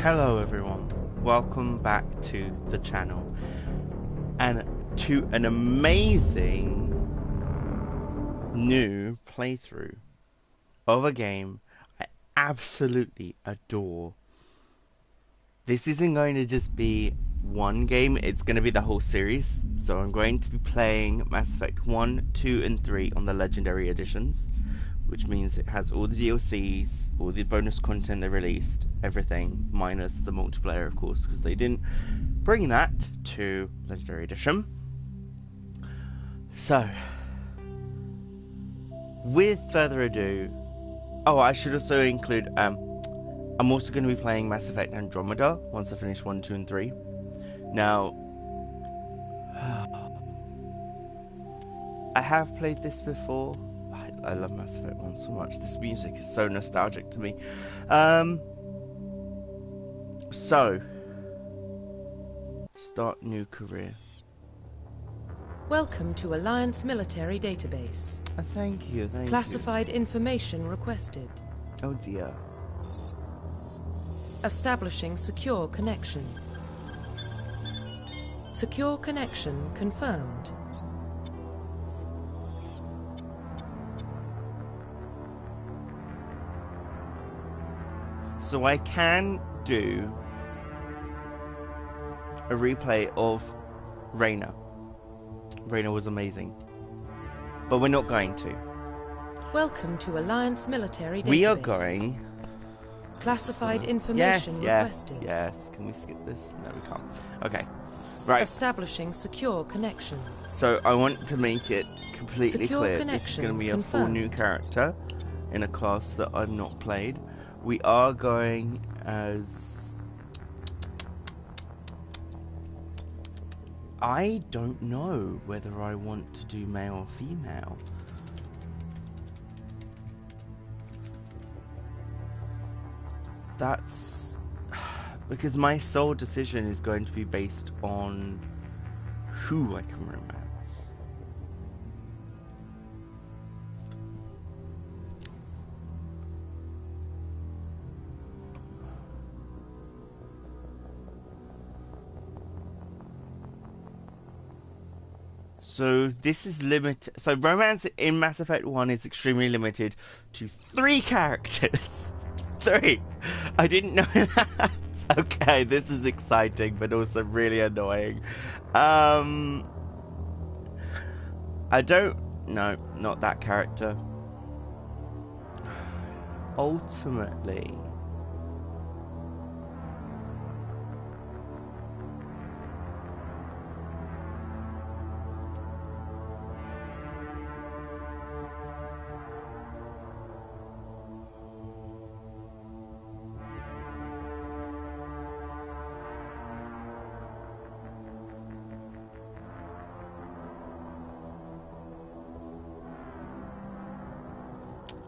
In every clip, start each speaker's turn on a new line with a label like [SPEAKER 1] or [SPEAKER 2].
[SPEAKER 1] Hello everyone, welcome back to the channel and to an amazing new playthrough of a game I absolutely adore. This isn't going to just be one game, it's going to be the whole series. So I'm going to be playing Mass Effect 1, 2 and 3 on the Legendary Editions, which means it has all the DLCs, all the bonus content they released, everything, minus the multiplayer, of course, because they didn't bring that to Legendary Edition. So, with further ado, I should also include, I'm also going to be playing Mass Effect Andromeda once I finish 1, 2, and 3. Now, I have played this before. I love Mass Effect 1 so much. This music is so nostalgic to me. So, start new career.
[SPEAKER 2] Welcome to Alliance Military Database.
[SPEAKER 1] Thank you, thank
[SPEAKER 2] Classified information requested.
[SPEAKER 1] you. Oh dear.
[SPEAKER 2] Establishing secure connection. Secure connection confirmed.
[SPEAKER 1] So I can do a replay of Reyna. Reyna was amazing. But we're not going to.
[SPEAKER 2] Welcome to Alliance Military Database.
[SPEAKER 1] We are going...
[SPEAKER 2] Classified information requested.
[SPEAKER 1] Yes. Can we skip this? No, we can't. Okay. Right.
[SPEAKER 2] Establishing secure connection.
[SPEAKER 1] So I want to make it completely
[SPEAKER 2] Secure
[SPEAKER 1] clear.
[SPEAKER 2] connection
[SPEAKER 1] This is going to be a
[SPEAKER 2] confirmed.
[SPEAKER 1] full new character in a class that I've not played. We are going as... I don't know whether I want to do male or female. That's... because my sole decision is going to be based on who I can romance. So this is limited. So romance in Mass Effect 1 is extremely limited to 3 characters. 3. I didn't know that. Okay, this is exciting, but also really annoying. I don't. No, not that character. Ultimately.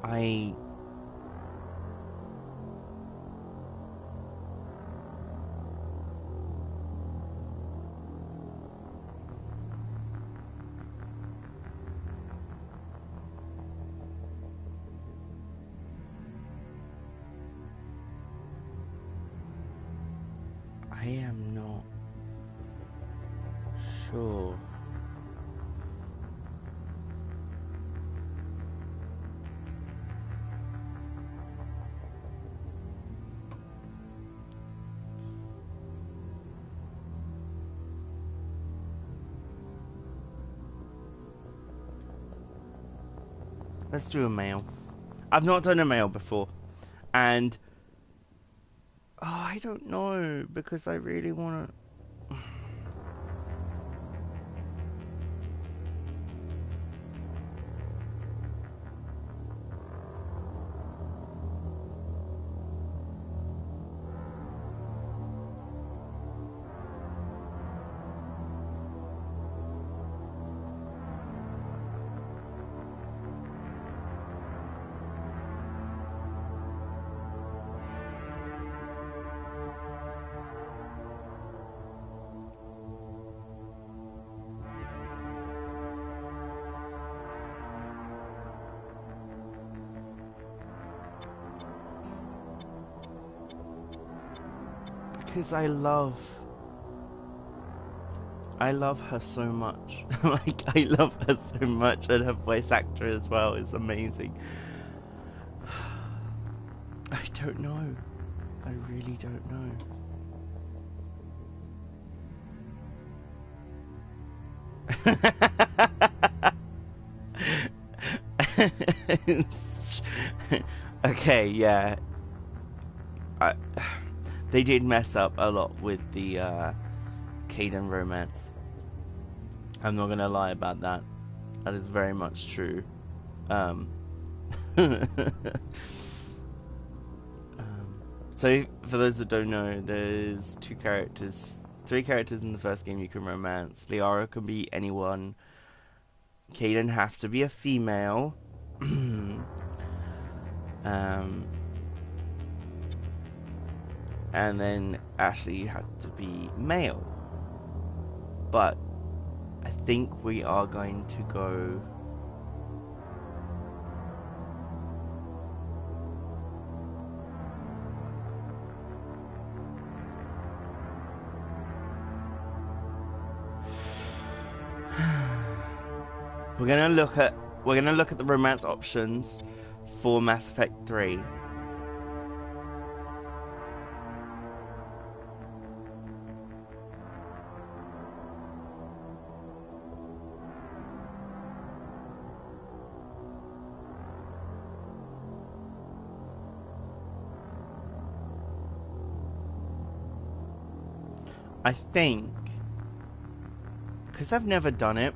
[SPEAKER 1] I am not sure. Let's do a male. I've not done a male before. And... I don't know, because I really want to... because I love her so much. Like, I love her so much, and her voice actor as well is amazing. I don't know. I really don't know. Okay, yeah. They did mess up a lot with the Caden romance. I'm not gonna lie about that. That is very much true. So, for those that don't know, there's three characters in the first game you can romance. Liara can be anyone. Caden have to be a female. And then Ashley had to be male. But I think we are going to go. We're gonna look at the romance options for Mass Effect 3. I think, because I've never done it,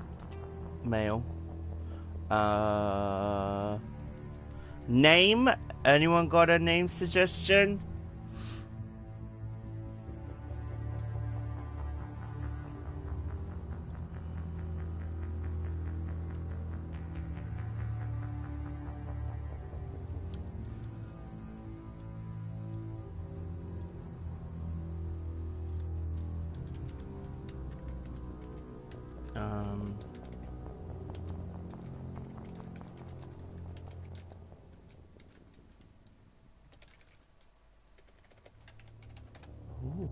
[SPEAKER 1] male. Name? Anyone got a name suggestion? Ooh.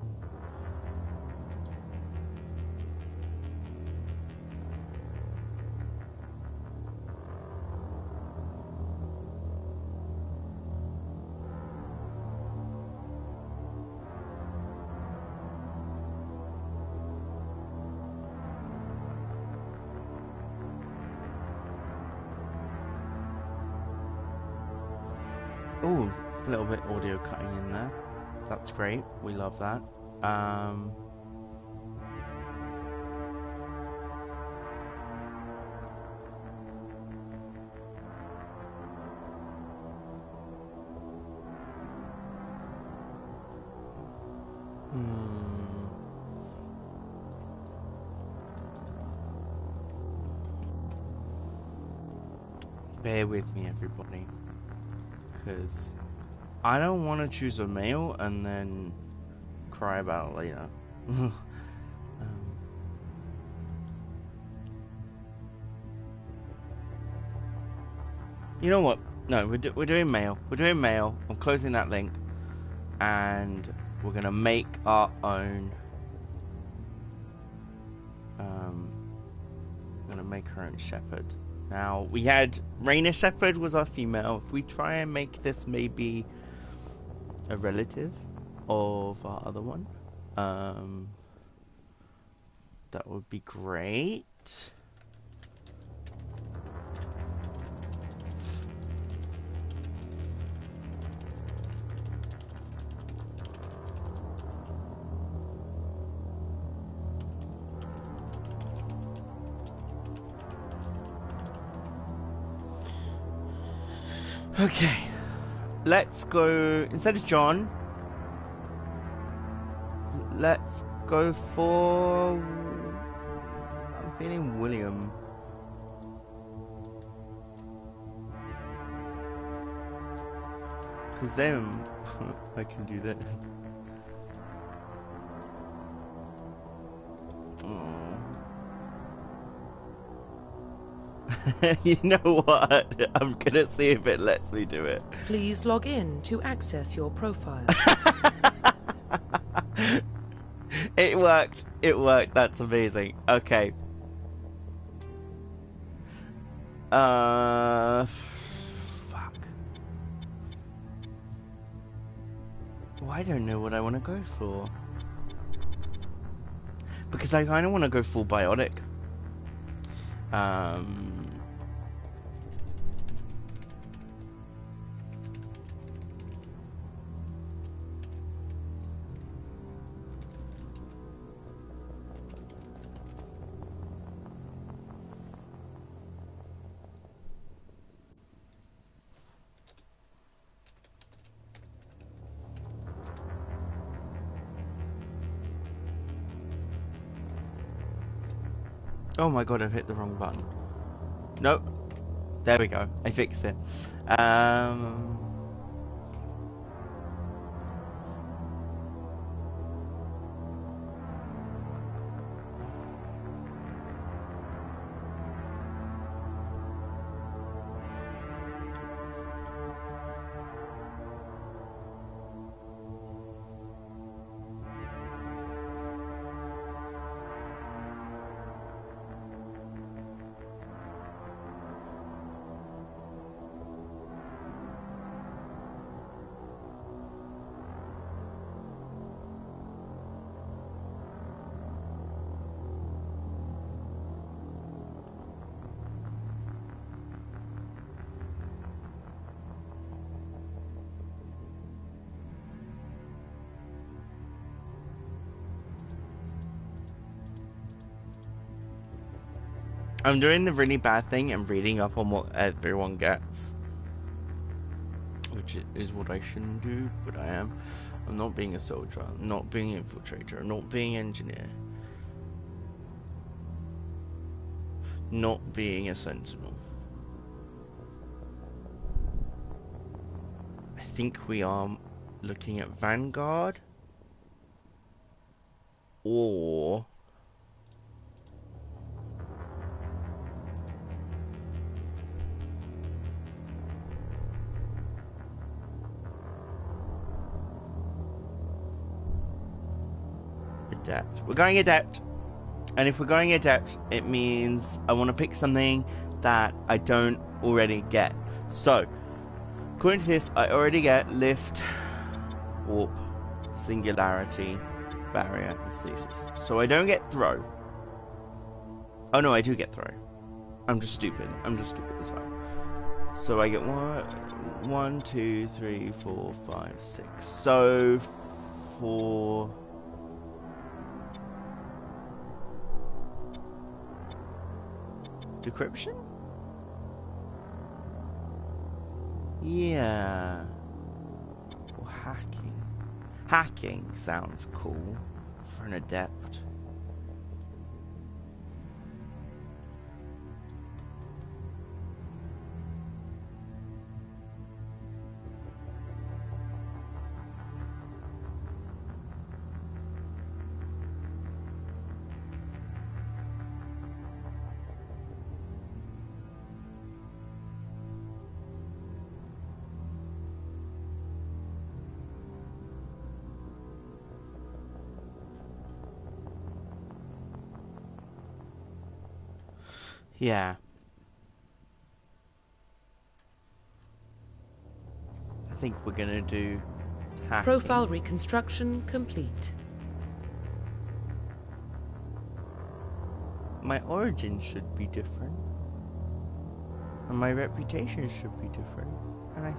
[SPEAKER 1] Ooh, a little bit audio cutting in there. That's great. We love that. Bear with me, everybody, because I don't want to choose a male and then cry about it later. You know what? No, we're doing male. We're doing male. I'm closing that link, and we're gonna make our own. We're gonna make her own shepherd. Now, we had Raina Shepherd was our female. If we try and make this maybe a relative of our other one, that would be great. Okay, let's go, instead of John, let's go for, I'm feeling William. Because then, I can do that. You know what? I'm gonna see if it lets me do it.
[SPEAKER 2] Please log in to access your profile.
[SPEAKER 1] It worked. It worked. That's amazing. Okay. Fuck. Well, I don't know what I want to go for. Because I kind of want to go full biotic. Oh my god, I've hit the wrong button. Nope. There we go. I fixed it. I'm doing the really bad thing and reading up on what everyone gets. Which is what I shouldn't do, but I am. I'm not being a soldier, I'm not being an infiltrator, I'm not being an engineer. Not being a sentinel. I think we are looking at Vanguard. Or... Adept. We're going Adept. And if we're going Adept, it means I want to pick something that I don't already get. So, according to this, I already get Lift, Warp, Singularity, Barrier, and Stasis. So I don't get Throw. Oh no, I do get Throw. I'm just stupid. That's fine. So I get 1, 2, 3, 4, 5, 6. So, 4... Decryption? Yeah. Or hacking. Hacking sounds cool for an adept. Yeah. I think we're gonna do hacking.
[SPEAKER 2] Profile reconstruction complete.
[SPEAKER 1] My origin should be different. And my reputation should be different. And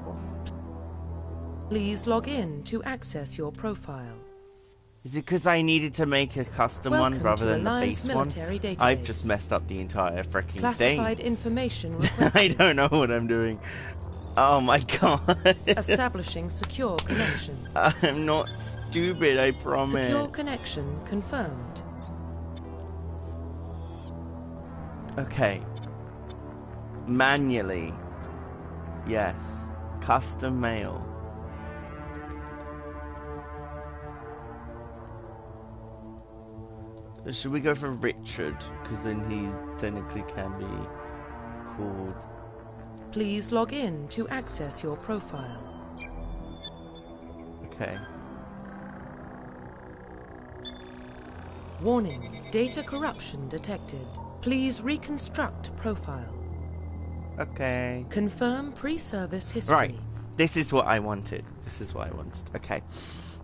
[SPEAKER 1] what?
[SPEAKER 2] Please log in to access your profile.
[SPEAKER 1] Is it because I needed to make a custom one rather than the base one? I've just messed up the entire freaking thing.
[SPEAKER 2] Classified information requested.
[SPEAKER 1] I don't know what I'm doing. Oh my god.
[SPEAKER 2] Establishing secure connection.
[SPEAKER 1] I'm not stupid, I promise.
[SPEAKER 2] Secure connection confirmed.
[SPEAKER 1] Okay. Manually. Yes. Custom mail. Should we go for Richard? Because then he technically can be called.
[SPEAKER 2] Please log in to access your profile.
[SPEAKER 1] Okay.
[SPEAKER 2] Warning, data corruption detected. Please reconstruct profile.
[SPEAKER 1] Okay.
[SPEAKER 2] Confirm pre-service history.
[SPEAKER 1] Right. This is what I wanted. Okay.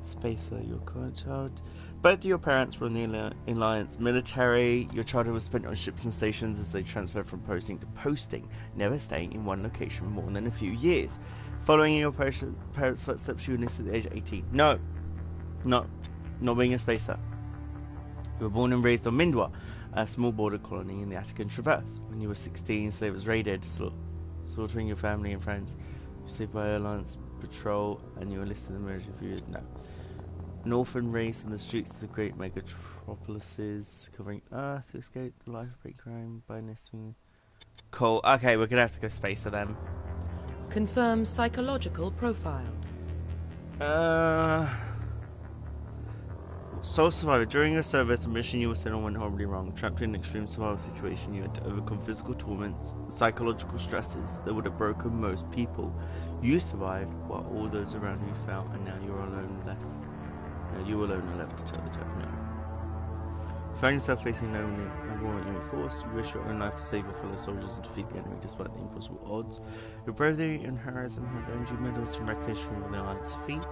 [SPEAKER 1] Spacer, your current child. Both of your parents were in the Alliance military. Your childhood was spent on ships and stations as they transferred from posting to posting, never staying in one location for more than a few years. Following in your parents' footsteps, you enlisted at the age of 18. No. Not being a spacer. You were born and raised on Mindwa, a small border colony in the Attican Traverse. When you were 16, Slave was raided, slaughtering your family and friends. You saved by Alliance patrol, and you enlisted in the military for years. No. An orphan raised on the streets of the great metropolises, covering Earth to escape the life of great crime by nesting. Cool. Okay, we're gonna have to go spacer then.
[SPEAKER 2] Confirm psychological profile.
[SPEAKER 1] Soul survivor. During your service, a mission you were sent on went horribly wrong. Trapped in an extreme survival situation, you had to overcome physical torments, psychological stresses that would have broken most people. You survived, while all those around you fell, and now you're alone left. Now you alone are left to tell the tale. No. Found yourself facing no overwhelming force. You risked your own life to save your fellow soldiers and defeat the enemy despite the impossible odds. Your bravery and heroism have earned you medals and recognition from the Alliance feat.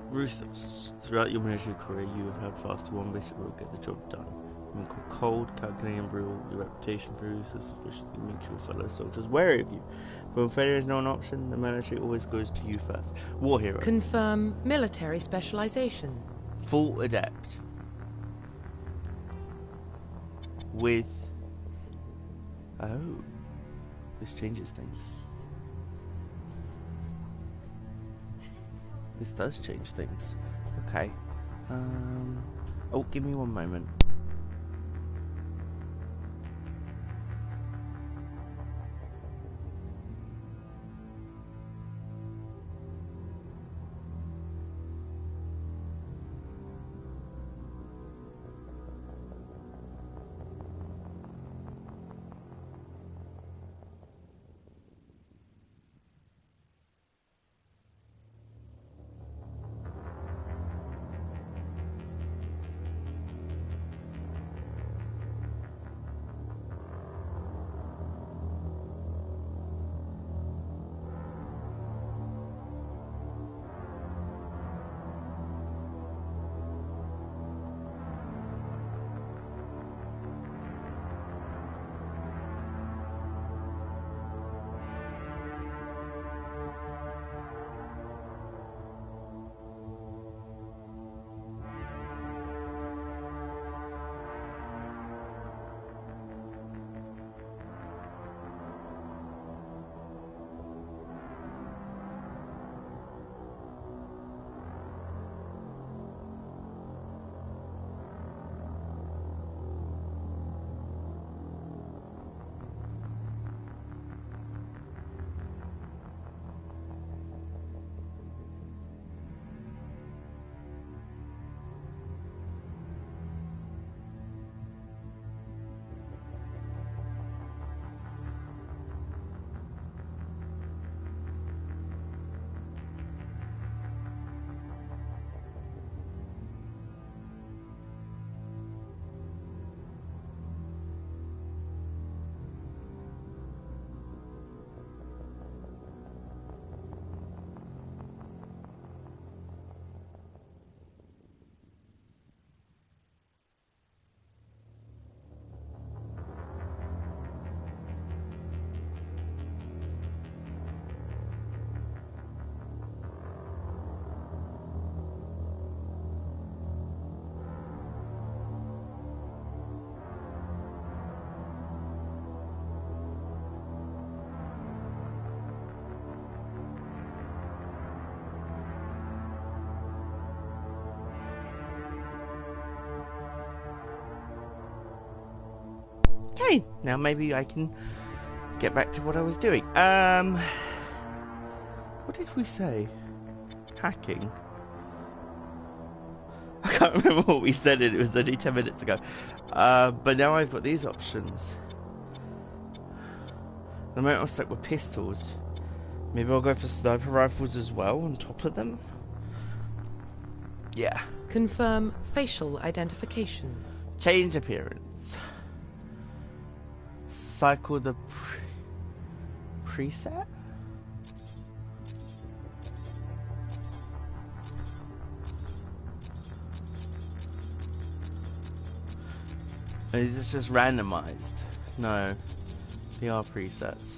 [SPEAKER 1] Ruthless. Throughout your military career, you have held fast to one basic rule: get the job done. When called cold, calculating, and brutal, your reputation for ruthless efficiency makes your fellow soldiers wary of you. When failure is not an option, the military always goes to you first. War hero.
[SPEAKER 2] Confirm military specialization.
[SPEAKER 1] Full adept. With... Oh. This changes things. This does change things. Okay. Oh, give me one moment. Okay, now maybe I can get back to what I was doing. What did we say? Hacking? I can't remember what we said, it was only 10 minutes ago. But now I've got these options. The moment I'm stuck with pistols. Maybe I'll go for sniper rifles as well on top of them? Yeah.
[SPEAKER 2] Confirm facial identification.
[SPEAKER 1] Change appearance. Cycle the preset? Is this just randomized? No, they are presets.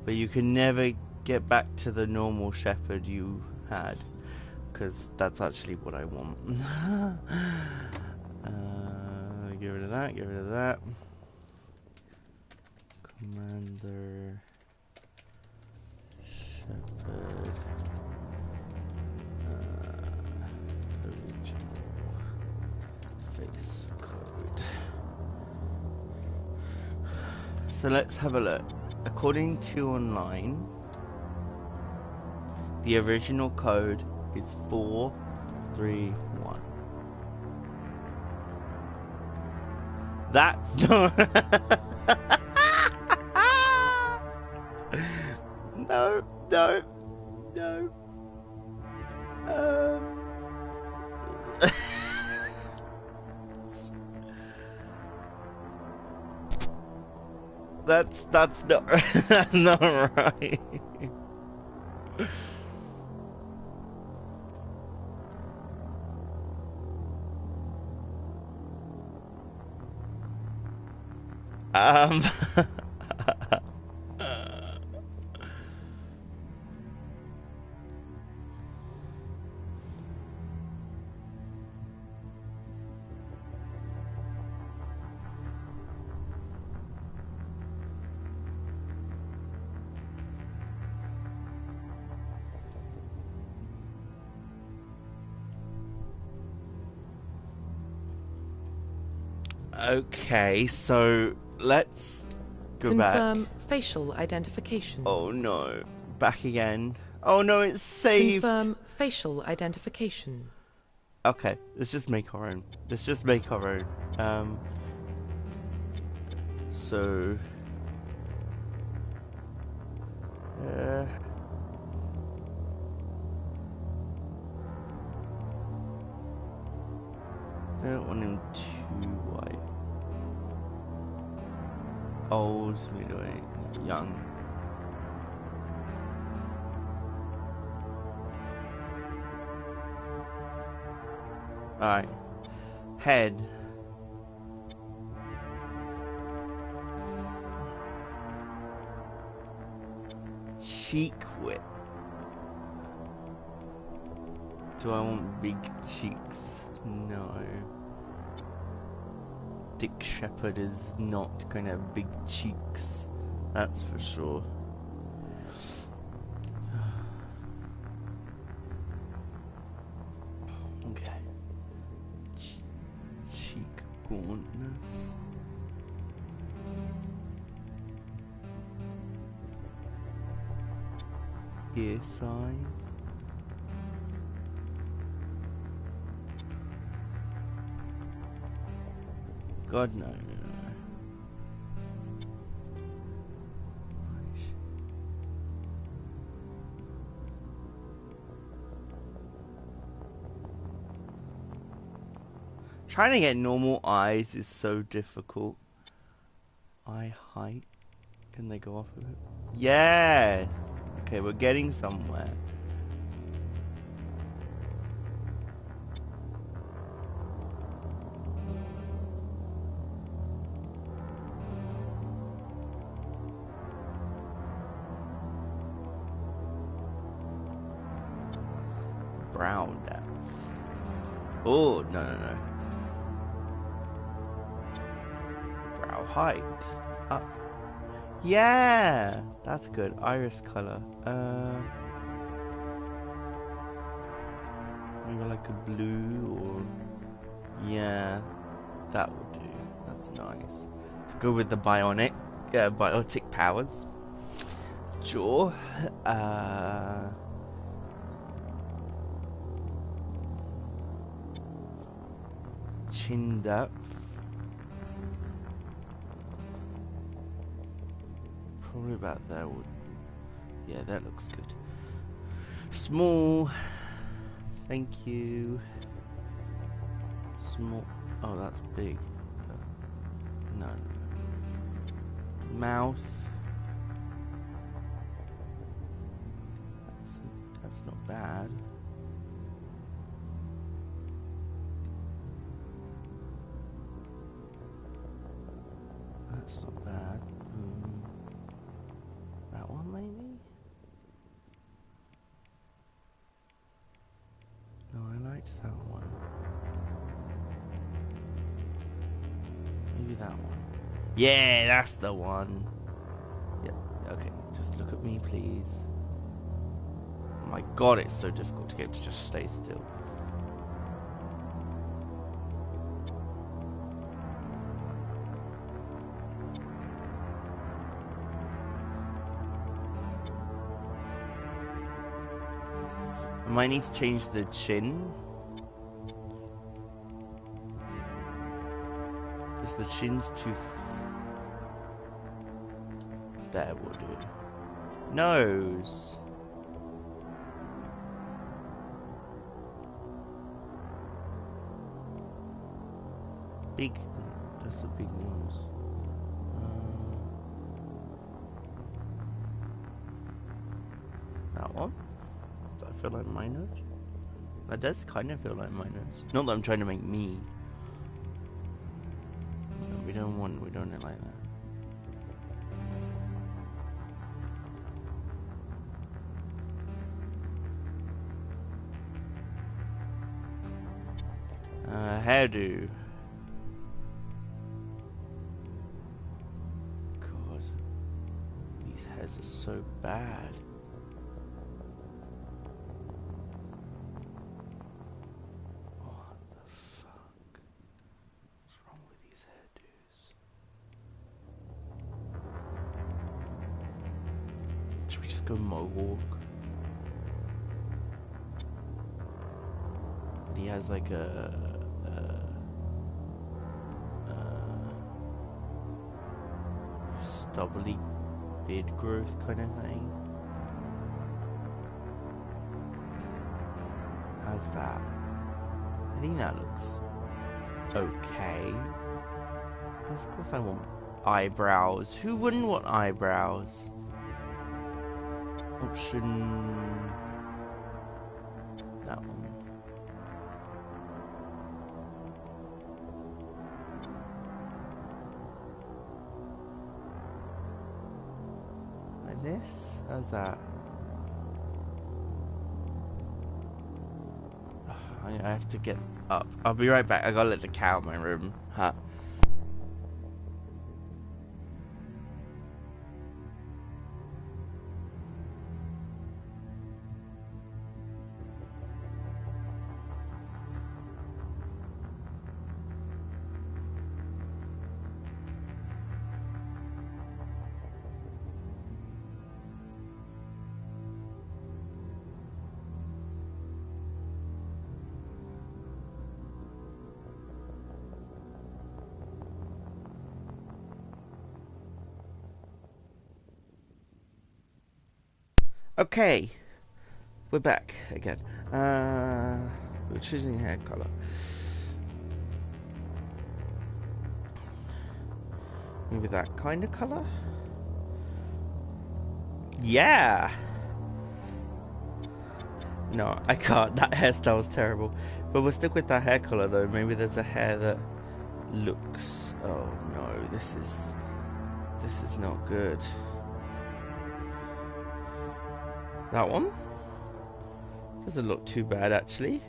[SPEAKER 1] But you can never get back to the normal shepherd you had, because that's actually what I want. Get rid of that, get rid of that. Commander Shepherd original face code. So let's have a look. According to online, the original code is 431. That's not. No, no, no. That's not that's not right. Um. Okay, so let's go back.
[SPEAKER 2] Confirm facial identification.
[SPEAKER 1] Oh no, back again. Oh no, it's saved.
[SPEAKER 2] Confirm facial identification.
[SPEAKER 1] Okay, let's just make our own. Let's just make our own. So. Don't want him too white. Old, midway, young. Alright. Head. Cheek width. Do I want big cheeks? No. Dick Shepherd is not gonna have big cheeks. That's for sure. Okay. Cheek gauntness. Ear size. God, no, no, no. Trying to get normal eyes is so difficult. Eye height. Can they go off of it? Yes! Okay, we're getting somewhere. Brow depth. Oh, no, no, no. Brow height. Up. Yeah! That's good. Iris color. Maybe like a blue or... Yeah. That will do. That's nice. To go with the biotic powers. Jaw. Chin depth. Probably about there. Yeah, that looks good. Small Thank you. Small. Oh, that's big. No. Mouth. That's not bad. That's not bad. That one maybe? No, I liked that one. Maybe that one. Yeah, that's the one. Yep. Okay, just look at me, please. Oh my god, it's so difficult to get him to just stay still. I might need to change the chin. Because the chin's too... There, we'll do it. Nose. Big. That's a big nose. That one? Does that feel like my nose? That does kind of feel like my nose. Not that I'm trying to make me. No, we don't want it like that. Hairdo. God, these hairs are so bad. What the fuck? What's wrong with these hairdos? Should we just go mohawk? He has like a stubbly beard growth kind of thing. How's that? I think that looks okay. Of course I want eyebrows. Who wouldn't want eyebrows? Option... that one. This? How's that? I have to get up. I'll be right back. I gotta let the cow in my room. Huh. Okay, we're back again. We're choosing hair color. Maybe that kind of color? Yeah! No, I can't. That hairstyle is terrible. But we'll stick with that hair color though. Maybe there's a hair that looks... Oh no, this is not good. That one? Doesn't look too bad actually.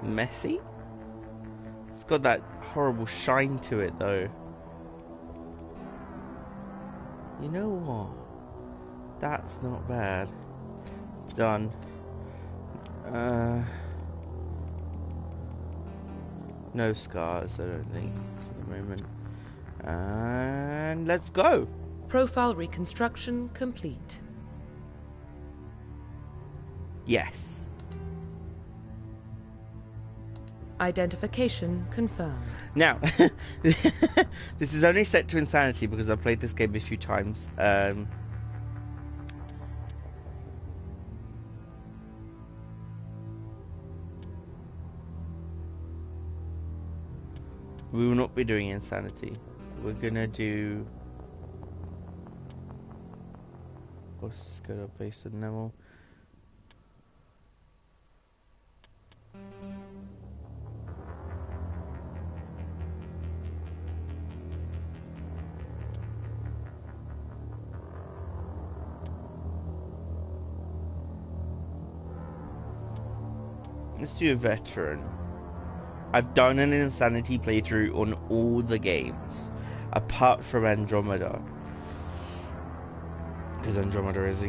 [SPEAKER 1] Messy? It's got that horrible shine to it though. You know what? That's not bad. Done. No scars, I don't think, at the moment. And let's go!
[SPEAKER 2] Profile reconstruction complete.
[SPEAKER 1] Yes.
[SPEAKER 2] Identification confirmed.
[SPEAKER 1] Now, this is only set to insanity because I've played this game a few times. We will not be doing insanity. We're gonna do... What's the skill up based on Neville? Let's do a veteran. I've done an insanity playthrough on all the games, apart from Andromeda. Because Andromeda is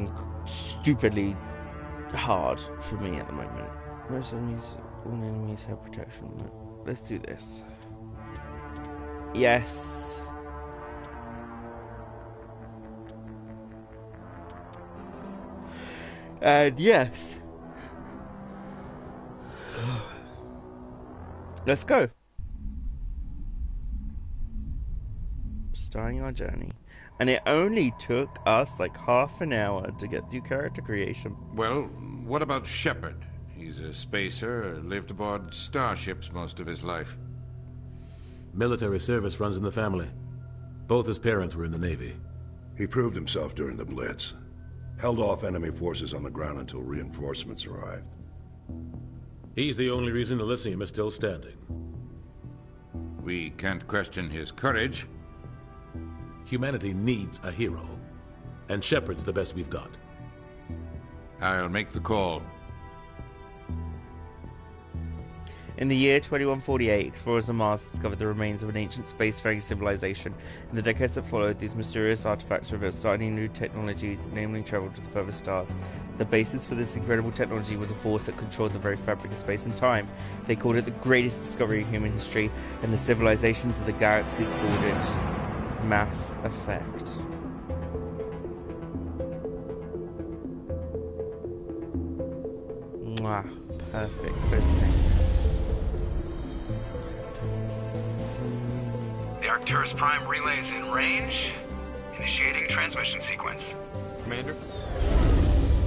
[SPEAKER 1] stupidly hard for me at the moment. Most enemies, all enemies have protection. Let's do this. Yes. And yes. Let's go. Starting our journey. And it only took us like half an hour to get through character creation.
[SPEAKER 3] Well, what about Shepard? He's a spacer, lived aboard starships most of his life.
[SPEAKER 4] Military service runs in the family. Both his parents were in the Navy.
[SPEAKER 5] He proved himself during the Blitz. Held off enemy forces on the ground until reinforcements arrived.
[SPEAKER 4] He's the only reason Elysium is still standing.
[SPEAKER 3] We can't question his courage.
[SPEAKER 4] Humanity needs a hero, and Shepard's the best we've got.
[SPEAKER 3] I'll make the call.
[SPEAKER 1] In the year 2148, explorers on Mars discovered the remains of an ancient spacefaring civilization. In the decades that followed, these mysterious artifacts revealed startling new technologies, namely travel to the furthest stars. The basis for this incredible technology was a force that controlled the very fabric of space and time. They called it the greatest discovery in human history, and the civilizations of the galaxy called it Mass Effect. Mwah, perfect.
[SPEAKER 6] The Arcturus Prime relay is in range. Initiating transmission sequence.
[SPEAKER 7] Commander?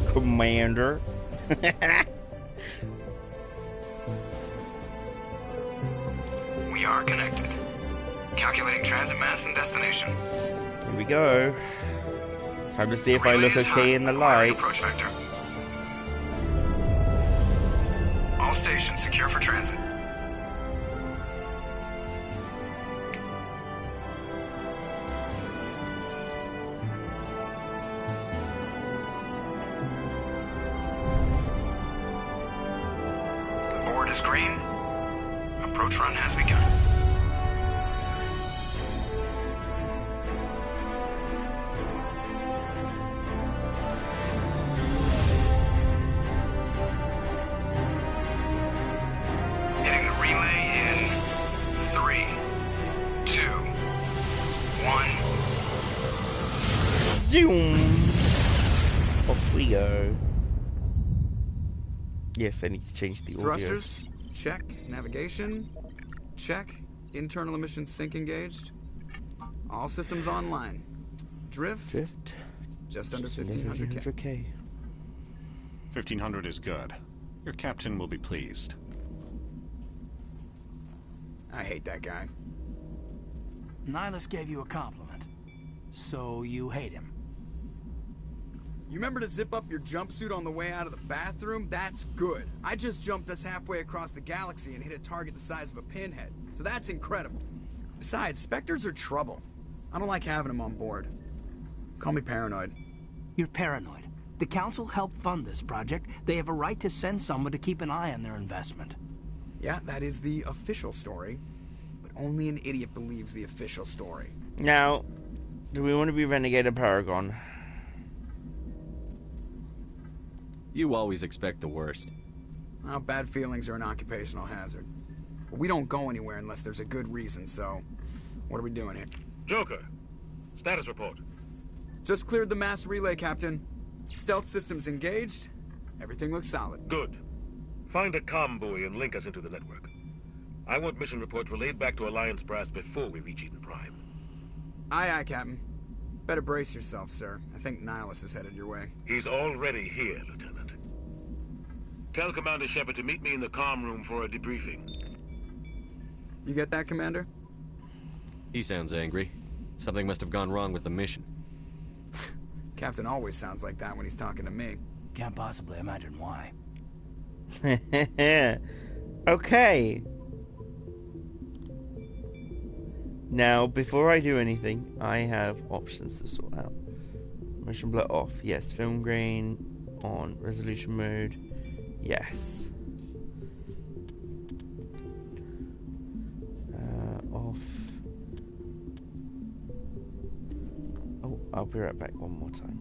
[SPEAKER 1] Commander.
[SPEAKER 6] We are connected. Calculating transit mass and destination.
[SPEAKER 1] Here we go. Time to see if I
[SPEAKER 6] Relay
[SPEAKER 1] look
[SPEAKER 6] is hot.
[SPEAKER 1] okay in the
[SPEAKER 6] Acquiring
[SPEAKER 1] light.
[SPEAKER 6] approach vector. All stations secure for transit. The board is green. Approach run has begun. Hitting the relay in 3, 2, 1.
[SPEAKER 1] Zoom. Off we go. Yes, I need to change the audio.
[SPEAKER 7] Thrusters? Check. Navigation? Check. Internal emissions sync engaged. All systems online. Drift? Just under 1500K.
[SPEAKER 1] 1500K.
[SPEAKER 8] 1500 is good. Your captain will be pleased.
[SPEAKER 7] I hate that guy.
[SPEAKER 9] Nihilus gave you a compliment. So you hate him.
[SPEAKER 7] You remember to zip up your jumpsuit on the way out of the bathroom? That's good. I just jumped us halfway across the galaxy and hit a target the size of a pinhead. So that's incredible. Besides, Spectres are trouble. I don't like having them on board. Call me paranoid.
[SPEAKER 9] You're paranoid. The Council helped fund this project. They have a right to send someone to keep an eye on their investment.
[SPEAKER 7] Yeah, that is the official story. But only an idiot believes the official story.
[SPEAKER 1] Now, do we want to be Renegade or Paragon?
[SPEAKER 10] You always expect the worst.
[SPEAKER 7] Well, bad feelings are an occupational hazard. But we don't go anywhere unless there's a good reason, so... What are we doing here?
[SPEAKER 11] Joker, status report.
[SPEAKER 7] Just cleared the mass relay, Captain. Stealth systems engaged. Everything looks solid.
[SPEAKER 11] Good. Find a comm buoy and link us into the network. I want mission reports relayed back to Alliance Brass before we reach Eden Prime.
[SPEAKER 7] Aye, aye, Captain. Better brace yourself, sir. I think Nihilus is headed your way.
[SPEAKER 11] He's already here, Lieutenant. Tell Commander Shepard to meet me in the comm room for a debriefing.
[SPEAKER 7] You get that, Commander?
[SPEAKER 10] He sounds angry. Something must have gone wrong with the mission.
[SPEAKER 7] Captain always sounds like that when he's talking to me.
[SPEAKER 9] Can't possibly imagine why.
[SPEAKER 1] Okay. Now, before I do anything, I have options to sort out. Motion blur off. Yes. Film grain on. Resolution mode. Yes. Off. Oh, I'll be right back one more time.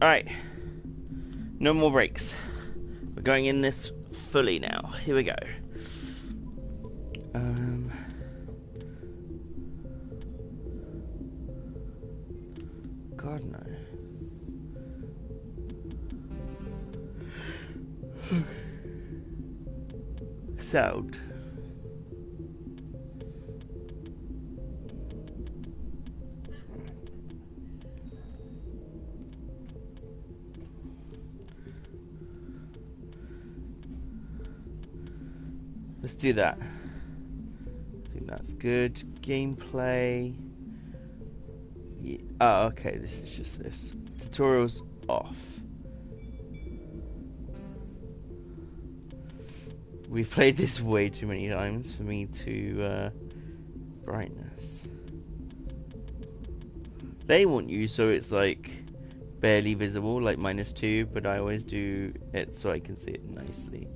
[SPEAKER 1] Alright. No more breaks. We're going in this fully now. Here we go. God, no. Sound. Let's do that. I think that's good. Gameplay. Yeah. Oh, okay. This is just this. Tutorials off. We've played this way too many times for me to brightness. They want you so it's like barely visible, like -2, but I always do it so I can see it nicely.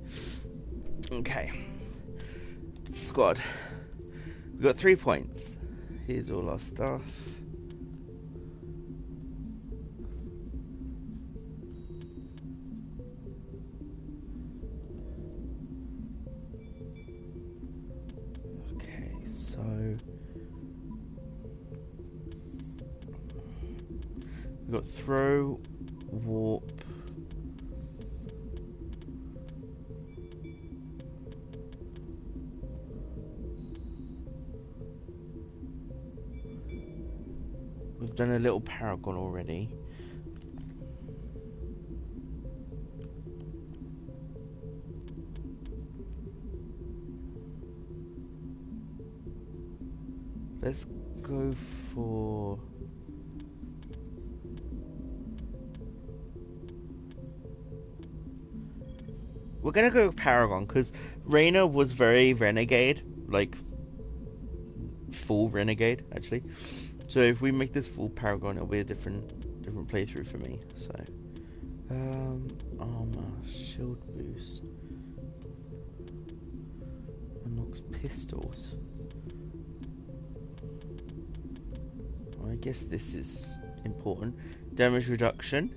[SPEAKER 1] Okay. Squad. We've got 3 points. Here's all our stuff. Okay, so we've got throw, warp. We've done a little paragon already. Let's go for... We're gonna go paragon because Reyna was very renegade, like full renegade actually. So if we make this full paragon, it'll be a different playthrough for me. So, armor, shield boost, unlocks pistols. Well, I guess this is important. Damage reduction.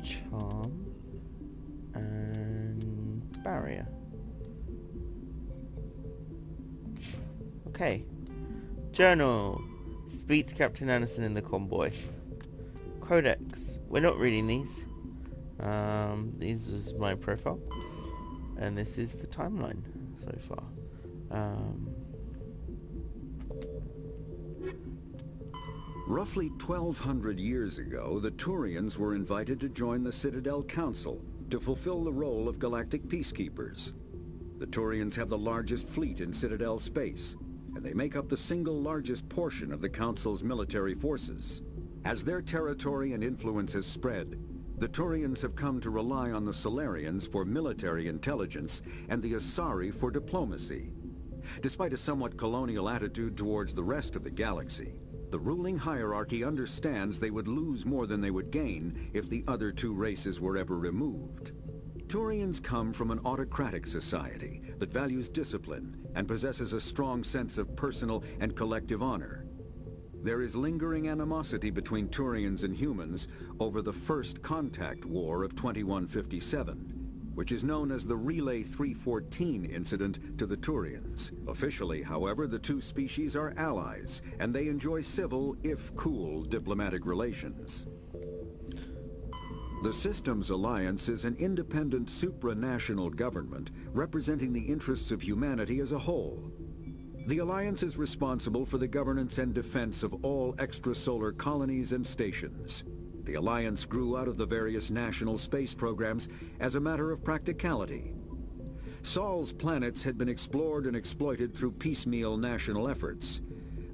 [SPEAKER 1] Charm and barrier. Okay. Journal. Speak to Captain Anderson in the convoy. Codex. We're not reading these. This is my profile. And this is the timeline so far.
[SPEAKER 12] Roughly 1,200 years ago, the Turians were invited to join the Citadel Council, to fulfill the role of galactic peacekeepers. The Turians have the largest fleet in Citadel space, and they make up the single largest portion of the Council's military forces. As their territory and influence has spread, the Turians have come to rely on the Solarians for military intelligence and the Asari for diplomacy. Despite a somewhat colonial attitude towards the rest of the galaxy, the ruling hierarchy understands they would lose more than they would gain if the other two races were ever removed. Turians come from an autocratic society that values discipline and possesses a strong sense of personal and collective honor. There is lingering animosity between Turians and humans over the First Contact War of 2157, which is known as the Relay 314 incident to the Turians. Officially, however, the two species are allies, and they enjoy civil, if cool, diplomatic relations. The Systems Alliance is an independent supranational government representing the interests of humanity as a whole. The Alliance is responsible for the governance and defense of all extrasolar colonies and stations. The Alliance grew out of the various national space programs as a matter of practicality. Sol's planets had been explored and exploited through piecemeal national efforts.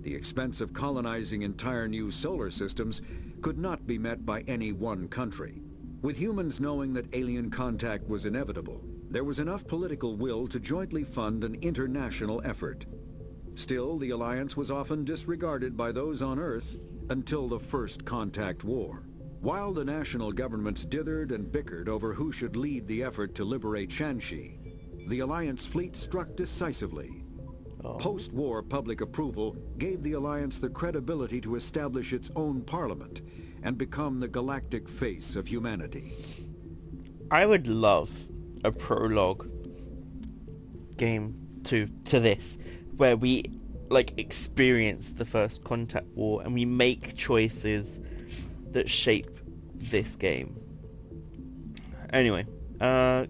[SPEAKER 12] The expense of colonizing entire new solar systems could not be met by any one country. With humans knowing that alien contact was inevitable, there was enough political will to jointly fund an international effort. Still, the Alliance was often disregarded by those on Earth until the First Contact War. While the national governments dithered and bickered over who should lead the effort to liberate Shanxi, the Alliance fleet struck decisively. Post-war public approval gave the Alliance the credibility to establish its own parliament and become the galactic face of humanity.
[SPEAKER 1] I would love a prologue game to this, where we experience the First Contact War and we make choices that shape this game. Anyway,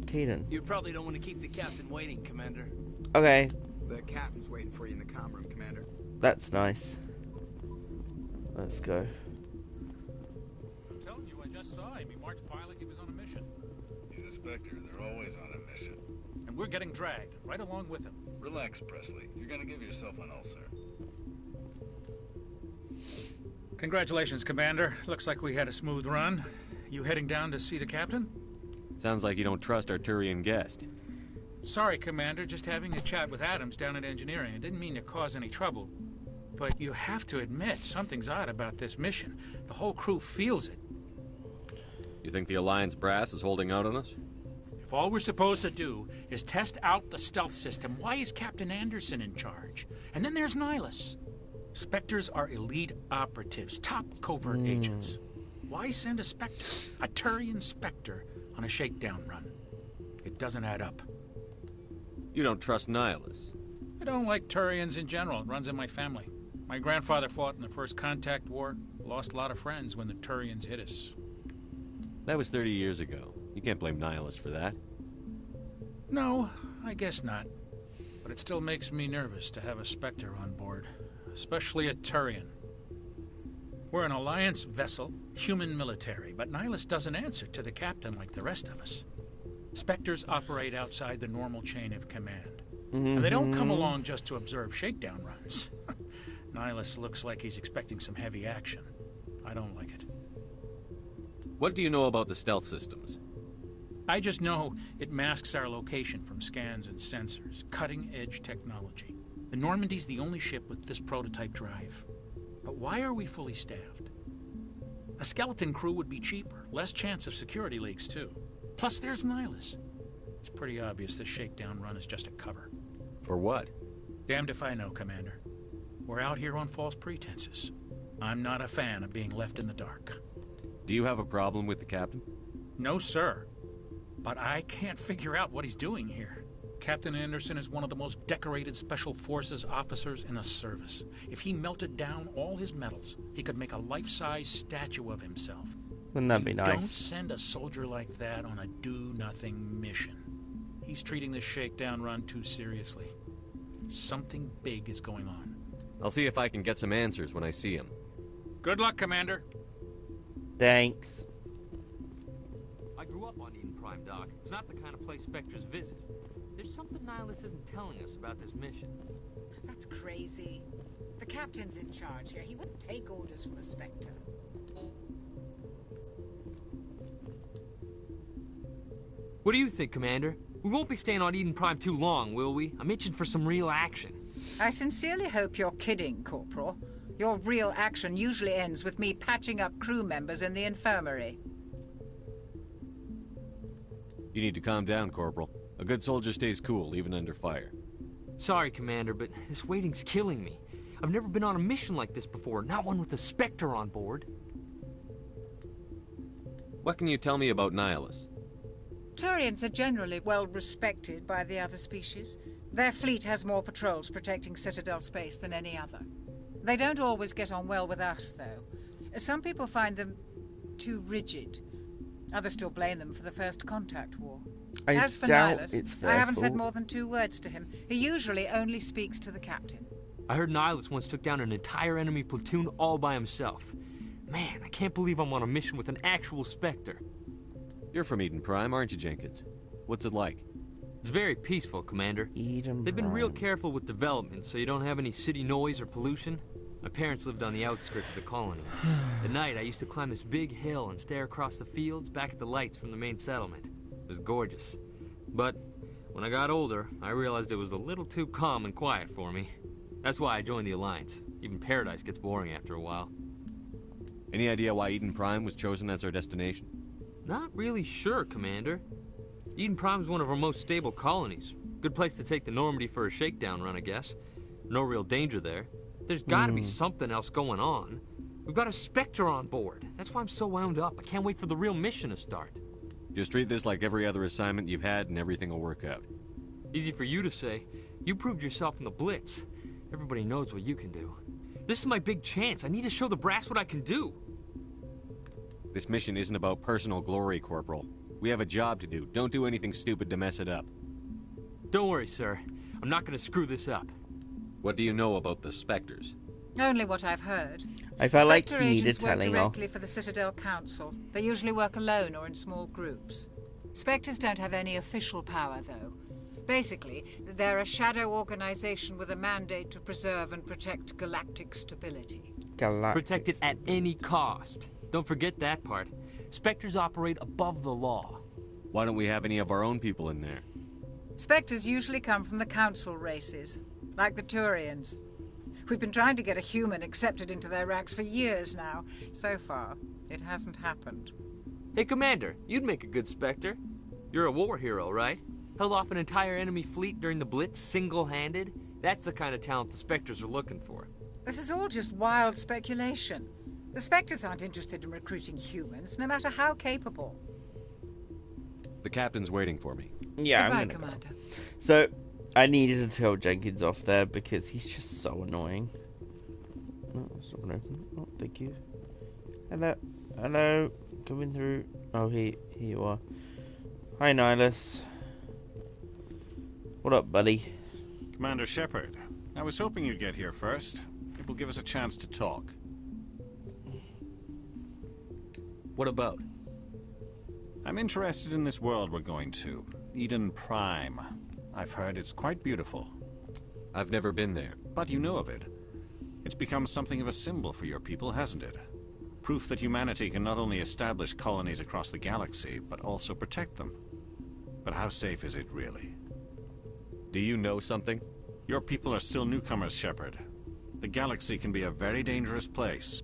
[SPEAKER 1] Keaton.
[SPEAKER 9] You probably don't want to keep the captain waiting, Commander.
[SPEAKER 1] Okay.
[SPEAKER 7] The captain's waiting for you in the comm room, Commander.
[SPEAKER 1] That's nice. Let's go.
[SPEAKER 13] I'm telling you, I just saw him. He marched by like he was on a mission.
[SPEAKER 14] He's a Spectre. They're always on a mission.
[SPEAKER 13] And we're getting dragged, right along with him.
[SPEAKER 14] Relax, Presley. You're gonna give yourself an ulcer.
[SPEAKER 13] Congratulations, Commander. Looks like we had a smooth run. You heading down to see the captain?
[SPEAKER 10] Sounds like you don't trust our Turian guest.
[SPEAKER 13] Sorry, Commander. Just having a chat with Adams down at engineering. I didn't mean to cause any trouble. But you have to admit, something's odd about this mission. The whole crew feels it.
[SPEAKER 10] You think the Alliance brass is holding out on us?
[SPEAKER 13] If all we're supposed to do is test out the stealth system, why is Captain Anderson in charge? And then there's Nihilus. Spectres are elite operatives, top covert agents. Why send a Spectre, a Turian Spectre, on a shakedown run? It doesn't add up.
[SPEAKER 10] You don't trust Nihilus?
[SPEAKER 13] I don't like Turians in general. It runs in my family. My grandfather fought in the First Contact War, lost a lot of friends when the Turians hit us.
[SPEAKER 10] That was 30 years ago. You can't blame Nihilus for that.
[SPEAKER 13] No, I guess not. But it still makes me nervous to have a Spectre on board, especially a Turian. We're an Alliance vessel, human military, but Nihilus doesn't answer to the captain like the rest of us. Spectres operate outside the normal chain of command. And they don't come along just to observe shakedown runs. Nihilus looks like he's expecting some heavy action. I don't like it.
[SPEAKER 10] What do you know about the stealth systems?
[SPEAKER 13] I just know it masks our location from scans and sensors. Cutting-edge technology. The Normandy's the only ship with this prototype drive. But why are we fully staffed? A skeleton crew would be cheaper. Less chance of security leaks, too. Plus, there's Nihilus. It's pretty obvious this shakedown run is just a cover.
[SPEAKER 10] For what?
[SPEAKER 13] Damned if I know, Commander. We're out here on false pretenses. I'm not a fan of being left in the dark.
[SPEAKER 10] Do you have a problem with the captain?
[SPEAKER 13] No, sir. But I can't figure out what he's doing here. Captain Anderson is one of the most decorated Special Forces officers in the service. If he melted down all his medals, he could make a life-size statue of himself.
[SPEAKER 1] Wouldn't that be nice?
[SPEAKER 13] Don't send a soldier like that on a do-nothing mission. He's treating this shakedown run too seriously. Something big is going on.
[SPEAKER 10] I'll see if I can get some answers when I see him.
[SPEAKER 13] Good luck, Commander.
[SPEAKER 1] Thanks.
[SPEAKER 9] I grew
[SPEAKER 15] up on Eden Prime, Doc. It's not the kind of place Spectres visit. There's something Nihilus isn't telling us about this mission.
[SPEAKER 16] That's crazy. The captain's in charge here. He wouldn't take orders from a Spectre.
[SPEAKER 15] What do you think, Commander? We won't be staying on Eden Prime too long, will we? I'm itching for some real action.
[SPEAKER 16] I sincerely hope you're kidding, Corporal. Your real action usually ends with me patching up crew members in the infirmary.
[SPEAKER 10] You need to calm down, Corporal. A good soldier stays cool, even under fire.
[SPEAKER 15] Sorry, Commander, but this waiting's killing me. I've never been on a mission like this before, not one with a Spectre on board.
[SPEAKER 10] What can you tell me about Nihilus?
[SPEAKER 16] Turians are generally well respected by the other species. Their fleet has more patrols protecting Citadel space than any other. They don't always get on well with us, though. Some people find them too rigid. Others still blame them for the First Contact War. As for Nihilus, I haven't said more than 2 words to him. He usually only speaks to the captain.
[SPEAKER 15] I heard Nihilus once took down an entire enemy platoon all by himself. Man, I can't believe I'm on a mission with an actual Spectre.
[SPEAKER 10] You're from Eden Prime, aren't you, Jenkins? What's it like?
[SPEAKER 15] It's very peaceful, Commander. They've been real careful with development, so you don't have any city noise or pollution. My parents lived on the outskirts of the colony. At night, I used to climb this big hill and stare across the fields back at the lights from the main settlement. It was gorgeous. But when I got older, I realized it was a little too calm and quiet for me. That's why I joined the Alliance. Even Paradise gets boring after a while.
[SPEAKER 10] Any idea why Eden Prime was chosen as our destination?
[SPEAKER 15] Not really sure, Commander. Eden Prime's one of our most stable colonies. Good place to take the Normandy for a shakedown run, I guess. No real danger there. There's gotta be something else going on. We've got a Spectre on board. That's why I'm so wound up. I can't wait for the real mission to start.
[SPEAKER 10] Just treat this like every other assignment you've had and everything will work out.
[SPEAKER 15] Easy for you to say. You proved yourself in the Blitz. Everybody knows what you can do. This is my big chance. I need to show the brass what I can do.
[SPEAKER 10] This mission isn't about personal glory, Corporal. We have a job to do. Don't do anything stupid to mess it up.
[SPEAKER 15] Don't worry, sir. I'm not gonna screw this up.
[SPEAKER 10] What do you know about the Spectres?
[SPEAKER 16] Only what I've heard.
[SPEAKER 1] I felt like
[SPEAKER 16] Spectre
[SPEAKER 1] he needed
[SPEAKER 16] agents work
[SPEAKER 1] telling off.
[SPEAKER 16] directly for the Citadel Council. They usually work alone or in small groups. Spectres don't have any official power, though. Basically, they're a shadow organization with a mandate to preserve and protect galactic stability.
[SPEAKER 15] Protect it at any cost. Don't forget that part. Spectres operate above the law.
[SPEAKER 10] Why don't we have any of our own people in there?
[SPEAKER 16] Spectres usually come from the Council races, like the Turians. We've been trying to get a human accepted into their ranks for years now. So far, it hasn't happened.
[SPEAKER 15] Hey, Commander, you'd make a good Spectre. You're a war hero, right? Held off an entire enemy fleet during the Blitz single-handed? That's the kind of talent the Spectres are looking for.
[SPEAKER 16] This is all just wild speculation. The Spectres aren't interested in recruiting humans, no matter how capable.
[SPEAKER 10] The captain's waiting for me.
[SPEAKER 1] Yeah,
[SPEAKER 16] Goodbye, Commander.
[SPEAKER 1] So, I needed to tell Jenkins off there because he's just so annoying. No, it's not gonna open. Oh, thank you. Hello. Hello. Coming through. Oh, here you are. Hi, Nihilus. What up, buddy?
[SPEAKER 8] Commander Shepard, I was hoping you'd get here first. It will give us a chance to talk.
[SPEAKER 10] What about?
[SPEAKER 8] I'm interested in this world we're going to. Eden Prime. I've heard it's quite beautiful.
[SPEAKER 10] I've never been there.
[SPEAKER 8] But you know of it. It's become something of a symbol for your people, hasn't it? Proof that humanity can not only establish colonies across the galaxy, but also protect them. But how safe is it, really?
[SPEAKER 10] Do you know something?
[SPEAKER 8] Your people are still newcomers, Shepard. The galaxy can be a very dangerous place.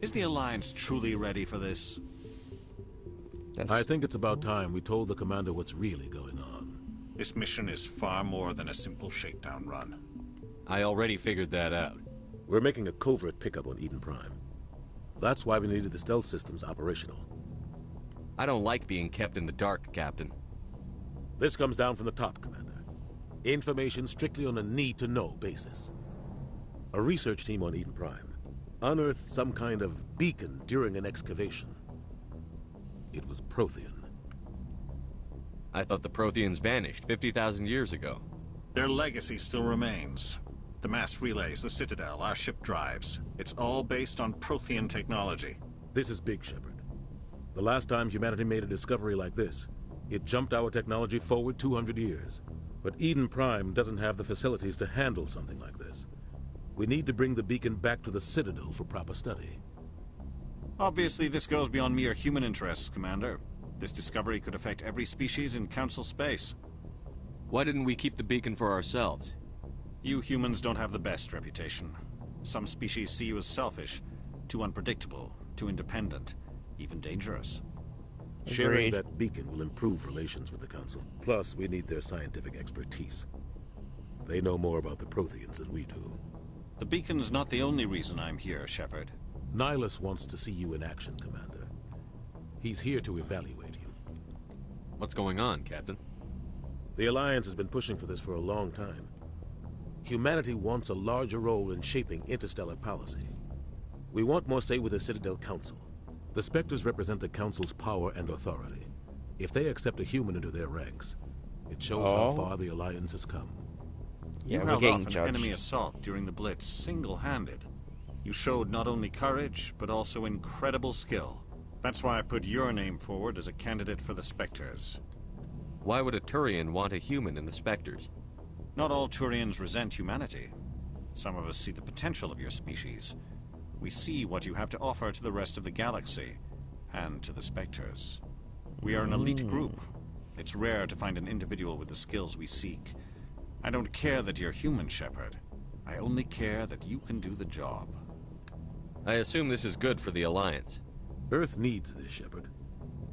[SPEAKER 8] Is the Alliance truly ready for this?
[SPEAKER 4] I think it's about time we told the commander what's really going on.
[SPEAKER 8] This mission is far more than a simple shakedown run.
[SPEAKER 10] I already figured that out.
[SPEAKER 4] We're making a covert pickup on Eden Prime. That's why we needed the stealth systems operational.
[SPEAKER 10] I don't like being kept in the dark, Captain.
[SPEAKER 4] This comes down from the top, Commander. Information strictly on a need-to-know basis. A research team on Eden Prime unearthed some kind of beacon during an excavation. It was Prothean.
[SPEAKER 10] I thought the Protheans vanished 50,000 years ago.
[SPEAKER 8] Their legacy still remains. The mass relays, the Citadel, our ship drives. It's all based on Prothean technology.
[SPEAKER 4] This is big, Shepard. The last time humanity made a discovery like this, it jumped our technology forward 200 years. But Eden Prime doesn't have the facilities to handle something like this. We need to bring the beacon back to the Citadel for proper study.
[SPEAKER 8] Obviously, this goes beyond mere human interests, Commander. This discovery could affect every species in Council space.
[SPEAKER 10] Why didn't we keep the beacon for ourselves?
[SPEAKER 8] You humans don't have the best reputation. Some species see you as selfish, too unpredictable, too independent, even dangerous.
[SPEAKER 4] Sharing that beacon will improve relations with the Council. Plus, we need their scientific expertise. They know more about the Protheans than we do.
[SPEAKER 8] The beacon's not the only reason I'm here, Shepard.
[SPEAKER 4] Nihilus wants to see you in action, Commander. He's here to evaluate you.
[SPEAKER 10] What's going on, Captain?
[SPEAKER 4] The Alliance has been pushing for this for a long time. Humanity wants a larger role in shaping interstellar policy. We want more say with the Citadel Council. The Spectres represent the Council's power and authority. If they accept a human into their ranks, it shows how far the Alliance has come.
[SPEAKER 8] You held off an enemy assault during the Blitz single-handed. You showed not only courage, but also incredible skill. That's why I put your name forward as a candidate for the Spectres.
[SPEAKER 10] Why would a Turian want a human in the Spectres?
[SPEAKER 8] Not all Turians resent humanity. Some of us see the potential of your species. We see what you have to offer to the rest of the galaxy, and to the Spectres. We are an elite group. It's rare to find an individual with the skills we seek. I don't care that you're human, Shepard. I only care that you can do the job.
[SPEAKER 10] I assume this is good for the Alliance.
[SPEAKER 4] Earth needs this, Shepard.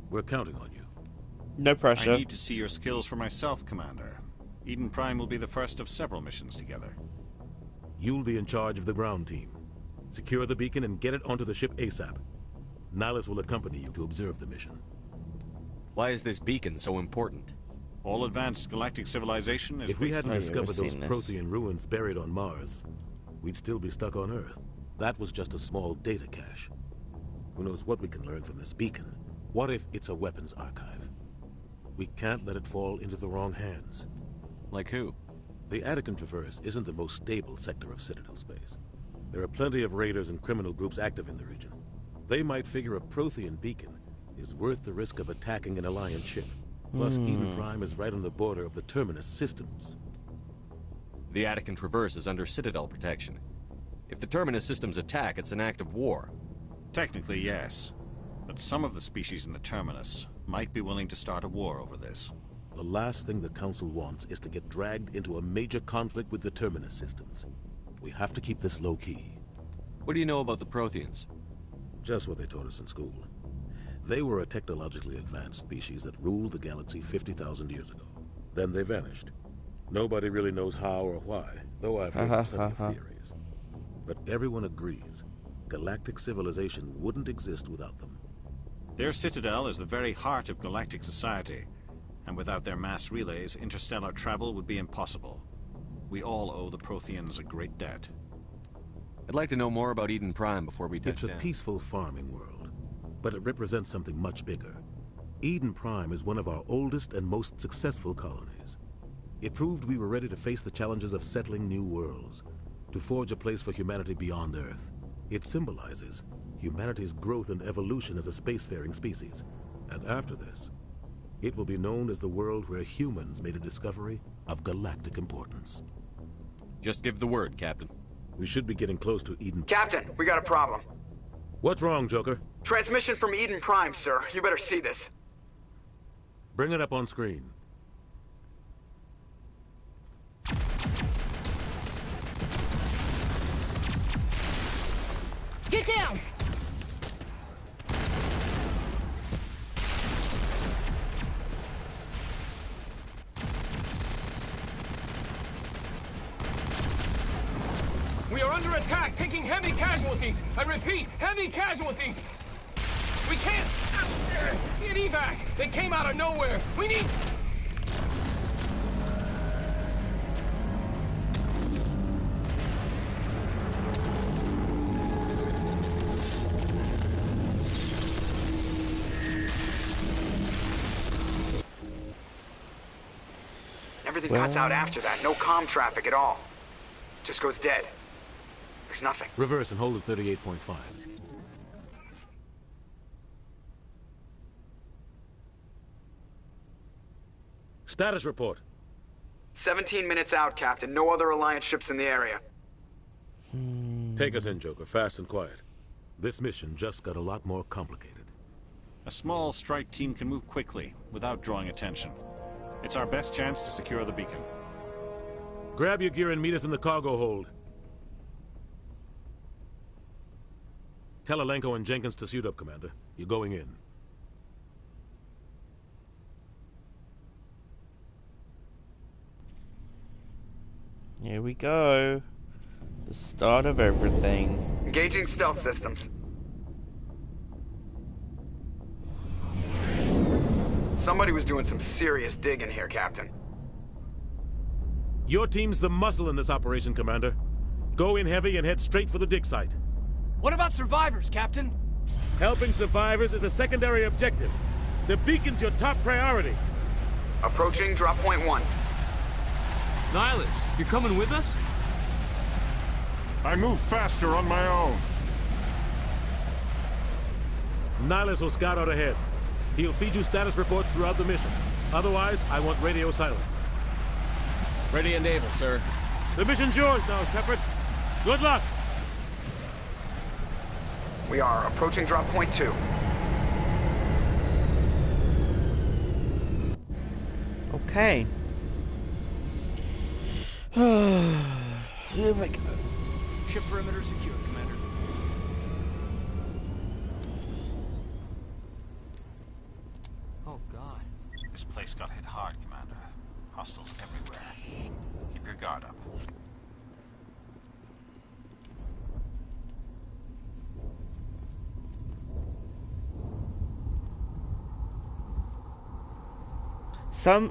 [SPEAKER 4] We're counting on you.
[SPEAKER 1] No pressure.
[SPEAKER 8] I need to see your skills for myself, Commander. Eden Prime will be the first of several missions together.
[SPEAKER 4] You'll be in charge of the ground team. Secure the beacon and get it onto the ship ASAP. Nihilus will accompany you to observe the mission.
[SPEAKER 10] Why is this beacon so important?
[SPEAKER 8] All advanced galactic civilization is...
[SPEAKER 4] If we hadn't discovered those Prothean ruins buried on Mars, we'd still be stuck on Earth. That was just a small data cache. Who knows what we can learn from this beacon? What if it's a weapons archive? We can't let it fall into the wrong hands.
[SPEAKER 10] Like who?
[SPEAKER 4] The Attican Traverse isn't the most stable sector of Citadel space. There are plenty of raiders and criminal groups active in the region. They might figure a Prothean beacon is worth the risk of attacking an Alliance ship. Plus, Eden Prime is right on the border of the Terminus systems.
[SPEAKER 10] The Attican Traverse is under Citadel protection. If the Terminus systems attack, it's an act of war.
[SPEAKER 8] Technically, yes. But some of the species in the Terminus might be willing to start a war over this.
[SPEAKER 4] The last thing the Council wants is to get dragged into a major conflict with the Terminus systems. We have to keep this low-key.
[SPEAKER 10] What do you know about the Protheans?
[SPEAKER 4] Just what they taught us in school. They were a technologically advanced species that ruled the galaxy 50,000 years ago. Then they vanished. Nobody really knows how or why, though I've heard plenty of theories. But everyone agrees, galactic civilization wouldn't exist without them.
[SPEAKER 8] Their citadel is the very heart of galactic society, and without their mass relays, interstellar travel would be impossible. We all owe the Protheans a great debt.
[SPEAKER 10] I'd like to know more about Eden Prime before we touch down.
[SPEAKER 4] It's a peaceful farming world, but it represents something much bigger. Eden Prime is one of our oldest and most successful colonies. It proved we were ready to face the challenges of settling new worlds, to forge a place for humanity beyond Earth. It symbolizes humanity's growth and evolution as a spacefaring species. And after this, it will be known as the world where humans made a discovery of galactic importance.
[SPEAKER 10] Just give the word, Captain.
[SPEAKER 4] We should be getting close to Eden.
[SPEAKER 7] Captain, we got a problem.
[SPEAKER 4] What's wrong, Joker?
[SPEAKER 7] Transmission from Eden Prime, sir. You better see this.
[SPEAKER 4] Bring it up on screen.
[SPEAKER 17] Get down!
[SPEAKER 18] We are under attack, taking heavy casualties. I repeat, heavy casualties. We can't get evac. They came out of nowhere. We need...
[SPEAKER 7] Everything cuts out after that. No comm traffic at all. Just goes dead. There's nothing.
[SPEAKER 4] Reverse and hold at 38.5. Status report.
[SPEAKER 7] 17 minutes out, Captain. No other Alliance ships in the area.
[SPEAKER 4] Take us in, Joker, fast and quiet. This mission just got a lot more complicated.
[SPEAKER 8] A small strike team can move quickly, without drawing attention. It's our best chance to secure the beacon.
[SPEAKER 4] Grab your gear and meet us in the cargo hold. Tell Alenko and Jenkins to suit up, Commander. You're going in.
[SPEAKER 1] Here we go. The start of everything.
[SPEAKER 7] Engaging stealth systems. Somebody was doing some serious digging here, Captain.
[SPEAKER 4] Your team's the muscle in this operation, Commander. Go in heavy and head straight for the dig site.
[SPEAKER 18] What about survivors, Captain?
[SPEAKER 4] Helping survivors is a secondary objective. The beacon's your top priority.
[SPEAKER 7] Approaching drop point 1.
[SPEAKER 15] Nihilus, you're coming with us?
[SPEAKER 3] I move faster on my own.
[SPEAKER 4] Nihilus will scout out ahead. He'll feed you status reports throughout the mission. Otherwise, I want radio silence.
[SPEAKER 18] Ready and able, sir.
[SPEAKER 4] The mission's yours now, Shepard. Good luck!
[SPEAKER 7] We are approaching drop point 2.
[SPEAKER 1] Okay. Here we go.
[SPEAKER 18] Ship perimeter secure, Commander.
[SPEAKER 15] Oh, God.
[SPEAKER 8] This place got hit hard, Commander. Hostiles everywhere. Keep your guard up.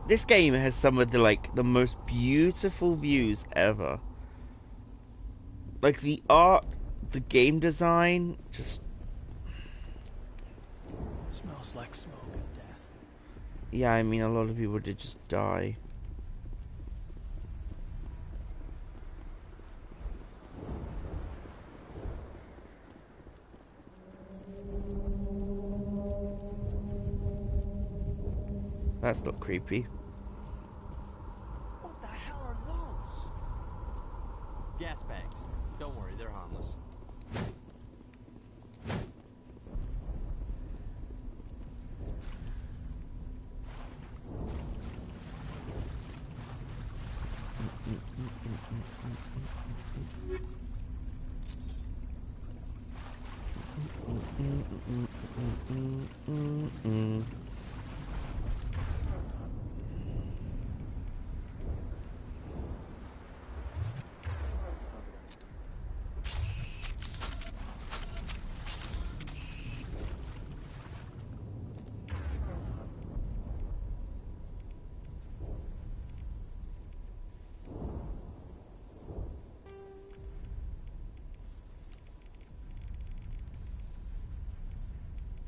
[SPEAKER 1] This game has some of the most beautiful views ever. Like the art, the game design, just
[SPEAKER 9] Smells like smoke and death.
[SPEAKER 1] yeah. I mean, a lot of people did just die. That's not creepy.
[SPEAKER 9] What the hell are those?
[SPEAKER 15] Gas bags. Don't worry, they're harmless.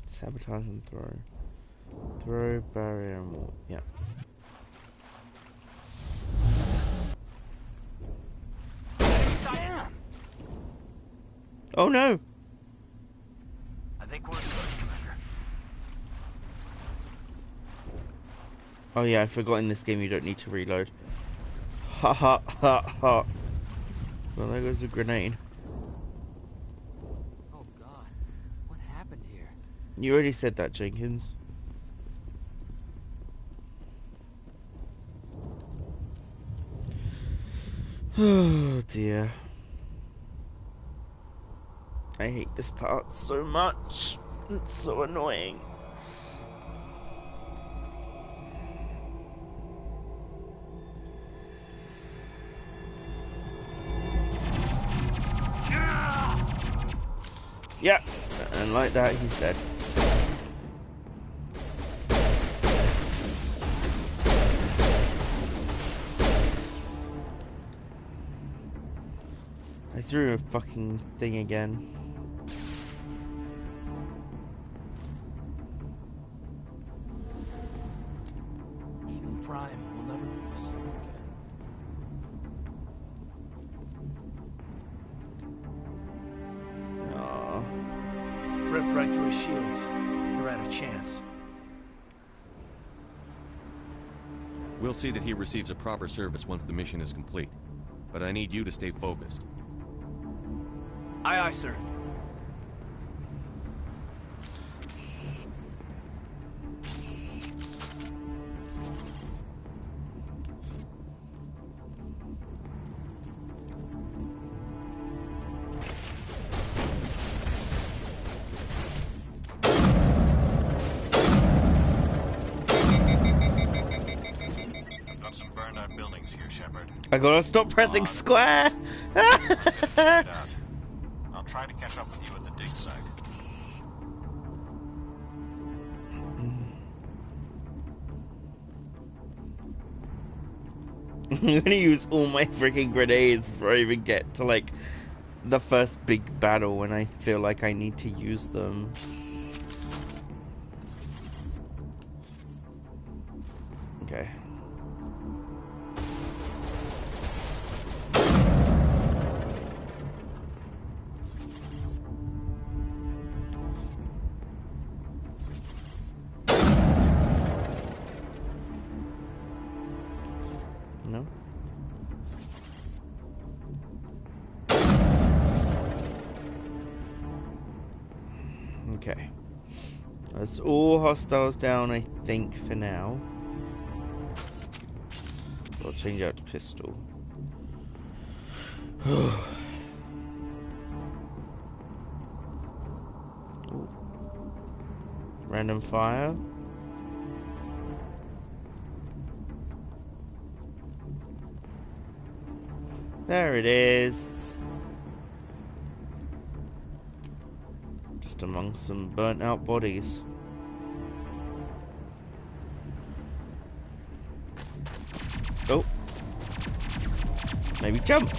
[SPEAKER 15] Sabotage and throw. Throw, barrier, and wall. Yeah.
[SPEAKER 9] Damn!
[SPEAKER 1] Oh no!
[SPEAKER 9] I think we're good, Commander.
[SPEAKER 1] Oh yeah, I forgot in this game you don't need to reload. Ha ha ha ha. Well, there goes a grenade.
[SPEAKER 15] Oh, God. What happened here?
[SPEAKER 1] You already said that, Jenkins. Oh dear. I hate this part so much. It's so annoying. Yep, and like that, he's dead. I threw a fucking thing again.
[SPEAKER 9] Eden Prime will never be the same again.
[SPEAKER 1] Aww.
[SPEAKER 9] Ripped right through his shields. We're out of chance.
[SPEAKER 10] We'll see that he receives a proper service once the mission is complete. But I need you to stay focused.
[SPEAKER 9] Aye, aye, sir.
[SPEAKER 8] Got some burned out buildings here, Shepard.
[SPEAKER 1] I gotta stop pressing square.
[SPEAKER 8] Out. I'll try to catch up with you at the dig site.
[SPEAKER 1] I'm gonna use all my freaking grenades before I even get to like the first big battle when I feel like I need to use them. Okay. No. Okay. That's all hostiles down, I think, for now. I'll change out to pistol. Ooh. Random fire. There it is. Just among some burnt out bodies. Oh. Maybe jump.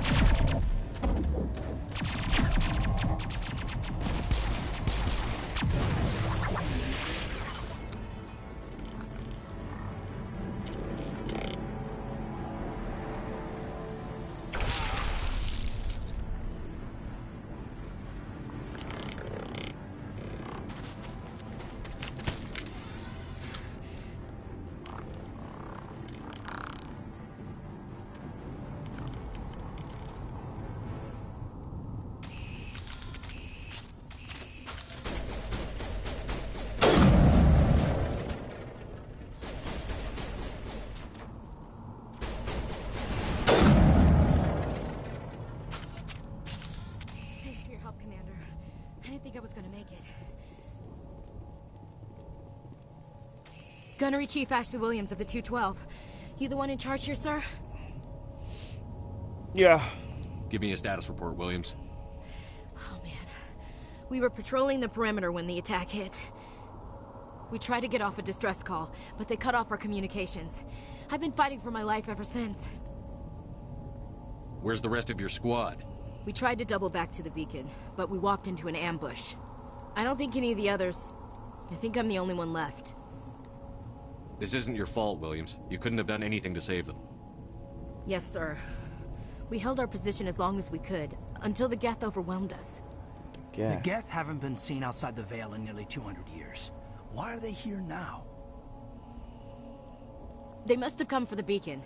[SPEAKER 17] Gunnery Chief Ashley Williams of the 212. You the one in charge here, sir?
[SPEAKER 1] Yeah.
[SPEAKER 10] Give me a status report, Williams.
[SPEAKER 17] Oh, man. We were patrolling the perimeter when the attack hit. We tried to get off a distress call, but they cut off our communications. I've been fighting for my life ever since.
[SPEAKER 10] Where's the rest of your squad?
[SPEAKER 17] We tried to double back to the beacon, but we walked into an ambush. I don't think any of the others... I think I'm the only one left.
[SPEAKER 10] This isn't your fault, Williams. You couldn't have done anything to save them.
[SPEAKER 17] Yes, sir. We held our position as long as we could, until the Geth overwhelmed us.
[SPEAKER 9] The Geth haven't been seen outside the Veil in nearly 200 years. Why are they here now?
[SPEAKER 17] They must have come for the beacon.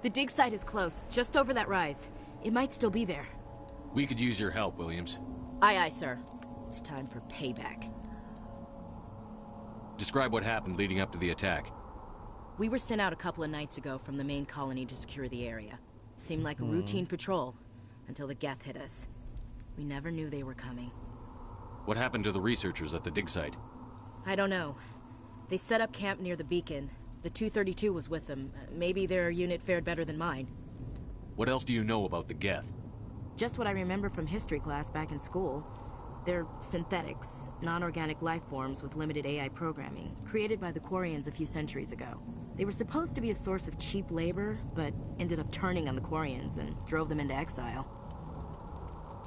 [SPEAKER 17] The dig site is close, just over that rise. It might still be there.
[SPEAKER 10] We could use your help, Williams.
[SPEAKER 17] Aye, aye, sir. It's time for payback.
[SPEAKER 10] Describe what happened leading up to the attack.
[SPEAKER 17] We were sent out a couple of nights ago from the main colony to secure the area. Seemed like a routine patrol, until the Geth hit us. We never knew they were coming.
[SPEAKER 10] What happened to the researchers at the dig site?
[SPEAKER 17] I don't know. They set up camp near the beacon. The 232 was with them. Maybe their unit fared better than mine.
[SPEAKER 10] What else do you know about the Geth?
[SPEAKER 17] Just what I remember from history class back in school. They're synthetics, non-organic life forms with limited AI programming, created by the Quarians a few centuries ago. They were supposed to be a source of cheap labor, but ended up turning on the Quarians and drove them into exile.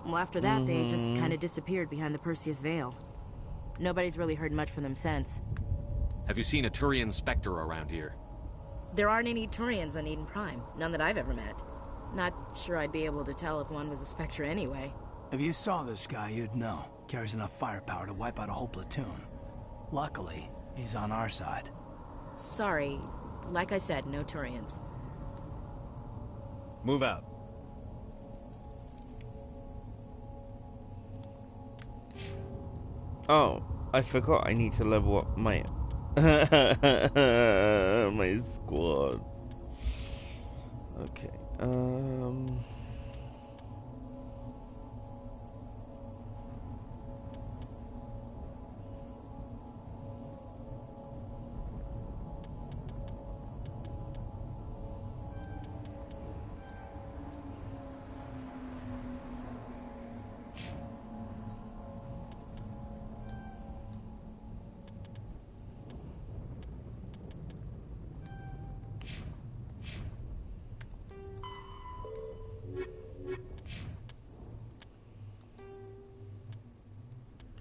[SPEAKER 17] Well, after that, they just kind of disappeared behind the Perseus Veil. Nobody's really heard much from them since.
[SPEAKER 10] Have you seen a Turian Spectre around here?
[SPEAKER 17] There aren't any Turians on Eden Prime, none that I've ever met. Not sure I'd be able to tell if one was a Spectre anyway.
[SPEAKER 9] If you saw this guy, you'd know. Carries enough firepower to wipe out a whole platoon. Luckily, he's on our side.
[SPEAKER 17] Sorry, Like I said, no Turians.
[SPEAKER 8] Move out.
[SPEAKER 1] Oh, I forgot I need to level up my my squad. Okay.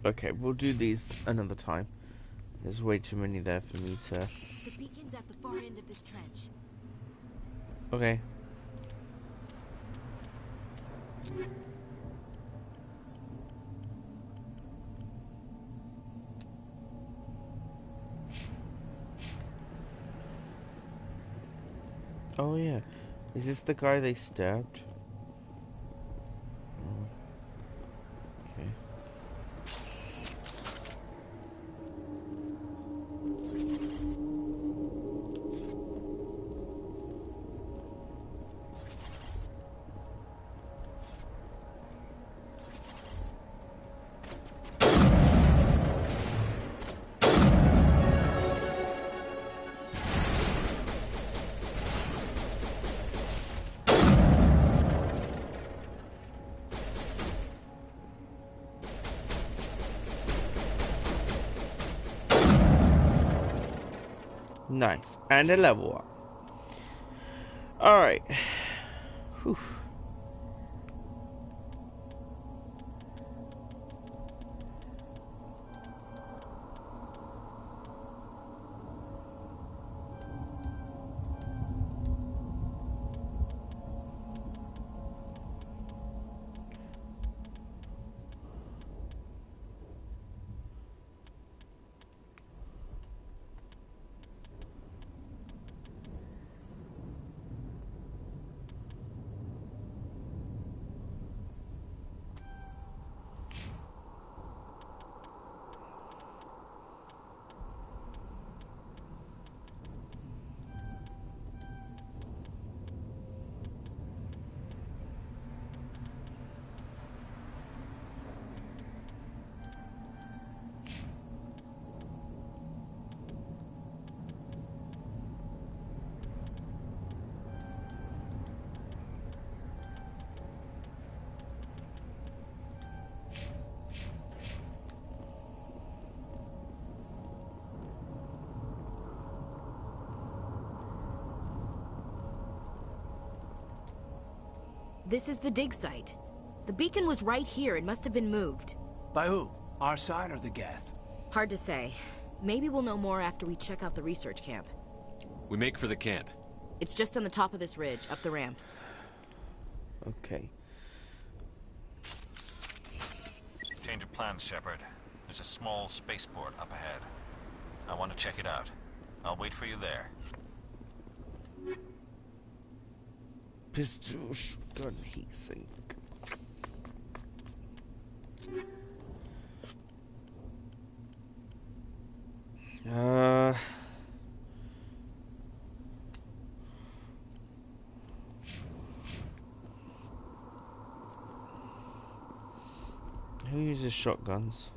[SPEAKER 1] Okay, we'll do these another time. There's way too many there for me to...
[SPEAKER 17] The beacon's at the far end of this trench.
[SPEAKER 1] Okay. Oh yeah. Is this the guy they stabbed? Okay. Nice. And a level up. Alright. Whew.
[SPEAKER 17] This is the dig site. The beacon was right here. It must have been moved.
[SPEAKER 9] By who? Our side or the Geth?
[SPEAKER 17] Hard to say. Maybe we'll know more after we check out the research camp.
[SPEAKER 10] We make for the camp.
[SPEAKER 17] It's just on the top of this ridge, up the ramps.
[SPEAKER 1] Okay.
[SPEAKER 8] Change of plans, Shepard. There's a small spaceport up ahead. I want to check it out. I'll wait for you there.
[SPEAKER 1] Pistol shotgun heatsink. Who uses shotguns?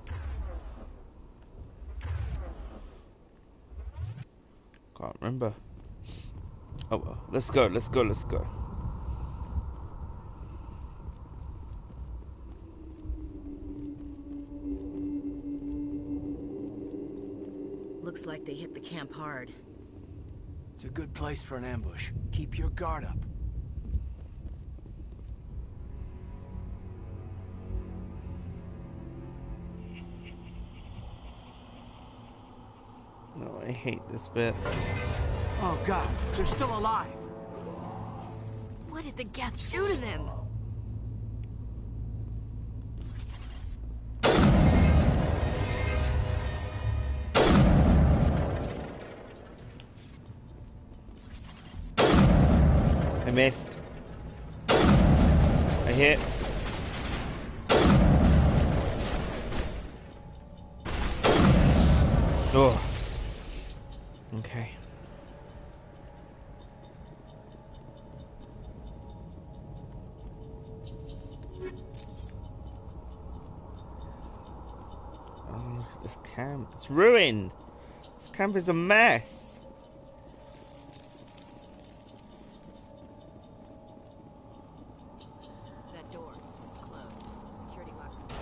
[SPEAKER 1] Can't remember. Oh well, let's go, let's go, let's go.
[SPEAKER 17] Looks like they hit the camp hard.
[SPEAKER 9] It's a good place for an ambush. Keep your guard up.
[SPEAKER 1] No, I hate this bit.
[SPEAKER 9] Oh god, they're still alive.
[SPEAKER 17] What did the Geth do to them?
[SPEAKER 1] missed. I hit. Oh. Okay. Oh, look at this camp. It's ruined. This camp is a mess.
[SPEAKER 17] That door, it's closed. Security locks it.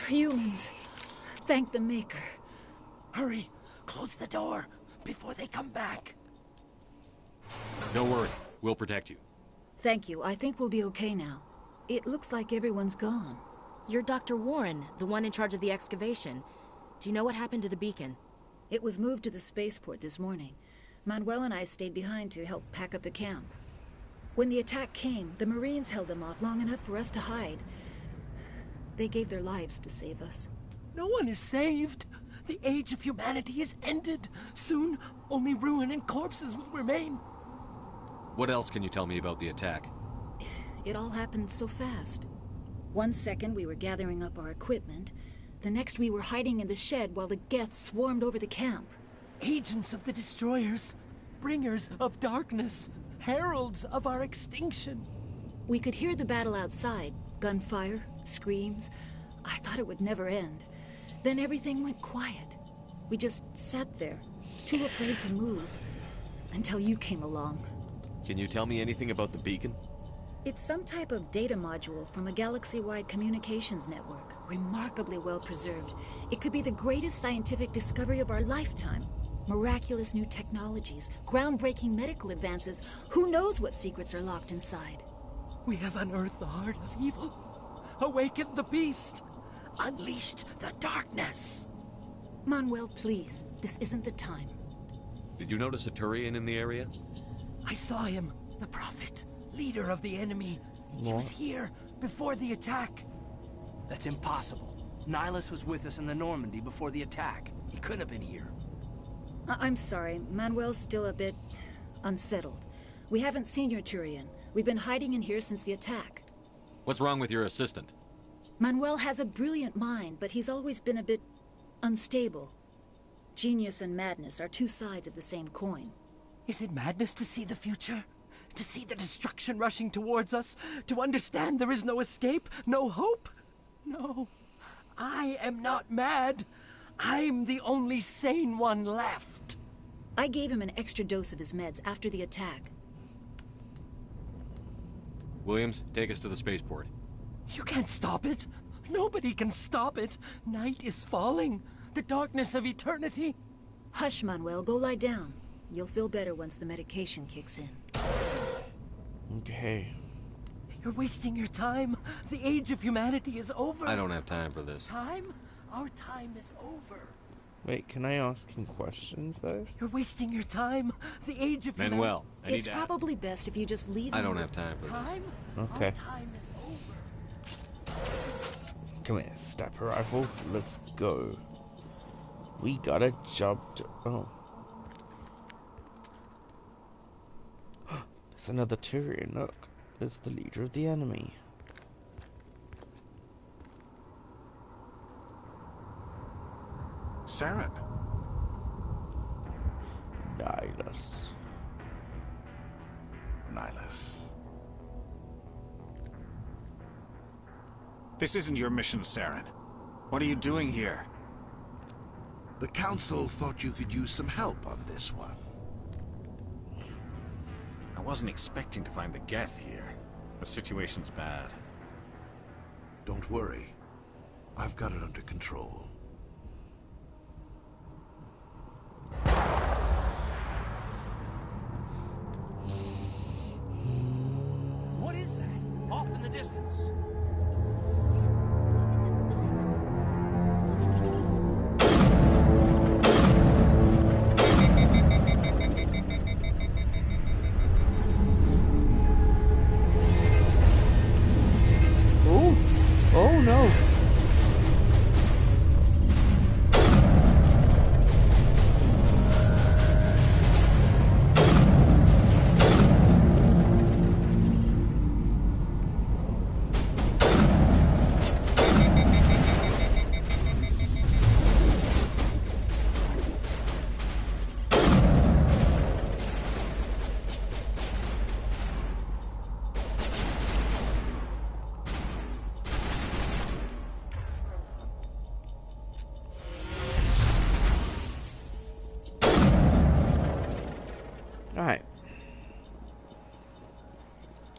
[SPEAKER 19] Humans. Thank the Maker.
[SPEAKER 9] Hurry! Close the door before they come back.
[SPEAKER 10] Don't worry. We'll protect you.
[SPEAKER 19] Thank you. I think we'll be okay now. It looks like everyone's gone.
[SPEAKER 17] You're Dr. Warren, the one in charge of the excavation. Do you know what happened to the beacon?
[SPEAKER 19] It was moved to the spaceport this morning. Manuel and I stayed behind to help pack up the camp. When the attack came, the Marines held them off long enough for us to hide. They gave their lives to save us.
[SPEAKER 9] No one is saved. The age of humanity is ended. Soon, only ruin and corpses will remain.
[SPEAKER 10] What else can you tell me about the attack?
[SPEAKER 19] It all happened so fast. 1 second we were gathering up our equipment. The next we were hiding in the shed while the Geth swarmed over the camp.
[SPEAKER 9] Agents of the destroyers, bringers of darkness, heralds of our extinction.
[SPEAKER 19] We could hear the battle outside. Gunfire, screams. I thought it would never end. Then everything went quiet. We just sat there, too afraid to move, until you came along.
[SPEAKER 10] Can you tell me anything about the beacon?
[SPEAKER 19] It's some type of data module from a galaxy-wide communications network, remarkably well preserved. It could be the greatest scientific discovery of our lifetime. Miraculous new technologies, groundbreaking medical advances. Who knows what secrets are locked inside?
[SPEAKER 9] We have unearthed the heart of evil, awakened the beast, unleashed the darkness.
[SPEAKER 19] Manuel, please, this isn't the time.
[SPEAKER 10] Did you notice a Turian in the area?
[SPEAKER 9] I saw him, the prophet, leader of the enemy. He was here before the attack.
[SPEAKER 20] That's impossible. Nihilus was with us in the Normandy before the attack. He couldn't have been here.
[SPEAKER 19] I'm sorry, Manuel's still a bit unsettled. We haven't seen your Turian. We've been hiding in here since the attack.
[SPEAKER 10] What's wrong with your assistant?
[SPEAKER 19] Manuel has a brilliant mind, but he's always been a bit unstable. Genius and madness are two sides of the same coin.
[SPEAKER 9] Is it madness to see the future? To see the destruction rushing towards us? To understand there is no escape? No hope? No. I am not mad. I'm the only sane one left.
[SPEAKER 19] I gave him an extra dose of his meds after the attack.
[SPEAKER 10] Williams, take us to the spaceport.
[SPEAKER 9] You can't stop it. Nobody can stop it. Night is falling. The darkness of eternity.
[SPEAKER 19] Hush, Manuel. Go lie down. You'll feel better once the medication kicks in.
[SPEAKER 1] Okay.
[SPEAKER 9] You're wasting your time. The age of humanity is over.
[SPEAKER 10] I don't have time for this.
[SPEAKER 9] Time? Our time is over.
[SPEAKER 1] Wait, can I ask him questions, though?
[SPEAKER 9] You're wasting your time. The age of
[SPEAKER 10] Manuel, I need
[SPEAKER 19] It's
[SPEAKER 10] to
[SPEAKER 19] probably best if you just leave.
[SPEAKER 10] I don't have time for
[SPEAKER 9] time?
[SPEAKER 10] this.
[SPEAKER 1] Okay.
[SPEAKER 9] Our time is over.
[SPEAKER 1] Come here, Stepper Rifle. Let's go. We got a job to... Oh. There's another Turian, look. There's the leader of the enemy.
[SPEAKER 21] Saren. Nihilus. This isn't your mission, Saren. What are you doing here?
[SPEAKER 22] The Council thought you could use some help on this one.
[SPEAKER 8] I wasn't expecting to find the Geth here. The situation's bad.
[SPEAKER 22] Don't worry. I've got it under control.
[SPEAKER 20] What is that? Off in the distance.
[SPEAKER 1] no. Alright.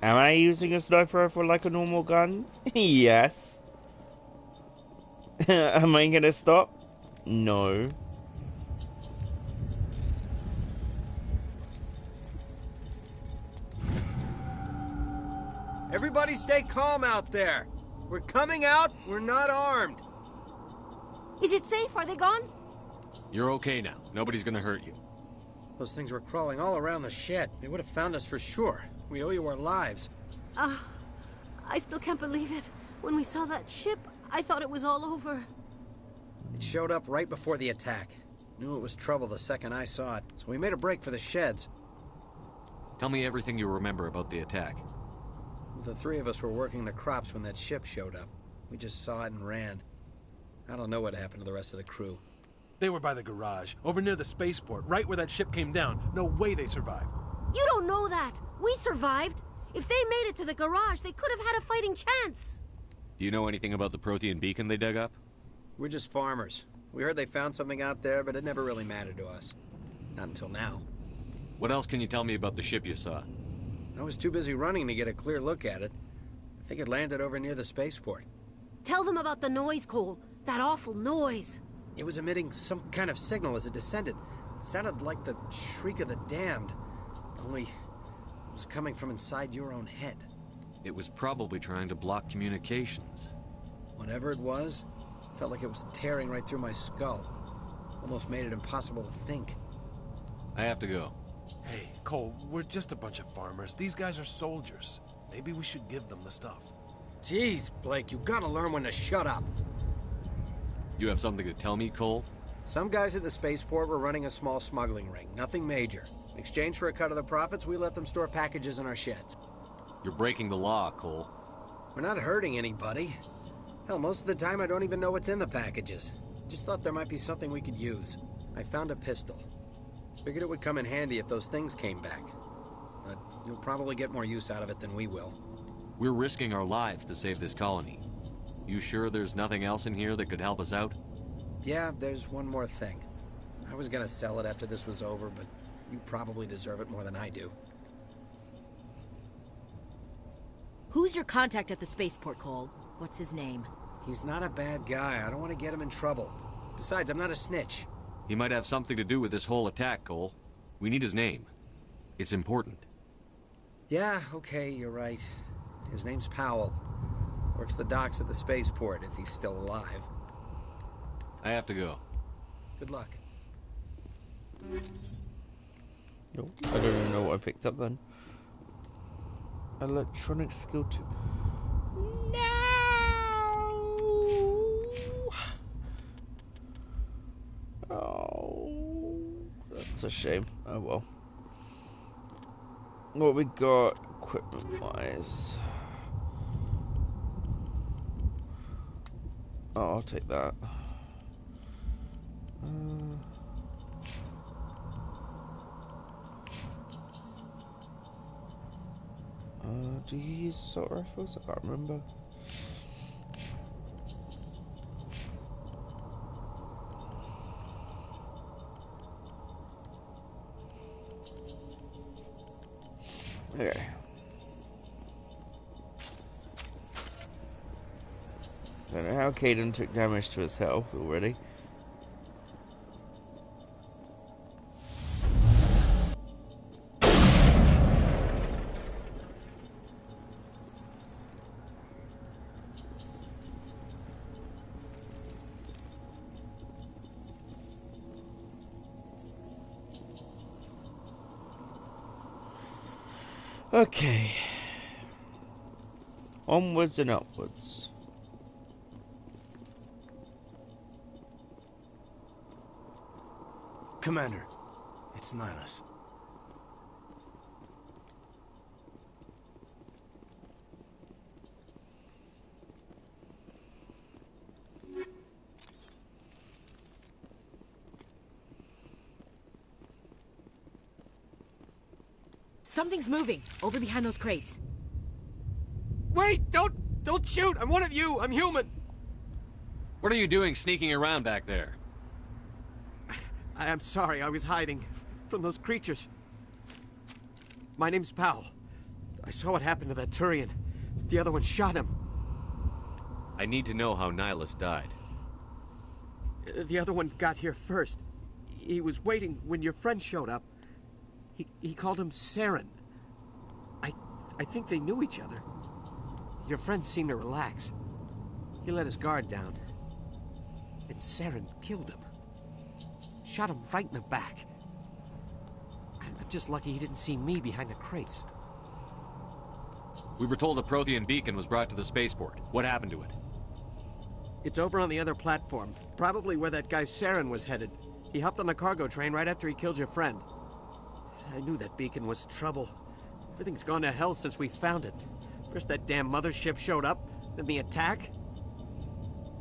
[SPEAKER 1] Am I using a sniper rifle like a normal gun? Yes. Am I gonna stop? No.
[SPEAKER 2] Everybody stay calm out there. We're coming out, we're not armed.
[SPEAKER 5] Is it safe? Are they gone?
[SPEAKER 10] You're okay now. Nobody's gonna hurt you.
[SPEAKER 2] Those things were crawling all around the shed. They would have found us for sure. We owe you our lives.
[SPEAKER 5] I still can't believe it. When we saw that ship, I thought it was all over.
[SPEAKER 2] It showed up right before the attack. Knew it was trouble the second I saw it, so we made a break for the sheds.
[SPEAKER 10] Tell me everything you remember about the attack.
[SPEAKER 2] The three of us were working the crops when that ship showed up. We just saw it and ran. I don't know what happened to the rest of the crew.
[SPEAKER 18] They were by the garage, over near the spaceport, right where that ship came down. No way they survived.
[SPEAKER 5] You don't know that. We survived. If they made it to the garage, they could have had a fighting chance.
[SPEAKER 10] Do you know anything about the Prothean beacon they dug up?
[SPEAKER 2] We're just farmers. We heard they found something out there, but it never really mattered to us. Not until now.
[SPEAKER 10] What else can you tell me about the ship you saw?
[SPEAKER 2] I was too busy running to get a clear look at it. I think it landed over near the spaceport.
[SPEAKER 5] Tell them about the noise, Cole. That awful noise.
[SPEAKER 2] It was emitting some kind of signal as it descended. It sounded like the shriek of the damned. Only it was coming from inside your own head.
[SPEAKER 10] It was probably trying to block communications.
[SPEAKER 2] Whatever it was, felt like it was tearing right through my skull. Almost made it impossible to think.
[SPEAKER 10] I have to go.
[SPEAKER 18] Hey, Cole, we're just a bunch of farmers. These guys are soldiers. Maybe we should give them the stuff.
[SPEAKER 2] Jeez, Blake, you gotta learn when to shut up.
[SPEAKER 10] You have something to tell me, Cole?
[SPEAKER 2] Some guys at the spaceport were running a small smuggling ring, nothing major. In exchange for a cut of the profits, we let them store packages in our sheds.
[SPEAKER 10] You're breaking the law, Cole.
[SPEAKER 2] We're not hurting anybody. Hell, most of the time I don't even know what's in the packages. Just thought there might be something we could use. I found a pistol. Figured it would come in handy if those things came back. But you'll probably get more use out of it than we will.
[SPEAKER 10] We're risking our lives to save this colony. You sure there's nothing else in here that could help us out?
[SPEAKER 2] Yeah, there's one more thing. I was gonna sell it after this was over, but you probably deserve it more than I do.
[SPEAKER 17] Who's your contact at the spaceport, Cole? What's his name?
[SPEAKER 2] He's not a bad guy. I don't want to get him in trouble. Besides, I'm not a snitch.
[SPEAKER 10] He might have something to do with this whole attack, Cole. We need his name. It's important.
[SPEAKER 2] Yeah, okay, you're right. His name's Powell. Works the docks at the spaceport, if he's still alive.
[SPEAKER 10] I have to go.
[SPEAKER 2] Good luck.
[SPEAKER 1] Nope, I don't even know what I picked up then. Electronic skill 2. Oh, that's a shame. Oh well. What we got equipment wise? Oh, I'll take that. Do you use assault rifles? I can't remember. Okay. Don't know how Caden took damage to his health already. Okay. Onwards and upwards.
[SPEAKER 20] Commander, it's Nihilus.
[SPEAKER 17] Something's moving, over behind those crates.
[SPEAKER 9] Wait! Don't shoot! I'm one of you! I'm human!
[SPEAKER 10] What are you doing sneaking around back there?
[SPEAKER 9] I'm sorry, I was hiding from those creatures. My name's Powell. I saw what happened to that Turian. The other one shot him.
[SPEAKER 10] I need to know how Nihilus died.
[SPEAKER 9] The other one got here first. He was waiting when your friend showed up. He called him Saren. I think they knew each other. Your friend seemed to relax. He let his guard down. And Saren killed him. Shot him right in the back. I'm just lucky he didn't see me behind the crates.
[SPEAKER 10] We were told a Prothean beacon was brought to the spaceport. What happened to it?
[SPEAKER 9] It's over on the other platform. Probably where that guy Saren was headed. He hopped on the cargo train right after he killed your friend. I knew that beacon was trouble. Everything's gone to hell since we found it. First that damn mothership showed up, then the attack.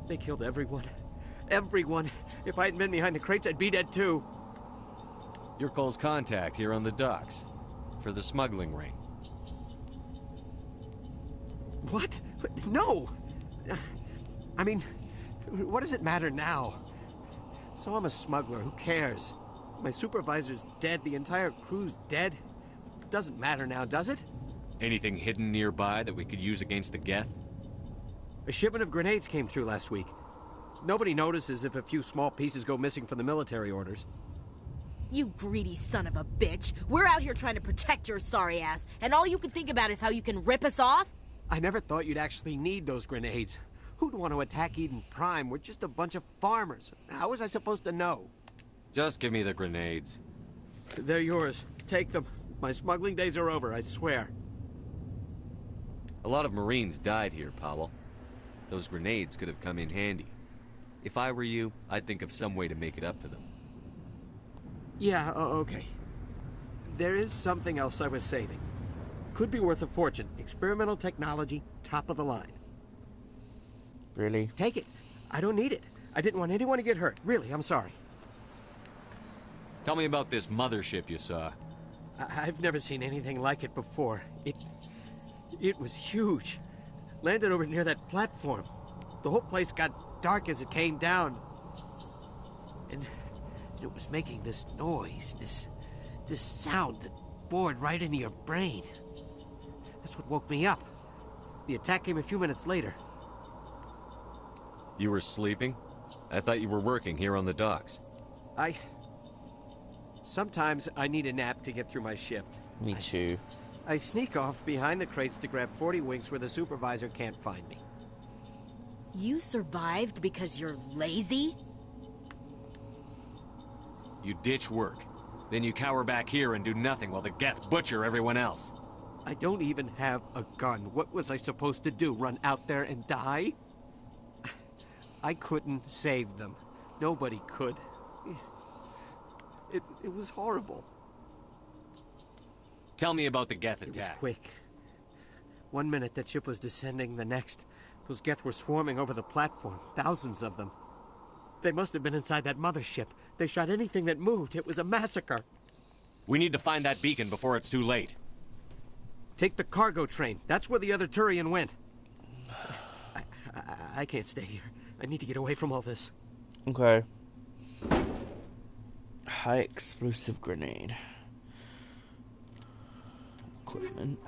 [SPEAKER 9] They killed everyone. Everyone. If I hadn't been behind the crates, I'd be dead too.
[SPEAKER 10] Your call's contact here on the docks. For the smuggling ring.
[SPEAKER 9] What? No! I mean, what does it matter now? So I'm a smuggler, who cares? My supervisor's dead, the entire crew's dead. Doesn't matter now, does it?
[SPEAKER 10] Anything hidden nearby that we could use against the Geth?
[SPEAKER 9] A shipment of grenades came through last week. Nobody notices if a few small pieces go missing from the military orders.
[SPEAKER 17] You greedy son of a bitch! We're out here trying to protect your sorry ass, and all you can think about is how you can rip us off?
[SPEAKER 9] I never thought you'd actually need those grenades. Who'd want to attack Eden Prime? We're just a bunch of farmers. How was I supposed to know?
[SPEAKER 10] Just give me the grenades.
[SPEAKER 9] They're yours. Take them. My smuggling days are over, I swear.
[SPEAKER 10] A lot of Marines died here, Powell. Those grenades could have come in handy. If I were you, I'd think of some way to make it up to them.
[SPEAKER 9] Yeah, okay. There is something else I was saving. Could be worth a fortune. Experimental technology, top of the line.
[SPEAKER 1] Really?
[SPEAKER 9] Take it. I don't need it. I didn't want anyone to get hurt. Really, I'm sorry.
[SPEAKER 10] Tell me about this mothership you saw.
[SPEAKER 9] I've never seen anything like it before. It was huge. Landed over near that platform. The whole place got dark as it came down. And it was making this noise, this sound that bored right into your brain. That's what woke me up. The attack came a few minutes later.
[SPEAKER 10] You were sleeping? I thought you were working here on the docks.
[SPEAKER 9] Sometimes I need a nap to get through my shift.
[SPEAKER 1] Me too.
[SPEAKER 9] I sneak off behind the crates to grab 40 winks where the supervisor can't find me.
[SPEAKER 17] You survived because you're lazy?
[SPEAKER 10] You ditch work. Then you cower back here and do nothing while the Geth butcher everyone else.
[SPEAKER 9] I don't even have a gun. What was I supposed to do? Run out there and die? I couldn't save them. Nobody could. It was horrible.
[SPEAKER 10] Tell me about the Geth attack.
[SPEAKER 9] It was quick. 1 minute that ship was descending, the next, those Geth were swarming over the platform. Thousands of them. They must have been inside that mothership. They shot anything that moved. It was a massacre.
[SPEAKER 10] We need to find that beacon before it's too late.
[SPEAKER 9] Take the cargo train. That's where the other Turian went. I can't stay here. I need to get away from all this.
[SPEAKER 1] Okay. High explosive grenade. Equipment.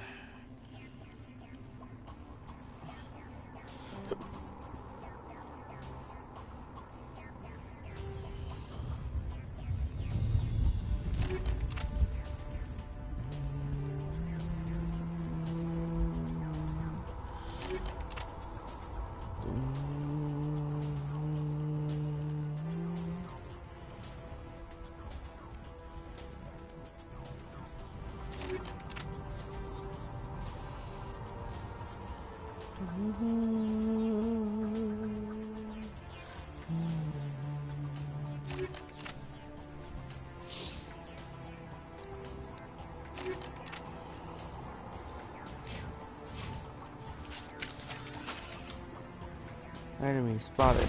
[SPEAKER 1] Enemy spotted.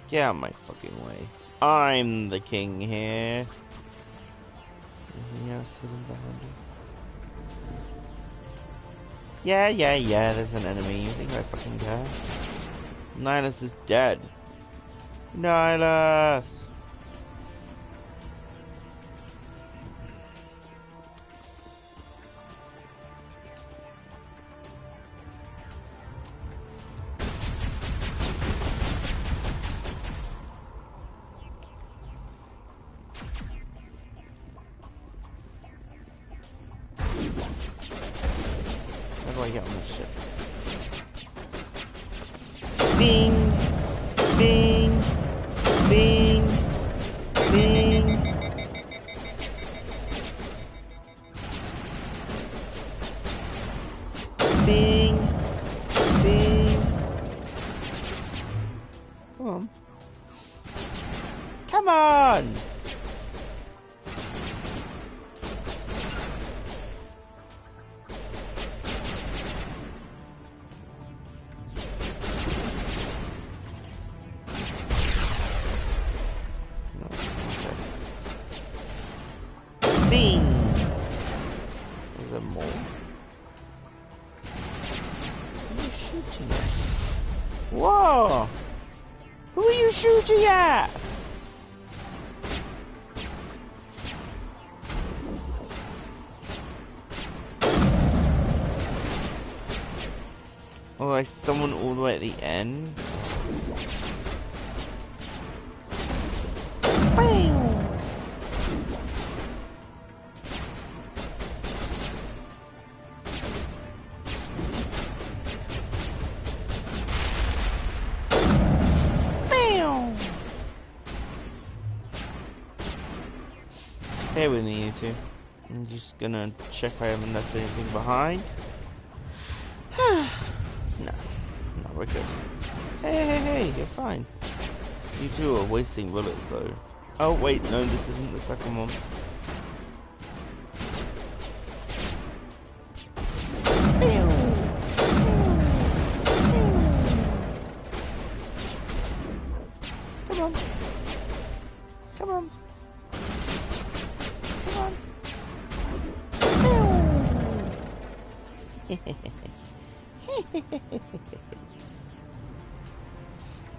[SPEAKER 1] Get out of my fucking way. I'm the king here. Anything else hidden behind you? Yeah, there's an enemy. You think I fucking care? Nihilus is dead. Nihilus! How do I get on this ship? Bing! Bing! Bing! Bing! Bing! Bing! Come on. Come on! Bing! Is there more? Who are you shooting at? Whoa! Who are you shooting at? Oh, like someone all the way at the end? Bam! Bear with me, you two. I'm just gonna check I haven't left anything behind. No, we're good. Hey, you're fine. You two are wasting bullets though. Oh wait, no, this isn't the second one. Come on. Come on. Come on.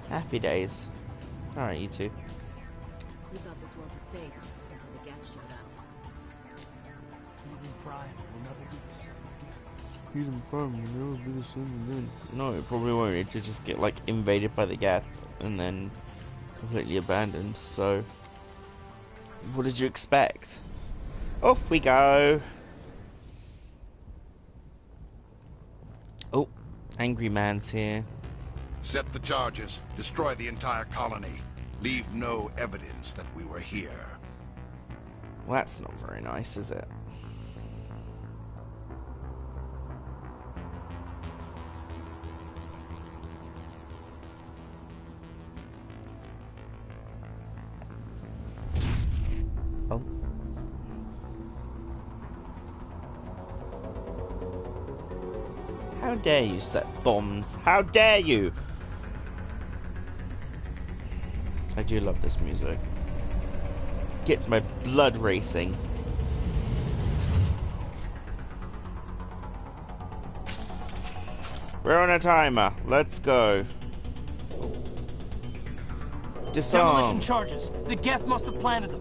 [SPEAKER 1] Happy days. Alright, you two.
[SPEAKER 17] We thought this world was safe until the Geth showed up.
[SPEAKER 20] Eden Prime will never be the same again.
[SPEAKER 1] Eden Prime will never be the same again. No, it probably won't. It should just get like invaded by the Geth and then completely abandoned. So, what did you expect? Off we go. Oh, Angry Man's here.
[SPEAKER 22] Set the charges. Destroy the entire colony. Leave no evidence that we were here.
[SPEAKER 1] Well, that's not very nice, is it? Oh. How dare you set bombs? How dare you? I do love this music. Gets my blood racing. We're on a timer. Let's go. Disarm.
[SPEAKER 20] Demolition charges. The Geth must have planted them.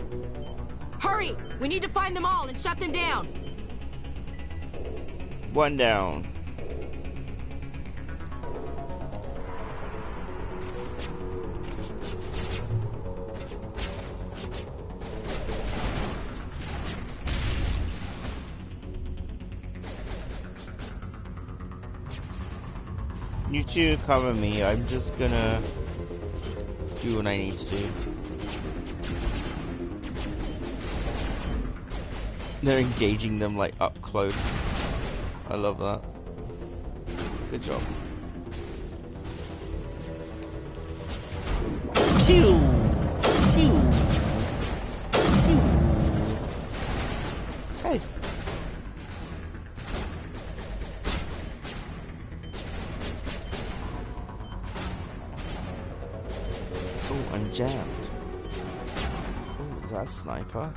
[SPEAKER 17] Hurry! We need to find them all and shut them down.
[SPEAKER 1] One down. You two cover me. I'm just gonna do what I need to do. They're engaging them like up close. I love that. Good job. Pew! Pew! Pew! Hey! jammed. Oh, is that a sniper?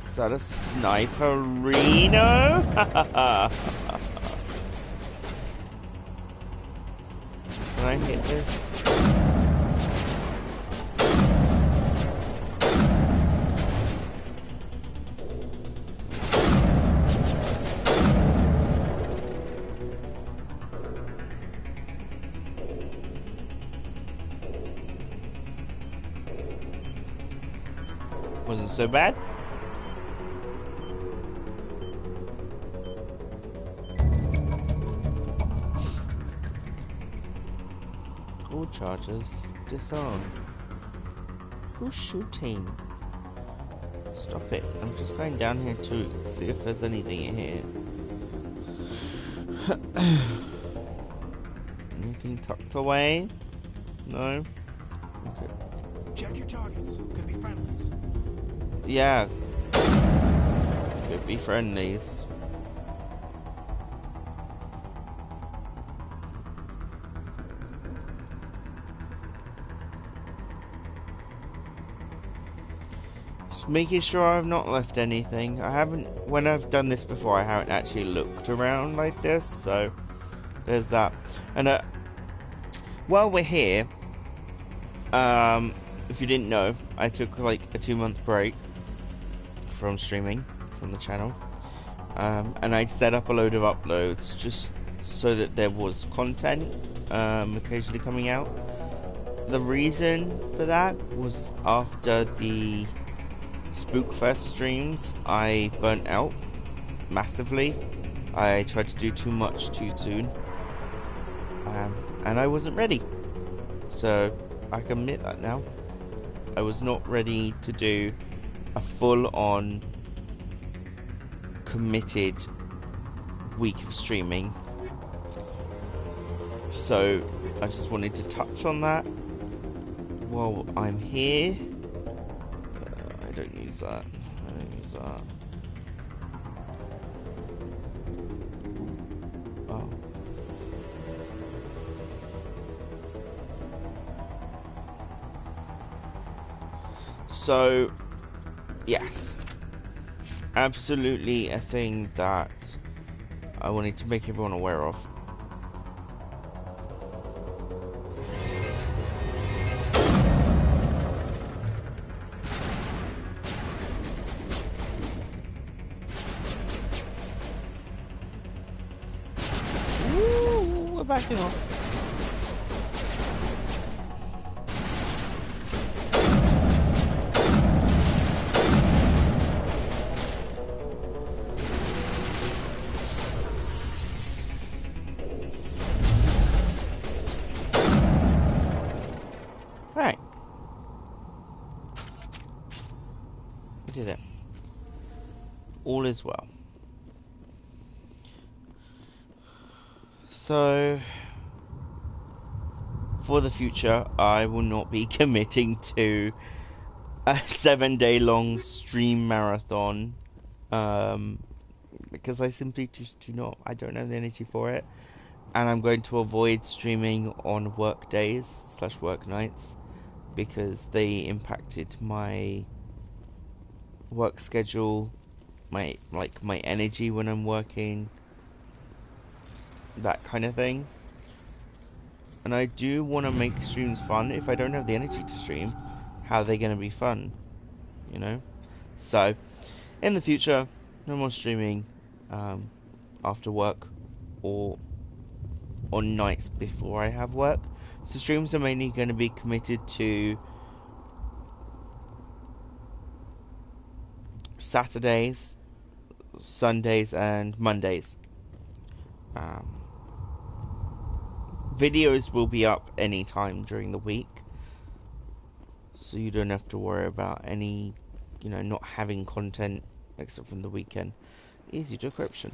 [SPEAKER 1] Is that a sniperino? Can I hit this? Wasn't so bad. All charges disarmed. Who's shooting? Stop it. I'm just going down here to see if there's anything in here. Anything tucked away? No? Okay.
[SPEAKER 20] Check your targets. Could be friendlies.
[SPEAKER 1] Yeah. Could be friendlies. Just making sure I've not left anything. I haven't, when I've done this before, I haven't actually looked around like this, so there's that. And while we're here, if you didn't know, I took like a 2-month break from streaming from the channel, and I set up a load of uploads just so that there was content occasionally coming out. The reason for that was after the Spookfest streams, I burnt out massively. I tried to do too much too soon, and I wasn't ready. So I can admit that now. I was not ready to do a full-on committed week of streaming. So I just wanted to touch on that while I'm here. I don't use that. I don't use that. Oh. So, yes. Absolutely a thing that I wanted to make everyone aware of. Ooh, we're backing off. Right. We did it. All is well. So, for the future, I will not be committing to a 7-day-long stream marathon, because I simply just do not. I don't have the energy for it, and I'm going to avoid streaming on work days / work nights because they impacted my work schedule, my energy when I'm working, that kind of thing. And I do want to make streams fun. If I don't have the energy to stream, how are they going to be fun? You know? So, in the future, no more streaming after work or on nights before I have work. So streams are mainly going to be committed to Saturdays, Sundays, and Mondays. Videos will be up anytime during the week, so you don't have to worry about any, not having content except from the weekend. Easy decryption.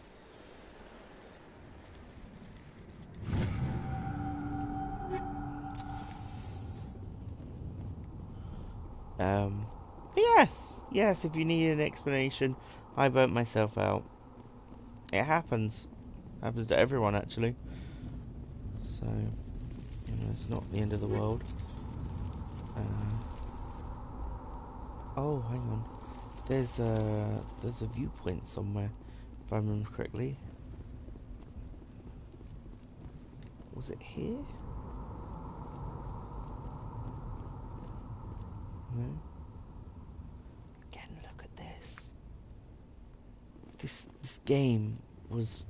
[SPEAKER 1] Yes, if you need an explanation, I burnt myself out. It happens. Happens to everyone, actually. So, it's not the end of the world. Oh, hang on. There's a viewpoint somewhere, if I remember correctly. Was it here? No. Again, look at this. This game was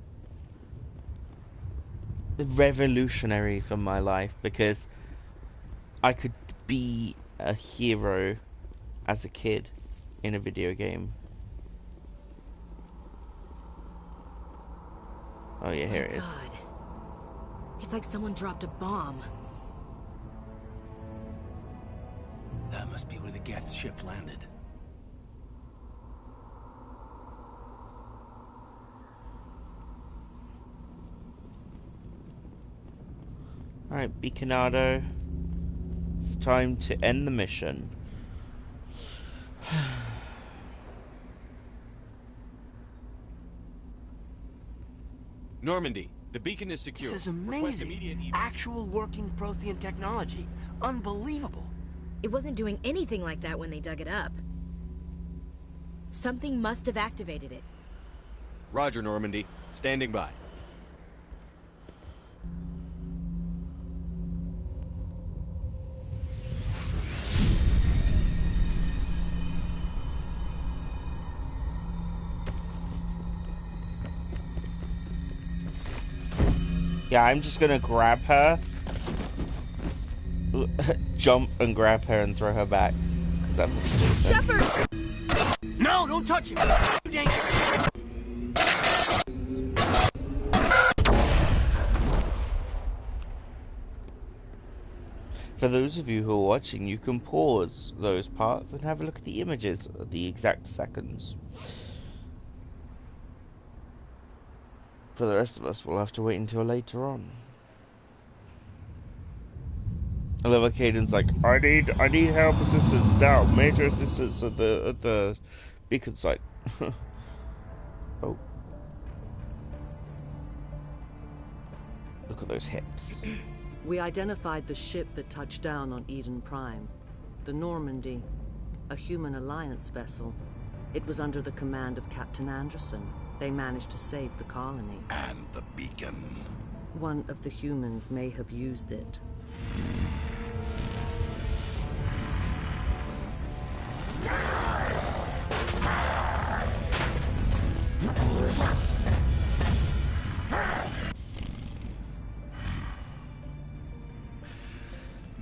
[SPEAKER 1] revolutionary for my life because I could be a hero as a kid in a video game. Oh yeah, here it is.
[SPEAKER 17] God. It's like someone dropped a bomb.
[SPEAKER 20] That must be where the Geth ship landed.
[SPEAKER 1] Alright, Beaconado. It's time to end the mission.
[SPEAKER 10] Normandy, the beacon is secure.
[SPEAKER 20] This is amazing. Actual working Prothean technology. Unbelievable.
[SPEAKER 17] It wasn't doing anything like that when they dug it up. Something must have activated it.
[SPEAKER 10] Roger, Normandy. Standing by.
[SPEAKER 1] Yeah, I'm just gonna grab her, jump and grab her and throw her back. Cause I'm
[SPEAKER 20] Shepard! No, don't touch it!
[SPEAKER 1] For those of you who are watching, you can pause those parts and have a look at the images at the exact seconds. For the rest of us, we'll have to wait until later on. I love how Caden's like, I need help, assistance now, major assistance at the beacon site. Oh, look at those hips.
[SPEAKER 6] We identified the ship that touched down on Eden Prime, the Normandy, a human alliance vessel. It was under the command of Captain Anderson. They managed to save the colony.
[SPEAKER 22] And the beacon.
[SPEAKER 6] One of the humans may have used it.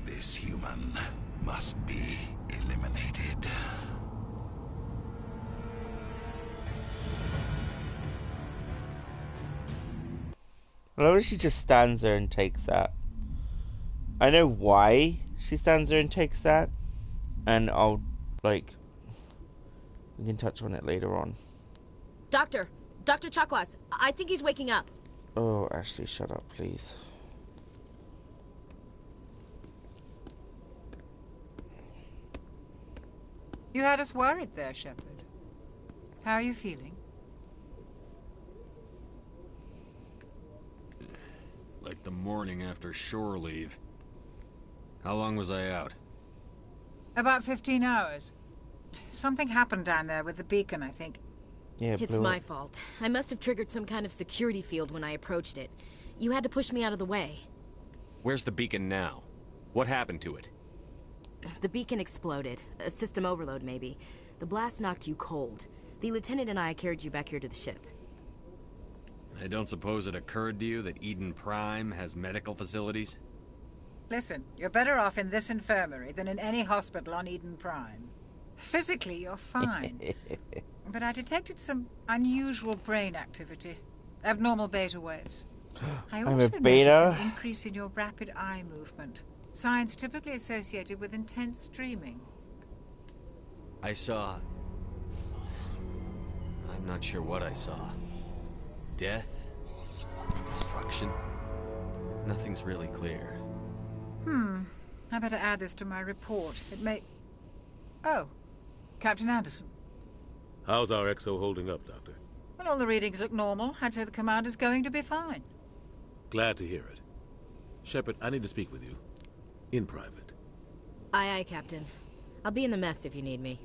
[SPEAKER 22] This human must be eliminated.
[SPEAKER 1] I love that she just stands there and takes that. I know why she stands there and takes that, and I'll, like, we can touch on it later on.
[SPEAKER 17] Doctor Chakwas, I think he's waking up.
[SPEAKER 1] Oh, Ashley, shut up, please.
[SPEAKER 16] You had us worried there, Shepard. How are you feeling?
[SPEAKER 10] Like the morning after shore leave. How long was I out?
[SPEAKER 16] About 15 hours. Something happened down there with the beacon, I think.
[SPEAKER 1] Yeah,
[SPEAKER 17] it's my fault. I must have triggered some kind of security field when I approached it. You had to push me out of the way.
[SPEAKER 10] Where's the beacon now? What happened to it?
[SPEAKER 17] The beacon exploded. A system overload, maybe. The blast knocked you cold. The lieutenant and I carried you back here to the ship.
[SPEAKER 10] I don't suppose it occurred to you that Eden Prime has medical facilities?
[SPEAKER 16] Listen, you're better off in this infirmary than in any hospital on Eden Prime. Physically, you're fine. But I detected some unusual brain activity. Abnormal beta waves. I also noticed an increase in your rapid eye movement. Signs typically associated with intense dreaming.
[SPEAKER 10] I saw... I'm not sure what I saw. Death? Destruction? Nothing's really clear.
[SPEAKER 16] I better add this to my report. It may... Oh, Captain Anderson.
[SPEAKER 4] How's our XO holding up, Doctor?
[SPEAKER 16] Well, all the readings look normal. I'd say the commander's going to be fine.
[SPEAKER 4] Glad to hear it. Shepard, I need to speak with you. In private.
[SPEAKER 17] Aye, Captain. I'll be in the mess if you need me.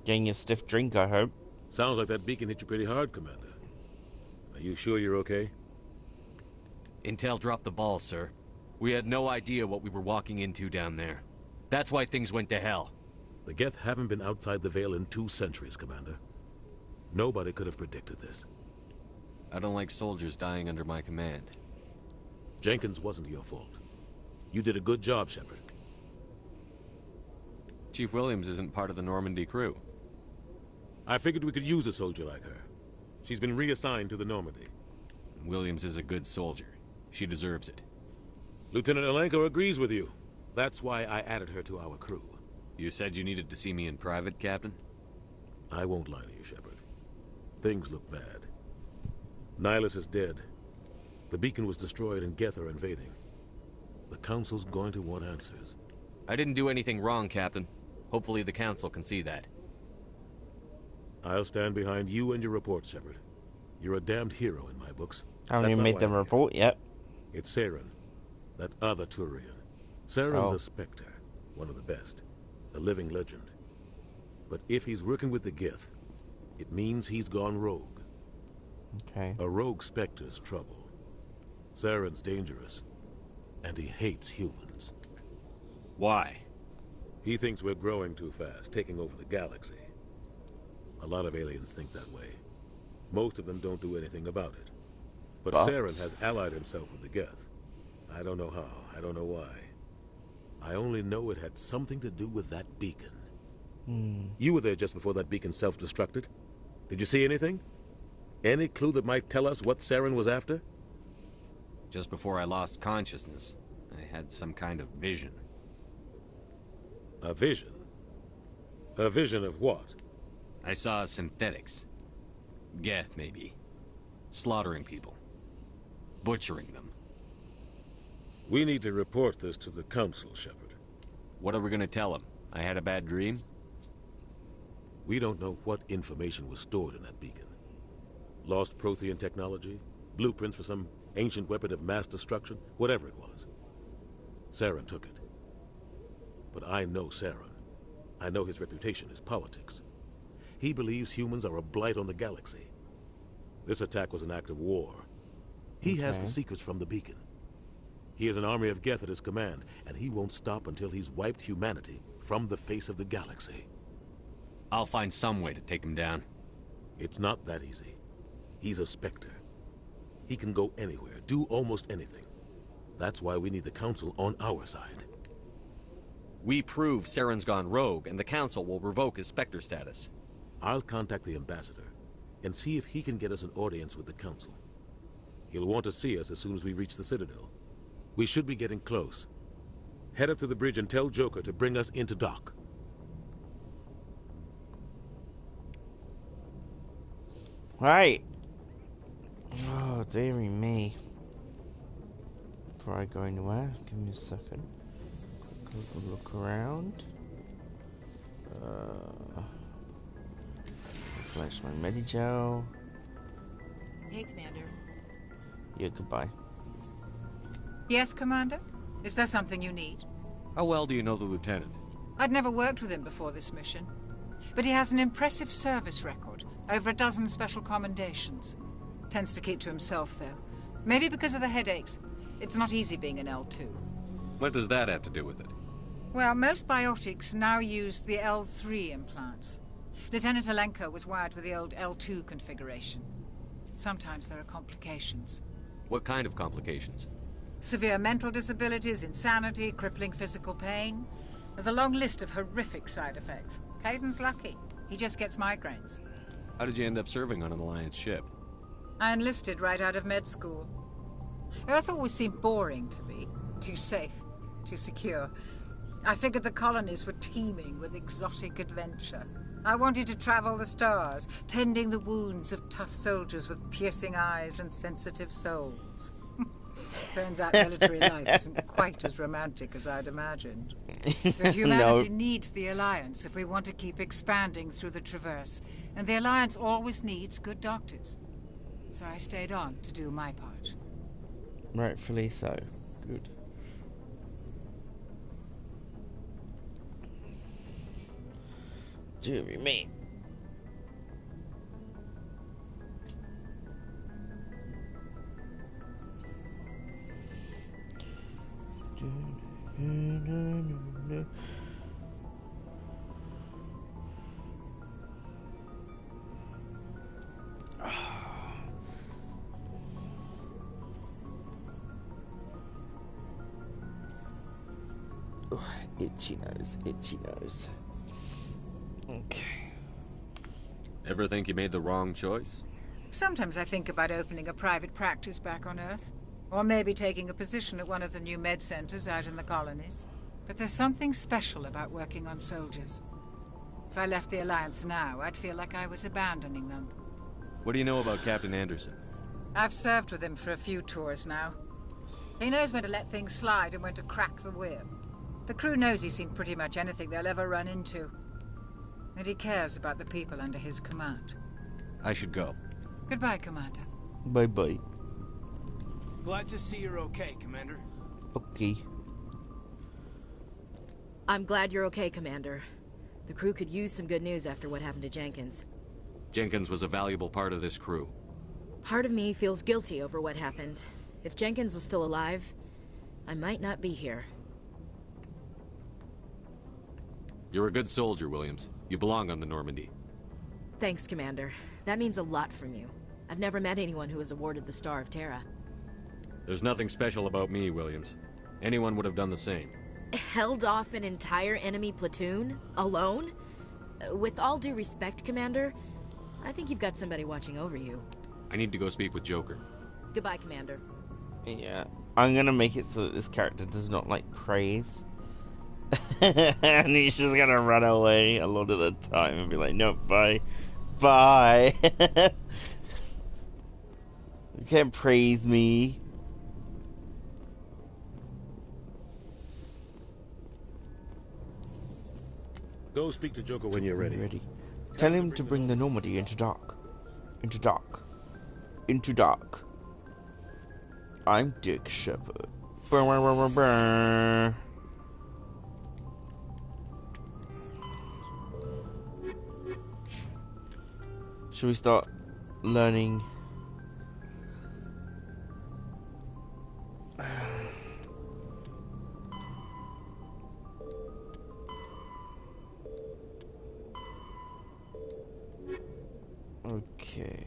[SPEAKER 1] getting a stiff drink, I hope.
[SPEAKER 4] Sounds like that beacon hit you pretty hard, Commander. Are you sure you're okay?
[SPEAKER 10] Intel dropped the ball, sir. We had no idea what we were walking into down there. That's why things went to hell.
[SPEAKER 4] The Geth haven't been outside the Veil in 2 centuries, Commander. Nobody could have predicted this.
[SPEAKER 10] I don't like soldiers dying under my command.
[SPEAKER 4] Jenkins wasn't your fault. You did a good job, Shepard.
[SPEAKER 10] Chief Williams isn't part of the Normandy crew.
[SPEAKER 4] I figured we could use a soldier like her. She's been reassigned to the Normandy.
[SPEAKER 10] Williams is a good soldier. She deserves it.
[SPEAKER 4] Lieutenant Alenko agrees with you. That's why I added her to our crew.
[SPEAKER 10] You said you needed to see me in private, Captain?
[SPEAKER 4] I won't lie to you, Shepard. Things look bad. Nihilus is dead. The beacon was destroyed and Geth are invading. The Council's going to want answers.
[SPEAKER 10] I didn't do anything wrong, Captain. Hopefully the Council can see that.
[SPEAKER 4] I'll stand behind you and your report, Shepard. You're a damned hero in my books.
[SPEAKER 1] I haven't even made the report yet.
[SPEAKER 4] It's Saren, that other Turian. Saren's a Spectre, one of the best. A living legend. But if he's working with the Geth, it means he's gone rogue.
[SPEAKER 1] Okay.
[SPEAKER 4] A rogue Spectre's trouble. Saren's dangerous, and he hates humans.
[SPEAKER 10] Why?
[SPEAKER 4] He thinks we're growing too fast, taking over the galaxy. A lot of aliens think that way. Most of them don't do anything about it. But Saren has allied himself with the Geth. I don't know how, I don't know why. I only know it had something to do with that beacon. You were there just before that beacon self-destructed. Did you see anything? Any clue that might tell us what Saren was after?
[SPEAKER 10] Just before I lost consciousness, I had some kind of vision.
[SPEAKER 4] A vision? A vision of what?
[SPEAKER 10] I saw synthetics. Geth, maybe. Slaughtering people. Butchering them.
[SPEAKER 4] We need to report this to the Council, Shepard.
[SPEAKER 10] What are we gonna tell them? I had a bad dream?
[SPEAKER 4] We don't know what information was stored in that beacon. Lost Prothean technology? Blueprints for some ancient weapon of mass destruction? Whatever it was. Saren took it. But I know Saren. I know his reputation is politics. He believes humans are a blight on the galaxy. This attack was an act of war. He has the secrets from the beacon. He has an army of Geth at his command, and he won't stop until he's wiped humanity from the face of the galaxy.
[SPEAKER 10] I'll find some way to take him down.
[SPEAKER 4] It's not that easy. He's a Spectre. He can go anywhere, do almost anything. That's why we need the Council on our side.
[SPEAKER 10] We prove Saren's gone rogue, and the Council will revoke his Spectre status.
[SPEAKER 4] I'll contact the Ambassador and see if he can get us an audience with the Council. He'll want to see us as soon as we reach the Citadel. We should be getting close. Head up to the bridge and tell Joker to bring us into dock.
[SPEAKER 1] Right. Oh, dearie me. Before I go anywhere, give me a second. Quick look around. Flash my Medigel.
[SPEAKER 17] Hey, Commander.
[SPEAKER 1] Yeah, goodbye.
[SPEAKER 16] Yes, Commander? Is there something you need?
[SPEAKER 10] How well do you know the Lieutenant?
[SPEAKER 16] I'd never worked with him before this mission. But he has an impressive service record. Over a dozen special commendations. Tends to keep to himself, though. Maybe because of the headaches. It's not easy being an L2.
[SPEAKER 10] What does that have to do with it?
[SPEAKER 16] Well, most biotics now use the L3 implants. Lieutenant Alenko was wired with the old L2 configuration. Sometimes there are complications.
[SPEAKER 10] What kind of complications?
[SPEAKER 16] Severe mental disabilities, insanity, crippling physical pain. There's a long list of horrific side effects. Caden's lucky. He just gets migraines.
[SPEAKER 10] How did you end up serving on an Alliance ship?
[SPEAKER 16] I enlisted right out of med school. Earth always seemed boring to me. Too safe, too secure. I figured the colonies were teeming with exotic adventure. I wanted to travel the stars, tending the wounds of tough soldiers with piercing eyes and sensitive souls. Turns out military life isn't quite as romantic as I'd imagined. But humanity needs the Alliance if we want to keep expanding through the Traverse. And the Alliance always needs good doctors. So I stayed on to do my part.
[SPEAKER 1] Rightfully so. Good. Dear me. Oh, itchy nose, itchy nose. Okay.
[SPEAKER 10] Ever think you made the wrong choice?
[SPEAKER 16] Sometimes I think about opening a private practice back on Earth. Or maybe taking a position at one of the new med centers out in the colonies. But there's something special about working on soldiers. If I left the Alliance now, I'd feel like I was abandoning them.
[SPEAKER 10] What do you know about Captain Anderson?
[SPEAKER 16] I've served with him for a few tours now. He knows when to let things slide and when to crack the whip. The crew knows he's seen pretty much anything they'll ever run into. And he cares about the people under his command.
[SPEAKER 10] I should go.
[SPEAKER 16] Goodbye, Commander.
[SPEAKER 1] Bye-bye.
[SPEAKER 20] Glad to see you're okay, Commander.
[SPEAKER 1] Okay.
[SPEAKER 17] I'm glad you're okay, Commander. The crew could use some good news after what happened to Jenkins.
[SPEAKER 10] Jenkins was a valuable part of this crew.
[SPEAKER 17] Part of me feels guilty over what happened. If Jenkins was still alive, I might not be here.
[SPEAKER 10] You're a good soldier, Williams. You belong on the Normandy.
[SPEAKER 17] Thanks, Commander. That means a lot from you. I've never met anyone who was awarded the Star of Terra.
[SPEAKER 10] There's nothing special about me, Williams. Anyone would have done the same.
[SPEAKER 17] Held off an entire enemy platoon? Alone? With all due respect, Commander, I think you've got somebody watching over you.
[SPEAKER 10] I need to go speak with Joker.
[SPEAKER 17] Goodbye, Commander.
[SPEAKER 1] Yeah, I'm gonna make it so that this character does not like praise. And he's just gonna run away a lot of the time and be like, nope, bye. Bye. You can't praise me.
[SPEAKER 4] Go speak to Joker when you're ready.
[SPEAKER 1] Tell him to bring the Normandy into dark. Into dark. Into dark. I'm Dick Shepard. Brr, brr, brr, brr, brr. Should we start learning? Okay.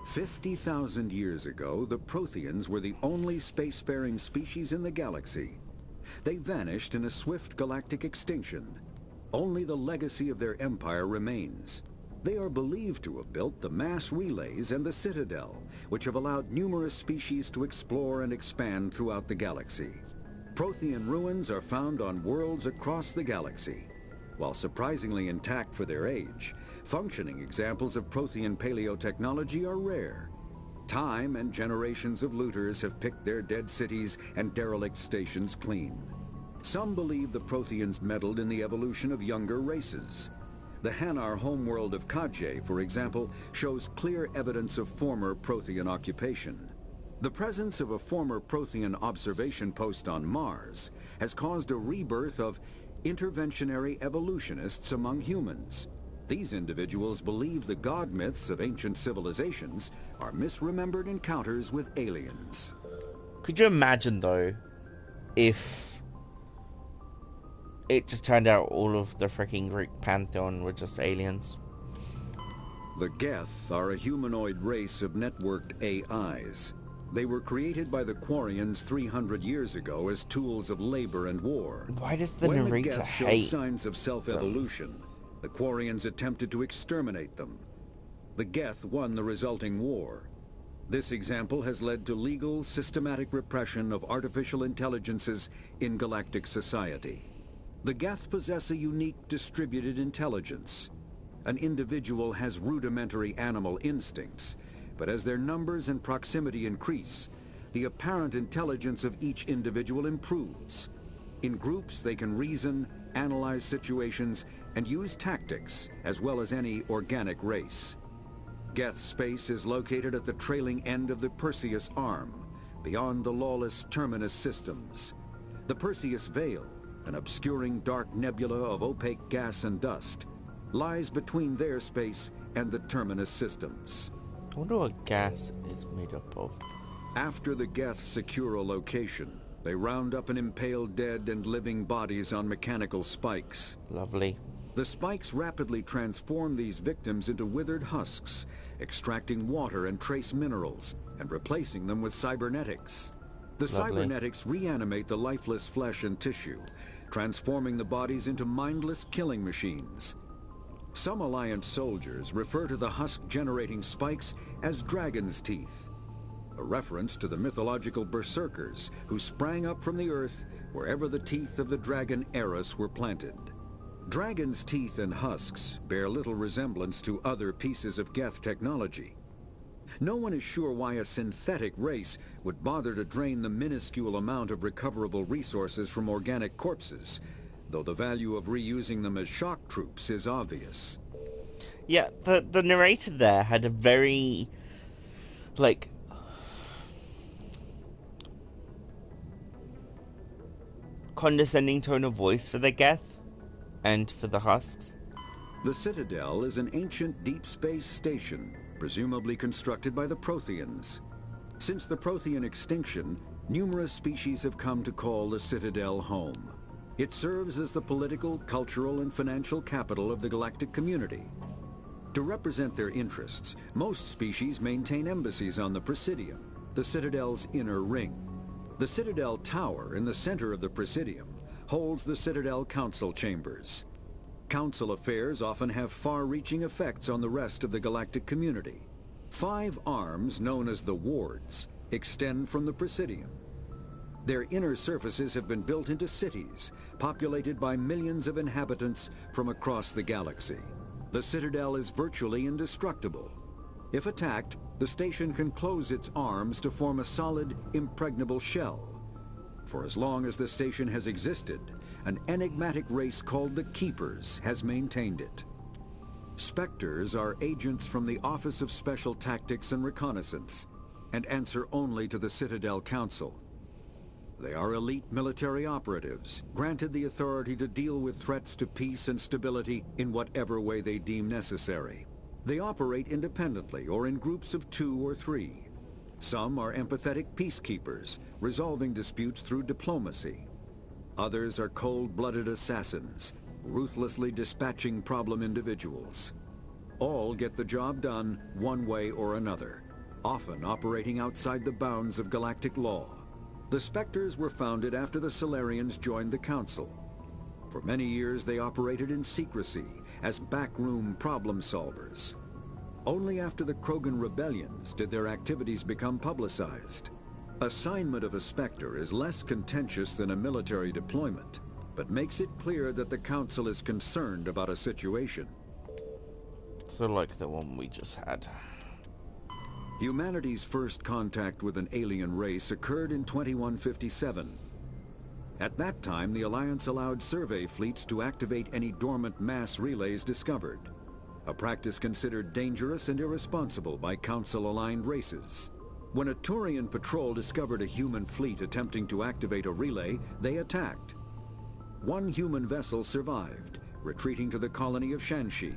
[SPEAKER 11] 50,000 years ago, the Protheans were the only spacefaring species in the galaxy. They vanished in a swift galactic extinction. Only the legacy of their empire remains. They are believed to have built the mass relays and the Citadel, which have allowed numerous species to explore and expand throughout the galaxy. Prothean ruins are found on worlds across the galaxy. While surprisingly intact for their age, functioning examples of Prothean paleotechnology are rare. Time and generations of looters have picked their dead cities and derelict stations clean. Some believe the Protheans meddled in the evolution of younger races. The Hanar homeworld of Kadje, for example, shows clear evidence of former Prothean occupation. The presence of a former Prothean observation post on Mars has caused a rebirth of interventionary evolutionists among humans. These individuals believe the god myths of ancient civilizations are misremembered encounters with aliens.
[SPEAKER 1] Could you imagine, though, if it just turned out all of the freaking Greek pantheon were just aliens?
[SPEAKER 11] The Geth are a humanoid race of networked AIs. They were created by the Quarians 300 years ago as tools of labor and war.
[SPEAKER 1] Why does the
[SPEAKER 11] When the
[SPEAKER 1] narrator
[SPEAKER 11] Geth showed
[SPEAKER 1] hate
[SPEAKER 11] signs of self-evolution, the Quarians attempted to exterminate them. The Geth won the resulting war. This example has led to legal, systematic repression of artificial intelligences in galactic society. The Geth possess a unique distributed intelligence. An individual has rudimentary animal instincts, but as their numbers and proximity increase, the apparent intelligence of each individual improves. In groups, they can reason, analyze situations, and use tactics, as well as any organic race. Geth space is located at the trailing end of the Perseus Arm, beyond the lawless Terminus systems. The Perseus Veil, an obscuring dark nebula of opaque gas and dust, lies between their space and the Terminus systems.
[SPEAKER 1] I wonder what gas is made up of.
[SPEAKER 11] After the Geth secure a location, they round up and impale dead and living bodies on mechanical spikes.
[SPEAKER 1] Lovely.
[SPEAKER 11] The spikes rapidly transform these victims into withered husks, extracting water and trace minerals, and replacing them with cybernetics. The
[SPEAKER 1] Lovely.
[SPEAKER 11] cybernetics reanimate the lifeless flesh and tissue, transforming the bodies into mindless killing machines. Some Alliance soldiers refer to the husk-generating spikes as dragon's teeth, a reference to the mythological berserkers who sprang up from the earth wherever the teeth of the dragon Eris were planted. Dragon's teeth and husks bear little resemblance to other pieces of Geth technology. No one is sure why a synthetic race would bother to drain the minuscule amount of recoverable resources from organic corpses, though the value of reusing them as shock troops is obvious.
[SPEAKER 1] Yeah, the narrator there had a very, like, condescending tone of voice for the Geth and for the husks.
[SPEAKER 11] The Citadel is an ancient deep space station, presumably constructed by the Protheans. Since the Prothean extinction, numerous species have come to call the Citadel home. It serves as the political, cultural, and financial capital of the galactic community. To represent their interests, most species maintain embassies on the Presidium, the Citadel's inner ring. The Citadel Tower in the center of the Presidium holds the Citadel Council Chambers. Council affairs often have far-reaching effects on the rest of the galactic community. 5 arms, known as the Wards, extend from the Presidium. Their inner surfaces have been built into cities, populated by millions of inhabitants from across the galaxy. The Citadel is virtually indestructible. If attacked, the station can close its arms to form a solid, impregnable shell. For as long as the station has existed, an enigmatic race called the Keepers has maintained it. Spectres are agents from the Office of Special Tactics and Reconnaissance, and answer only to the Citadel Council. They are elite military operatives, granted the authority to deal with threats to peace and stability in whatever way they deem necessary. They operate independently or in groups of 2 or 3. Some are empathetic peacekeepers, resolving disputes through diplomacy. Others are cold-blooded assassins, ruthlessly dispatching problem individuals. All get the job done one way or another, often operating outside the bounds of galactic law. The Spectres were founded after the Solarians joined the Council. For many years they operated in secrecy as backroom problem solvers. Only after the Krogan rebellions did their activities become publicized. Assignment of a Spectre is less contentious than a military deployment, but makes it clear that the Council is concerned about a situation.
[SPEAKER 1] So like the one we just had.
[SPEAKER 11] Humanity's first contact with an alien race occurred in 2157. At that time, the Alliance allowed survey fleets to activate any dormant mass relays discovered, a practice considered dangerous and irresponsible by Council-aligned races. When a Turian patrol discovered a human fleet attempting to activate a relay, they attacked. One human vessel survived, retreating to the colony of Shanxi.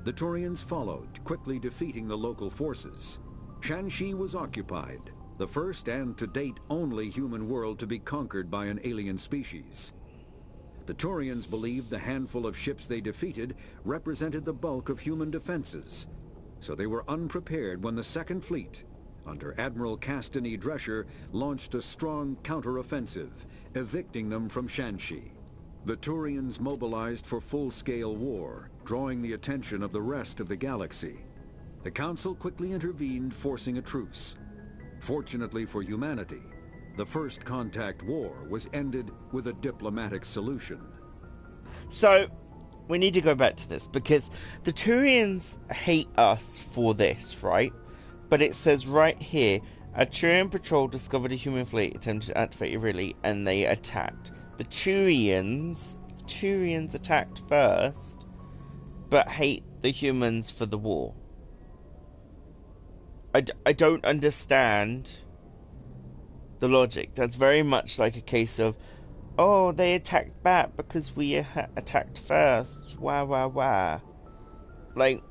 [SPEAKER 11] The Turians followed, quickly defeating the local forces. Shanxi was occupied, the first and to date only human world to be conquered by an alien species. The Turians believed the handful of ships they defeated represented the bulk of human defenses, so they were unprepared when the Second Fleet, under Admiral Castany Drescher, launched a strong counteroffensive, evicting them from Shanxi. The Turians mobilized for full-scale war, drawing the attention of the rest of the galaxy. The Council quickly intervened, forcing a truce. Fortunately for humanity, the First Contact War was ended with a diplomatic solution.
[SPEAKER 1] So, we need to go back to this, because the Turians hate us for this, right? But it says right here, a Turian patrol discovered a human fleet, attempted to activate a relay, and they attacked. The Turians attacked first, but hate the humans for the war. I don't understand the logic. That's very much like a case of, oh, they attacked back because we attacked first. Wah, wah, wah. Like,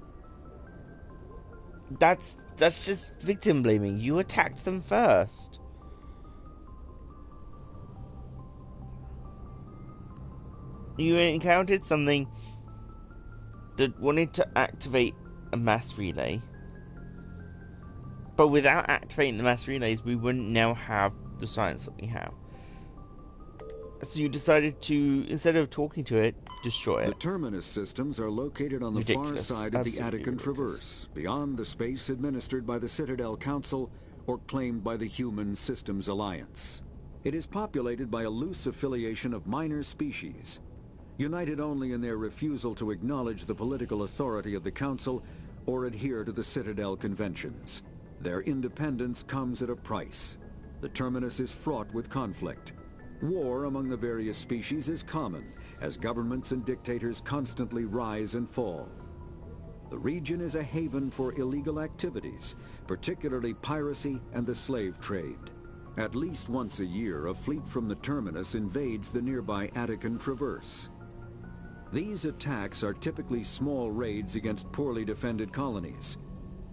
[SPEAKER 1] that's just victim blaming. You attacked them first. You encountered something that wanted to activate a mass relay. But without activating the mass relays, we wouldn't now have the science that we have. So you decided to, instead of talking to it, destroy it.
[SPEAKER 11] The terminus systems are located on the far side of the Attican Traverse, beyond the space administered by the Citadel Council or claimed by the Human Systems Alliance. It is populated by a loose affiliation of minor species, united only in their refusal to acknowledge the political authority of the Council or adhere to the Citadel Conventions. Their independence comes at a price. The terminus is fraught with conflict. War among the various species is common, as governments and dictators constantly rise and fall. The region is a haven for illegal activities, particularly piracy and the slave trade. At least once a year, a fleet from the terminus invades the nearby Attican Traverse. These attacks are typically small raids against poorly defended colonies.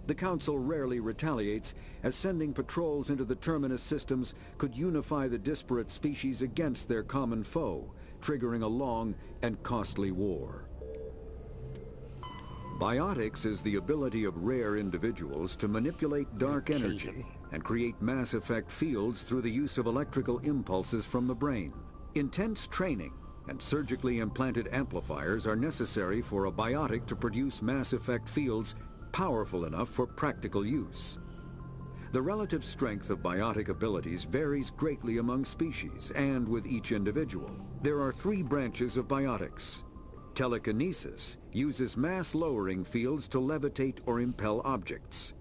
[SPEAKER 11] The Council rarely retaliates, as sending patrols into the terminus systems could unify the disparate species against their common foe, triggering a long and costly war. Biotics is the ability of rare individuals to manipulate dark energy and create mass effect fields through the use of electrical impulses from the brain. Intense training and surgically implanted amplifiers are necessary for a biotic to produce mass effect fields powerful enough for practical use. The relative strength of biotic abilities varies greatly among species and with each individual. There are 3 branches of biotics. Telekinesis uses mass-lowering fields to levitate or impel objects.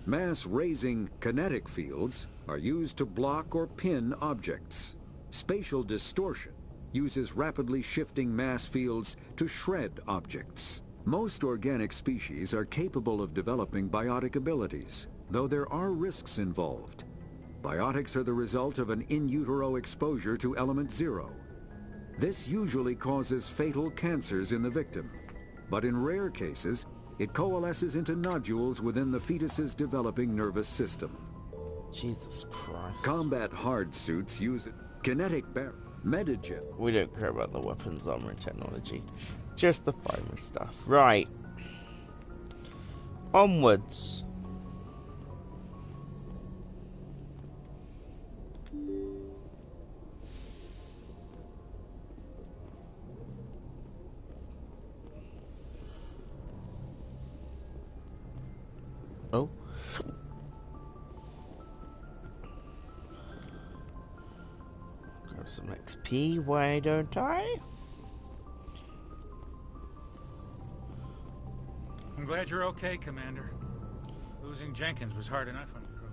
[SPEAKER 11] Mass-raising kinetic fields are used to block or pin objects. Spatial distortion uses rapidly shifting mass fields to shred objects. Most organic species are capable of developing biotic abilities, though there are risks involved. Biotics are the result of an in utero exposure to element 0. This usually causes fatal cancers in the victim, but in rare cases, it coalesces into nodules within the fetus's developing nervous system.
[SPEAKER 1] Jesus Christ.
[SPEAKER 11] Combat hard suits use kinetic Medigen.
[SPEAKER 1] We don't care about the weapons, armor, and technology. Just the primary stuff. Right. Onwards. Oh. Grab some XP, why don't I?
[SPEAKER 13] I'm glad you're okay, Commander. Losing Jenkins was hard enough on the crew.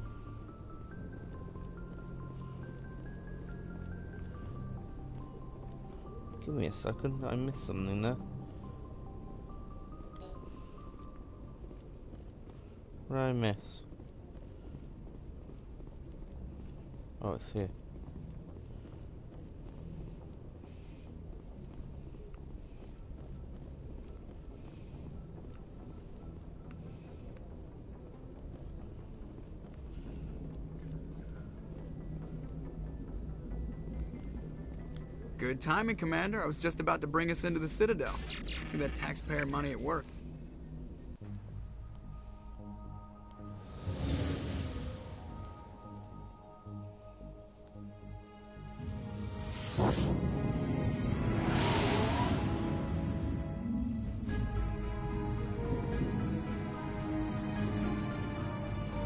[SPEAKER 1] Give me a second, I missed something there. What did I miss? Oh, it's here.
[SPEAKER 7] Good timing, Commander. I was just about to bring us into the Citadel. See that taxpayer money at work.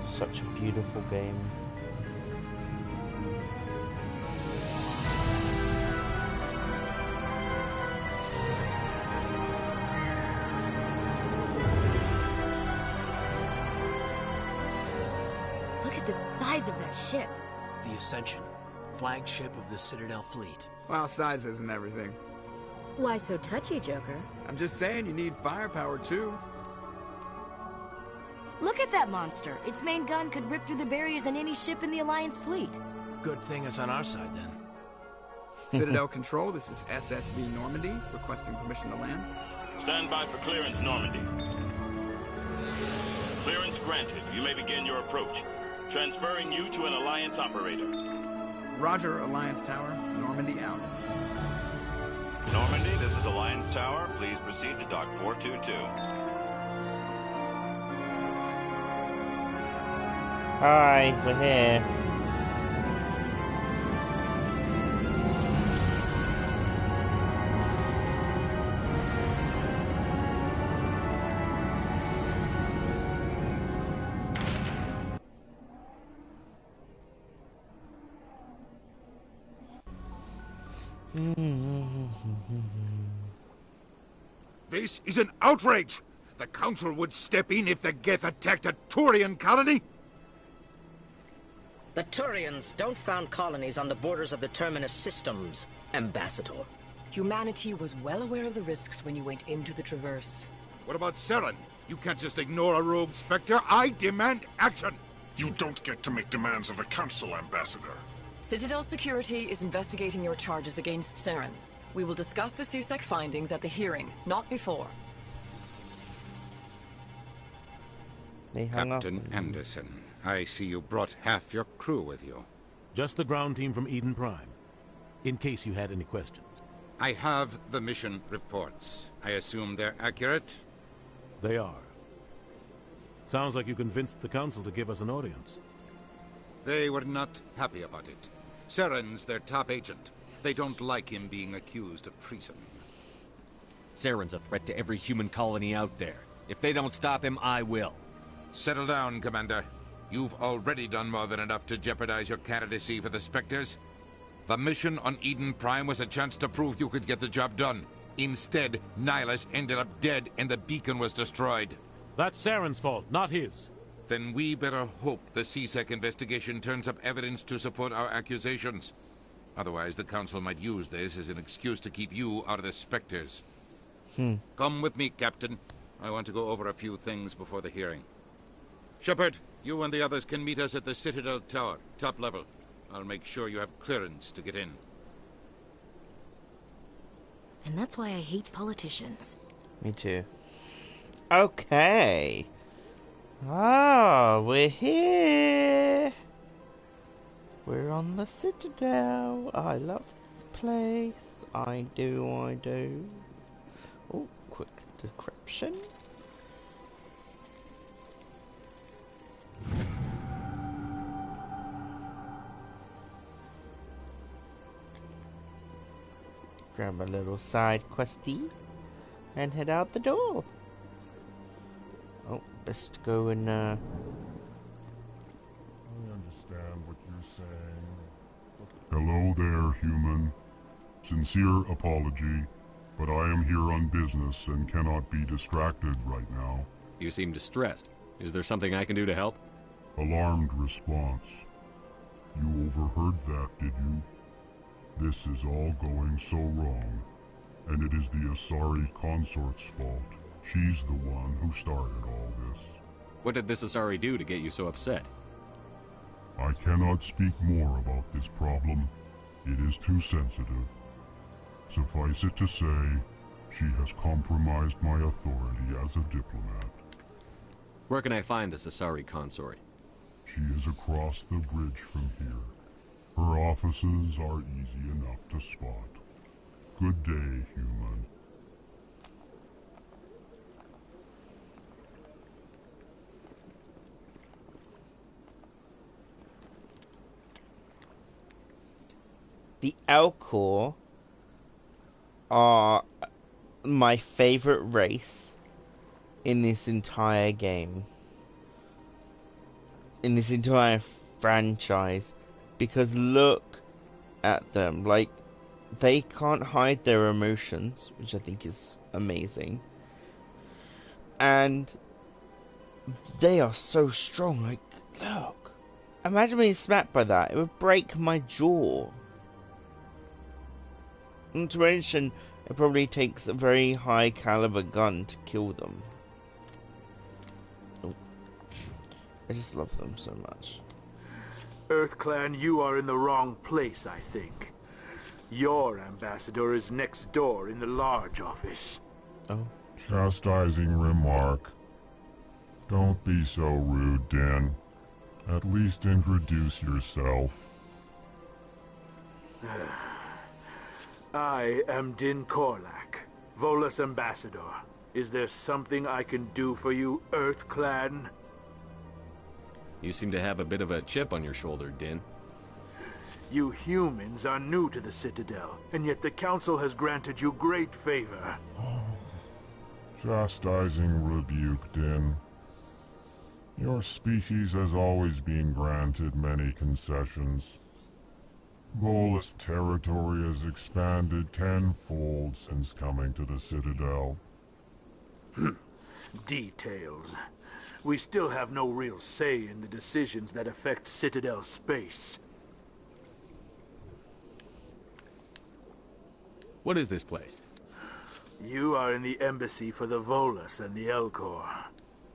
[SPEAKER 1] Such a beautiful game.
[SPEAKER 17] Look at the size of that ship.
[SPEAKER 20] The Ascension, flagship of the Citadel fleet.
[SPEAKER 7] Well, size isn't everything.
[SPEAKER 17] Why so touchy, Joker?
[SPEAKER 7] I'm just saying you need firepower, too.
[SPEAKER 17] Look at that monster. Its main gun could rip through the barriers in any ship in the Alliance fleet.
[SPEAKER 20] Good thing it's on our side, then.
[SPEAKER 7] Citadel Control, this is SSV Normandy, requesting permission to land.
[SPEAKER 12] Stand by for clearance, Normandy. Clearance granted. You may begin your approach. Transferring you to an Alliance operator.
[SPEAKER 7] Roger, Alliance Tower. Normandy out.
[SPEAKER 14] Normandy, this is Alliance Tower. Please proceed to Dock 422.
[SPEAKER 1] Hi, we're here.
[SPEAKER 22] This is an outrage! The Council would step in if the Geth attacked a Turian colony?
[SPEAKER 3] The Turians don't found colonies on the borders of the Terminus systems, Ambassador.
[SPEAKER 15] Humanity was well aware of the risks when you went into the Traverse.
[SPEAKER 22] What about Saren? You can't just ignore a rogue Spectre. I demand action!
[SPEAKER 21] You don't get to make demands of the Council, Ambassador.
[SPEAKER 15] Citadel Security is investigating your charges against Saren. We will discuss the CSEC findings at the hearing, not before.
[SPEAKER 11] Captain Anderson, I see you brought half your crew with you.
[SPEAKER 4] Just the ground team from Eden Prime, in case you had any questions.
[SPEAKER 11] I have the mission reports. I assume they're accurate?
[SPEAKER 4] They are. Sounds like you convinced the Council to give us an audience.
[SPEAKER 11] They were not happy about it. Saren's their top agent. They don't like him being accused of treason.
[SPEAKER 10] Saren's a threat to every human colony out there. If they don't stop him, I will.
[SPEAKER 22] Settle down, Commander. You've already done more than enough to jeopardize your candidacy for the Spectres. The mission on Eden Prime was a chance to prove you could get the job done. Instead, Nihilus ended up dead and the beacon was destroyed.
[SPEAKER 4] That's Saren's fault, not his.
[SPEAKER 22] Then we better hope the CSEC investigation turns up evidence to support our accusations. Otherwise, the Council might use this as an excuse to keep you out of the Spectres. Come with me, Captain. I want to go over a few things before the hearing. Shepard, you and the others can meet us at the Citadel Tower, top level. I'll make sure you have clearance to get in.
[SPEAKER 17] And that's why I hate politicians.
[SPEAKER 1] Me too. Okay. Oh, we're here. We're on the Citadel. I love this place. I do. Oh, quick decryption. Grab a little side questy and head out the door. Oh, best go and
[SPEAKER 23] I understand what you're saying. Hello there, human. Sincere apology, but I am here on business and cannot be distracted right now.
[SPEAKER 10] You seem distressed. Is there something I can do to help?
[SPEAKER 23] Alarmed response. You overheard that, did you? This is all going so wrong, and it is the Asari consort's fault. She's the one who started all this.
[SPEAKER 10] What did this Asari do to get you so upset?
[SPEAKER 23] I cannot speak more about this problem. It is too sensitive. Suffice it to say, she has compromised my authority as a diplomat.
[SPEAKER 10] Where can I find this Asari consort?
[SPEAKER 23] She is across the bridge from here. Her offices are easy enough to spot. Good day, human.
[SPEAKER 1] The Alcor are my favorite race in this entire game. In this entire franchise. Because look at them. Like, they can't hide their emotions, which I think is amazing. And they are so strong. Like, look. Imagine being smacked by that. It would break my jaw. Not to mention, it probably takes a very high caliber gun to kill them. Oh. I just love them so much.
[SPEAKER 24] EarthClan, you are in the wrong place, I think. Your ambassador is next door in the large office.
[SPEAKER 1] Oh.
[SPEAKER 23] Chastising remark. Don't be so rude, Dan. At least introduce yourself.
[SPEAKER 24] I am Din Korlak, Volus ambassador. Is there something I can do for you, EarthClan?
[SPEAKER 10] You seem to have a bit of a chip on your shoulder, Din.
[SPEAKER 24] You humans are new to the Citadel, and yet the Council has granted you great favor.
[SPEAKER 23] Chastising rebuke, Din. Your species has always been granted many concessions. Volus territory has expanded tenfold since coming to the Citadel.
[SPEAKER 24] Details. We still have no real say in the decisions that affect Citadel space.
[SPEAKER 10] What is this place?
[SPEAKER 24] You are in the embassy for the Volus and the Elcor.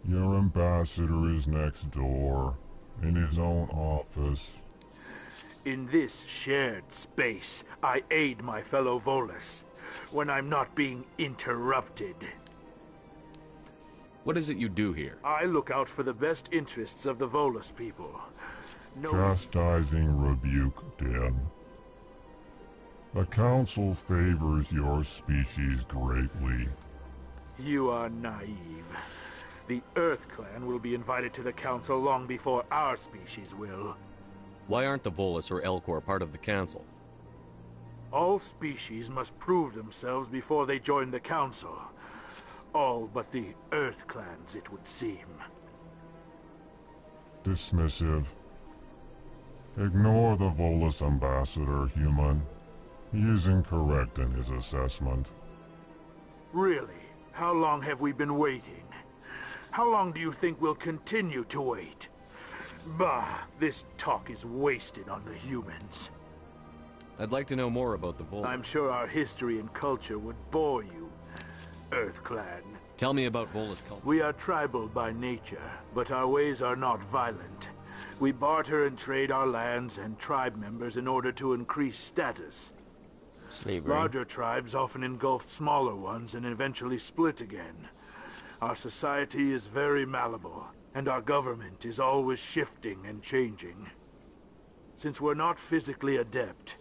[SPEAKER 23] Your ambassador is next door, in his own office.
[SPEAKER 24] In this shared space, I aid my fellow Volus when I'm not being interrupted.
[SPEAKER 10] What is it you do here?
[SPEAKER 24] I look out for the best interests of the Volus people.
[SPEAKER 23] Chastising rebuke, Din. The Council favors your species greatly.
[SPEAKER 24] You are naive. The Earth Clan will be invited to the Council long before our species will.
[SPEAKER 10] Why aren't the Volus or Elcor part of the Council?
[SPEAKER 24] All species must prove themselves before they join the Council. All but the Earth Clans, it would seem.
[SPEAKER 23] Dismissive. Ignore the Volus ambassador, human. He is incorrect in his assessment.
[SPEAKER 24] Really? How long have we been waiting? How long do you think we'll continue to wait? Bah, this talk is wasted on the humans.
[SPEAKER 10] I'd like to know more about the Volus.
[SPEAKER 24] I'm sure our history and culture would bore you, Earth Clan.
[SPEAKER 10] Tell me about Volus culture.
[SPEAKER 24] We are tribal by nature, but our ways are not violent. We barter and trade our lands and tribe members in order to increase status.
[SPEAKER 1] Slavery.
[SPEAKER 24] Larger tribes often engulf smaller ones and eventually split again. Our society is very malleable, and our government is always shifting and changing. Since we're not physically adept,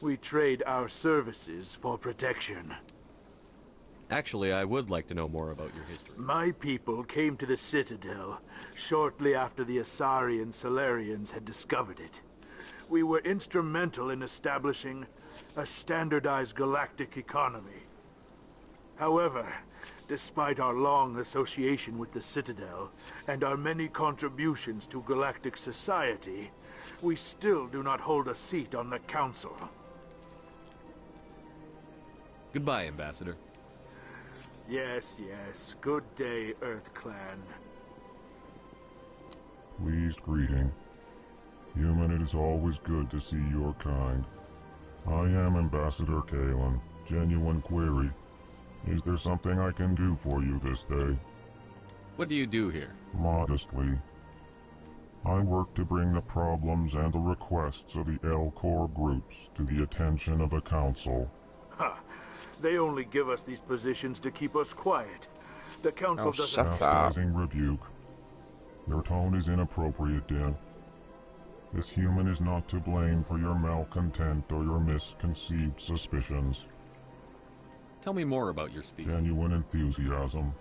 [SPEAKER 24] we trade our services for protection.
[SPEAKER 10] Actually, I would like to know more about your history.
[SPEAKER 24] My people came to the Citadel shortly after the Asari and Solarians had discovered it. We were instrumental in establishing a standardized galactic economy. However, despite our long association with the Citadel and our many contributions to galactic society, we still do not hold a seat on the Council.
[SPEAKER 10] Goodbye, Ambassador.
[SPEAKER 24] Yes, yes. Good day, Earth Clan.
[SPEAKER 23] Pleased greeting. Human, it is always good to see your kind. I am Ambassador Kalen. Genuine query. Is there something I can do for you this day?
[SPEAKER 10] What do you do here?
[SPEAKER 23] Modestly. I work to bring the problems and the requests of the Elcor groups to the attention of the Council.
[SPEAKER 24] Ha! They only give us these positions to keep us quiet. The Council doesn't...
[SPEAKER 23] Chastising rebuke. Your tone is inappropriate, Din. This human is not to blame for your malcontent or your misconceived suspicions.
[SPEAKER 10] Tell me more about your species.
[SPEAKER 23] Genuine enthusiasm.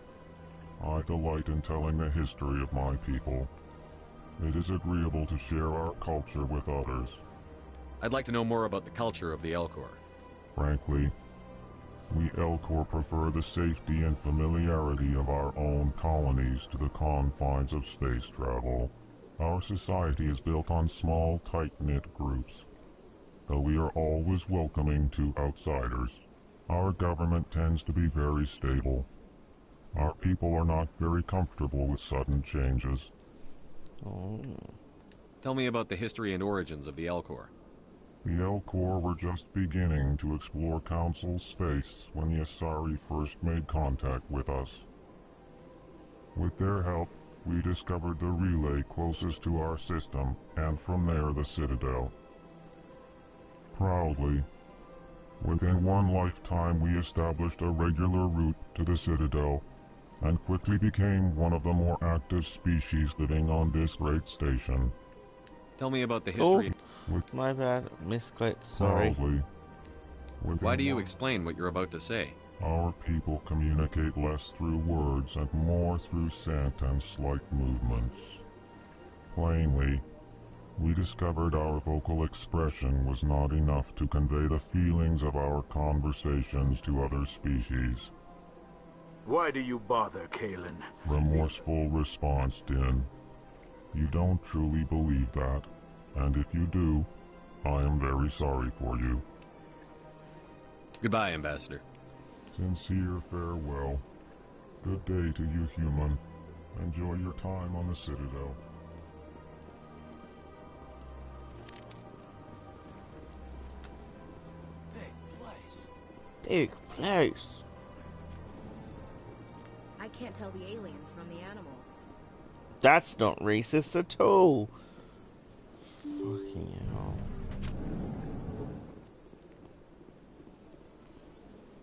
[SPEAKER 23] I delight in telling the history of my people. It is agreeable to share our culture with others.
[SPEAKER 10] I'd like to know more about the culture of the Elcor.
[SPEAKER 23] Frankly, we Elcor prefer the safety and familiarity of our own colonies to the confines of space travel. Our society is built on small, tight-knit groups. Though we are always welcoming to outsiders, our government tends to be very stable. Our people are not very comfortable with sudden changes.
[SPEAKER 10] Tell me about the history and origins of the Elcor.
[SPEAKER 23] The Elcor were just beginning to explore Council space when the Asari first made contact with us. With their help, we discovered the relay closest to our system, and from there the Citadel. Proudly, within one lifetime we established a regular route to the Citadel, and quickly became one of the more active species living on this great station.
[SPEAKER 10] Tell me about the history.
[SPEAKER 1] My bad, misclick, sorry.
[SPEAKER 23] Proudly,
[SPEAKER 10] Why do you explain what you're about to say?
[SPEAKER 23] Our people communicate less through words and more through scent and slight movements. Plainly, we discovered our vocal expression was not enough to convey the feelings of our conversations to other species.
[SPEAKER 24] Why do you bother, Kalen?
[SPEAKER 23] Remorseful response, Din. You don't truly believe that, and if you do, I am very sorry for you.
[SPEAKER 10] Goodbye, Ambassador.
[SPEAKER 23] Sincere farewell. Good day to you, human. Enjoy your time on the Citadel.
[SPEAKER 1] Big place.
[SPEAKER 17] I can't tell the aliens from the animals.
[SPEAKER 1] That's not racist at all. Fucking hell.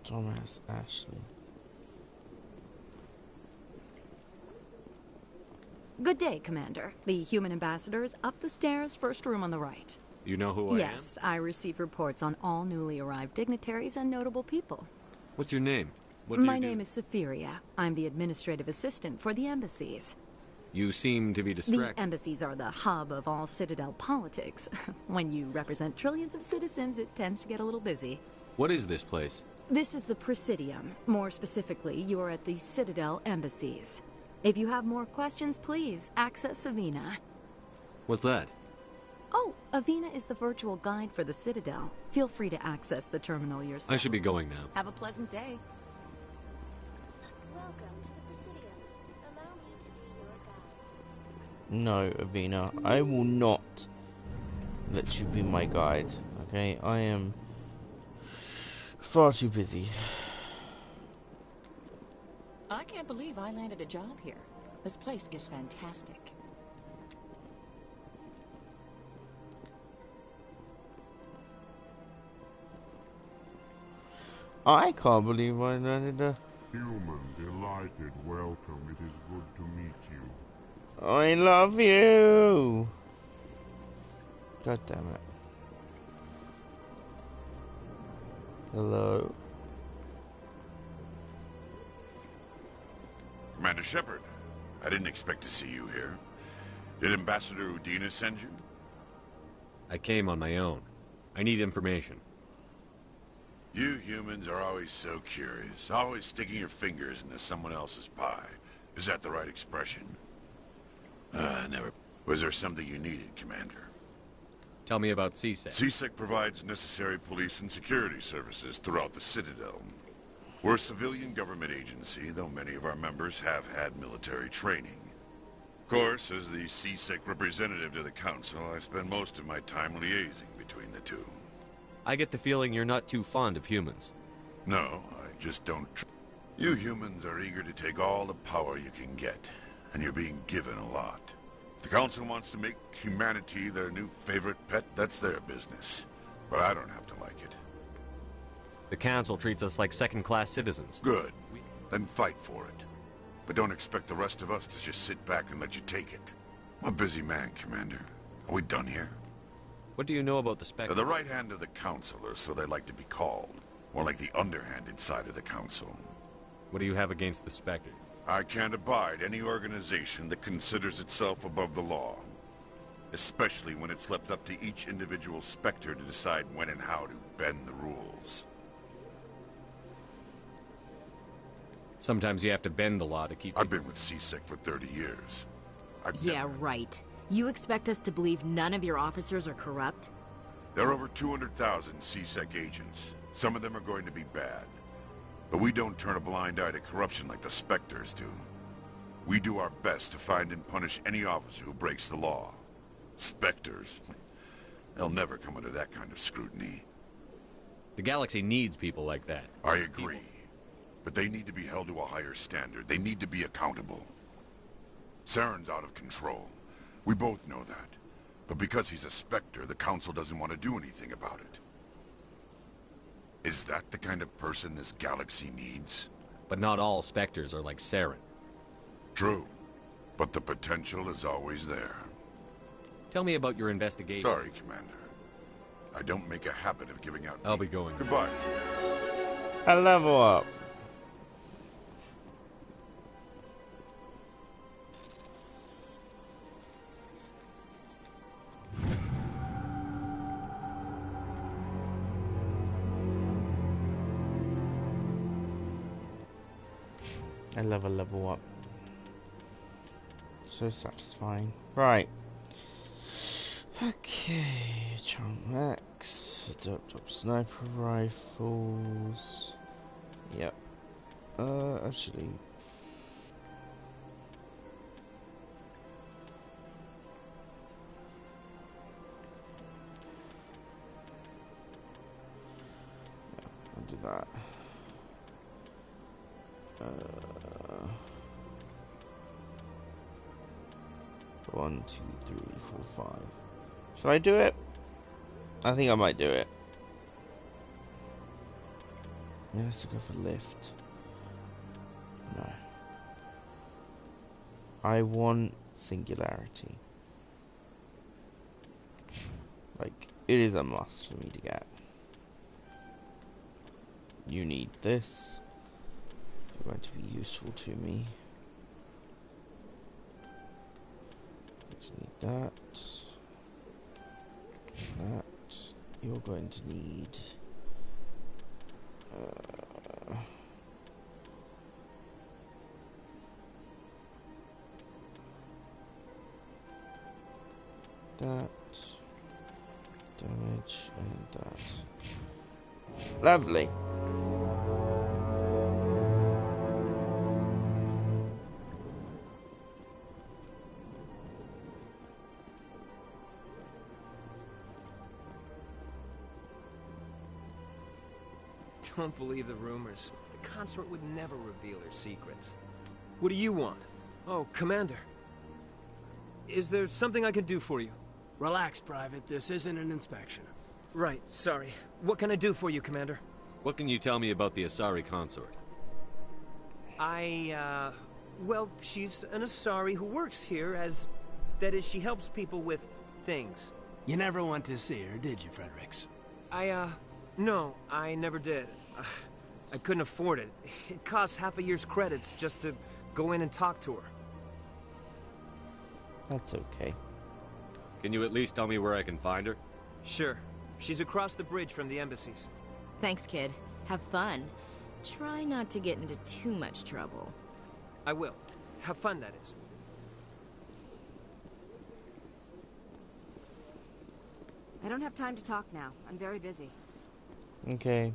[SPEAKER 1] Thomas Ashley.
[SPEAKER 5] Good day, Commander. The human ambassador is up the stairs, first room on the right.
[SPEAKER 10] You know who I am?
[SPEAKER 5] Yes, I receive reports on all newly arrived dignitaries and notable people.
[SPEAKER 10] What's your name? What do
[SPEAKER 5] My
[SPEAKER 10] you do?
[SPEAKER 5] name is Saphiria. I'm the administrative assistant for the embassies.
[SPEAKER 10] You seem to be
[SPEAKER 5] The
[SPEAKER 10] distracted.
[SPEAKER 5] embassies are the hub of all Citadel politics. When you represent trillions of citizens, it tends to get a little busy.
[SPEAKER 10] What is this place?
[SPEAKER 5] This is the Presidium. More specifically, you are at the Citadel embassies. If you have more questions, please access Avina.
[SPEAKER 10] What's that?
[SPEAKER 5] Oh, Avina is the virtual guide for the Citadel. Feel free to access the terminal yourself.
[SPEAKER 10] I should be going now.
[SPEAKER 5] Have a pleasant day.
[SPEAKER 1] No, Avina, I will not let you be my guide. Okay, I am far too busy.
[SPEAKER 8] I can't believe I landed a job here. This place is fantastic.
[SPEAKER 1] I can't believe I landed a...
[SPEAKER 23] Human, delighted welcome. It is good to meet you.
[SPEAKER 1] I love you! God damn it. Hello?
[SPEAKER 21] Commander Shepard, I didn't expect to see you here. Did Ambassador Udina send you?
[SPEAKER 10] I came on my own. I need information.
[SPEAKER 21] You humans are always so curious, always sticking your fingers into someone else's pie. Is that the right expression? Never. Was there something you needed, Commander?
[SPEAKER 10] Tell me about CSEC.
[SPEAKER 21] CSEC provides necessary police and security services throughout the Citadel. We're a civilian government agency, though many of our members have had military training. Of course, as the CSEC representative to the Council, I spend most of my time liaising between the two.
[SPEAKER 10] I get the feeling you're not too fond of humans.
[SPEAKER 21] No, I just don't. You humans are eager to take all the power you can get, and you're being given a lot. If the Council wants to make humanity their new favorite pet, that's their business. But I don't have to like it.
[SPEAKER 10] The Council treats us like second-class citizens.
[SPEAKER 21] Good. Then fight for it. But don't expect the rest of us to just sit back and let you take it. I'm a busy man, Commander. Are we done here?
[SPEAKER 10] What do you know about the Spectre?
[SPEAKER 21] They're the right hand of the Council, or so they like to be called. More like the underhanded side of the Council.
[SPEAKER 10] What do you have against the Spectre?
[SPEAKER 21] I can't abide any organization that considers itself above the law. Especially when it's left up to each individual Spectre to decide when and how to bend the rules.
[SPEAKER 10] Sometimes you have to bend the law to keep...
[SPEAKER 21] I've been with CSEC for 30 years.
[SPEAKER 17] Yeah, right. You expect us to believe none of your officers are corrupt?
[SPEAKER 21] There are over 200,000 CSEC agents. Some of them are going to be bad. But we don't turn a blind eye to corruption like the Spectres do. We do our best to find and punish any officer who breaks the law. Spectres? They'll never come under that kind of scrutiny.
[SPEAKER 10] The galaxy needs people like that.
[SPEAKER 21] I agree. But they need to be held to a higher standard. They need to be accountable. Saren's out of control. We both know that. But because he's a Spectre, the Council doesn't want to do anything about it. Is that the kind of person this galaxy needs?
[SPEAKER 10] But not all Spectres are like Saren.
[SPEAKER 21] True. But the potential is always there.
[SPEAKER 10] Tell me about your investigation.
[SPEAKER 21] Sorry, Commander. I don't make a habit of giving out...
[SPEAKER 10] I'll be going.
[SPEAKER 21] Goodbye.
[SPEAKER 1] I level up. I love a level up. So satisfying. Right. Okay. Charm Max, up sniper rifles. Yep. Actually. Yeah, I'll do that. 1, 2, 3, 4, 5. Should I do it? I think I might do it. Yeah, let's go for lift. No. I want singularity. Like, it is a must for me to get. You need this. It's going to be useful to me. You need that. That. You're going to need... that. Damage and that. Lovely.
[SPEAKER 2] Don't believe the rumors. The consort would never reveal her secrets. What do you want? Oh, Commander. Is there something I can do for you?
[SPEAKER 20] Relax, Private. This isn't an inspection.
[SPEAKER 2] Right, sorry. What can I do for you, Commander?
[SPEAKER 10] What can you tell me about the Asari consort?
[SPEAKER 2] Well, she's an Asari who works here as... That is, she helps people with things.
[SPEAKER 20] You never went to see her, did you, Fredericks?
[SPEAKER 2] No, I never did. I couldn't afford it. It costs half a year's credits just to go in and talk to her.
[SPEAKER 1] That's okay.
[SPEAKER 10] Can you at least tell me where I can find her?
[SPEAKER 2] Sure. She's across the bridge from the embassies.
[SPEAKER 17] Thanks, kid. Have fun. Try not to get into too much trouble.
[SPEAKER 2] I will. Have fun, that is.
[SPEAKER 5] I don't have time to talk now. I'm very busy.
[SPEAKER 1] Okay.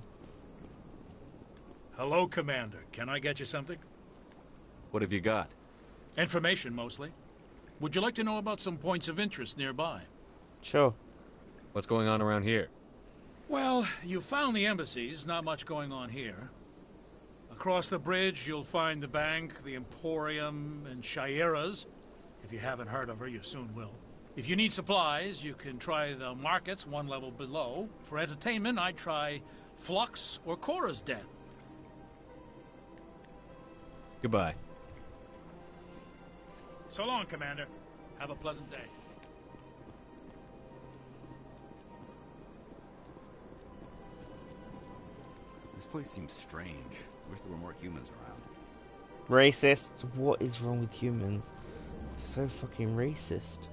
[SPEAKER 13] Hello, Commander. Can I get you something?
[SPEAKER 10] What have you got?
[SPEAKER 13] Information, mostly. Would you like to know about some points of interest nearby?
[SPEAKER 1] Sure.
[SPEAKER 10] What's going on around here?
[SPEAKER 13] Well, you found the embassies. Not much going on here. Across the bridge, you'll find the bank, the Emporium, and Shaira's. If you haven't heard of her, you soon will. If you need supplies, you can try the markets one level below. For entertainment, I'd try Flux or Cora's Den.
[SPEAKER 10] Goodbye.
[SPEAKER 13] So long, Commander. Have a pleasant day.
[SPEAKER 9] This place seems strange. Wish there were more humans around.
[SPEAKER 1] Racist? What is wrong with humans? So fucking racist.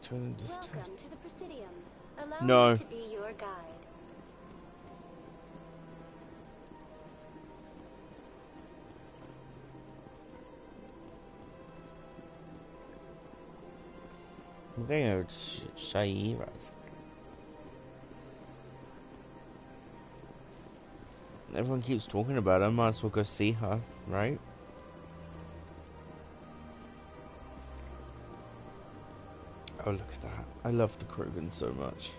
[SPEAKER 18] Welcome to the Presidium. Allow
[SPEAKER 1] No.
[SPEAKER 18] me to be your guide.
[SPEAKER 1] I'm going over to Shaira's. Everyone keeps talking about her. Might as well go see her, right? Oh, look at that. I love the Krogan so much.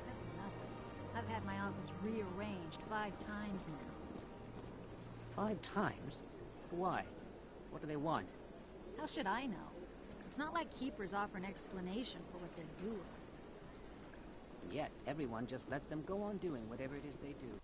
[SPEAKER 19] That's nothing. I've had my office rearranged 5 times now.
[SPEAKER 25] 5 times? Why? What do they want?
[SPEAKER 19] How should I know? It's not like Keepers offer an explanation for what they're doing.
[SPEAKER 25] And yet, everyone just lets them go on doing whatever it is they do.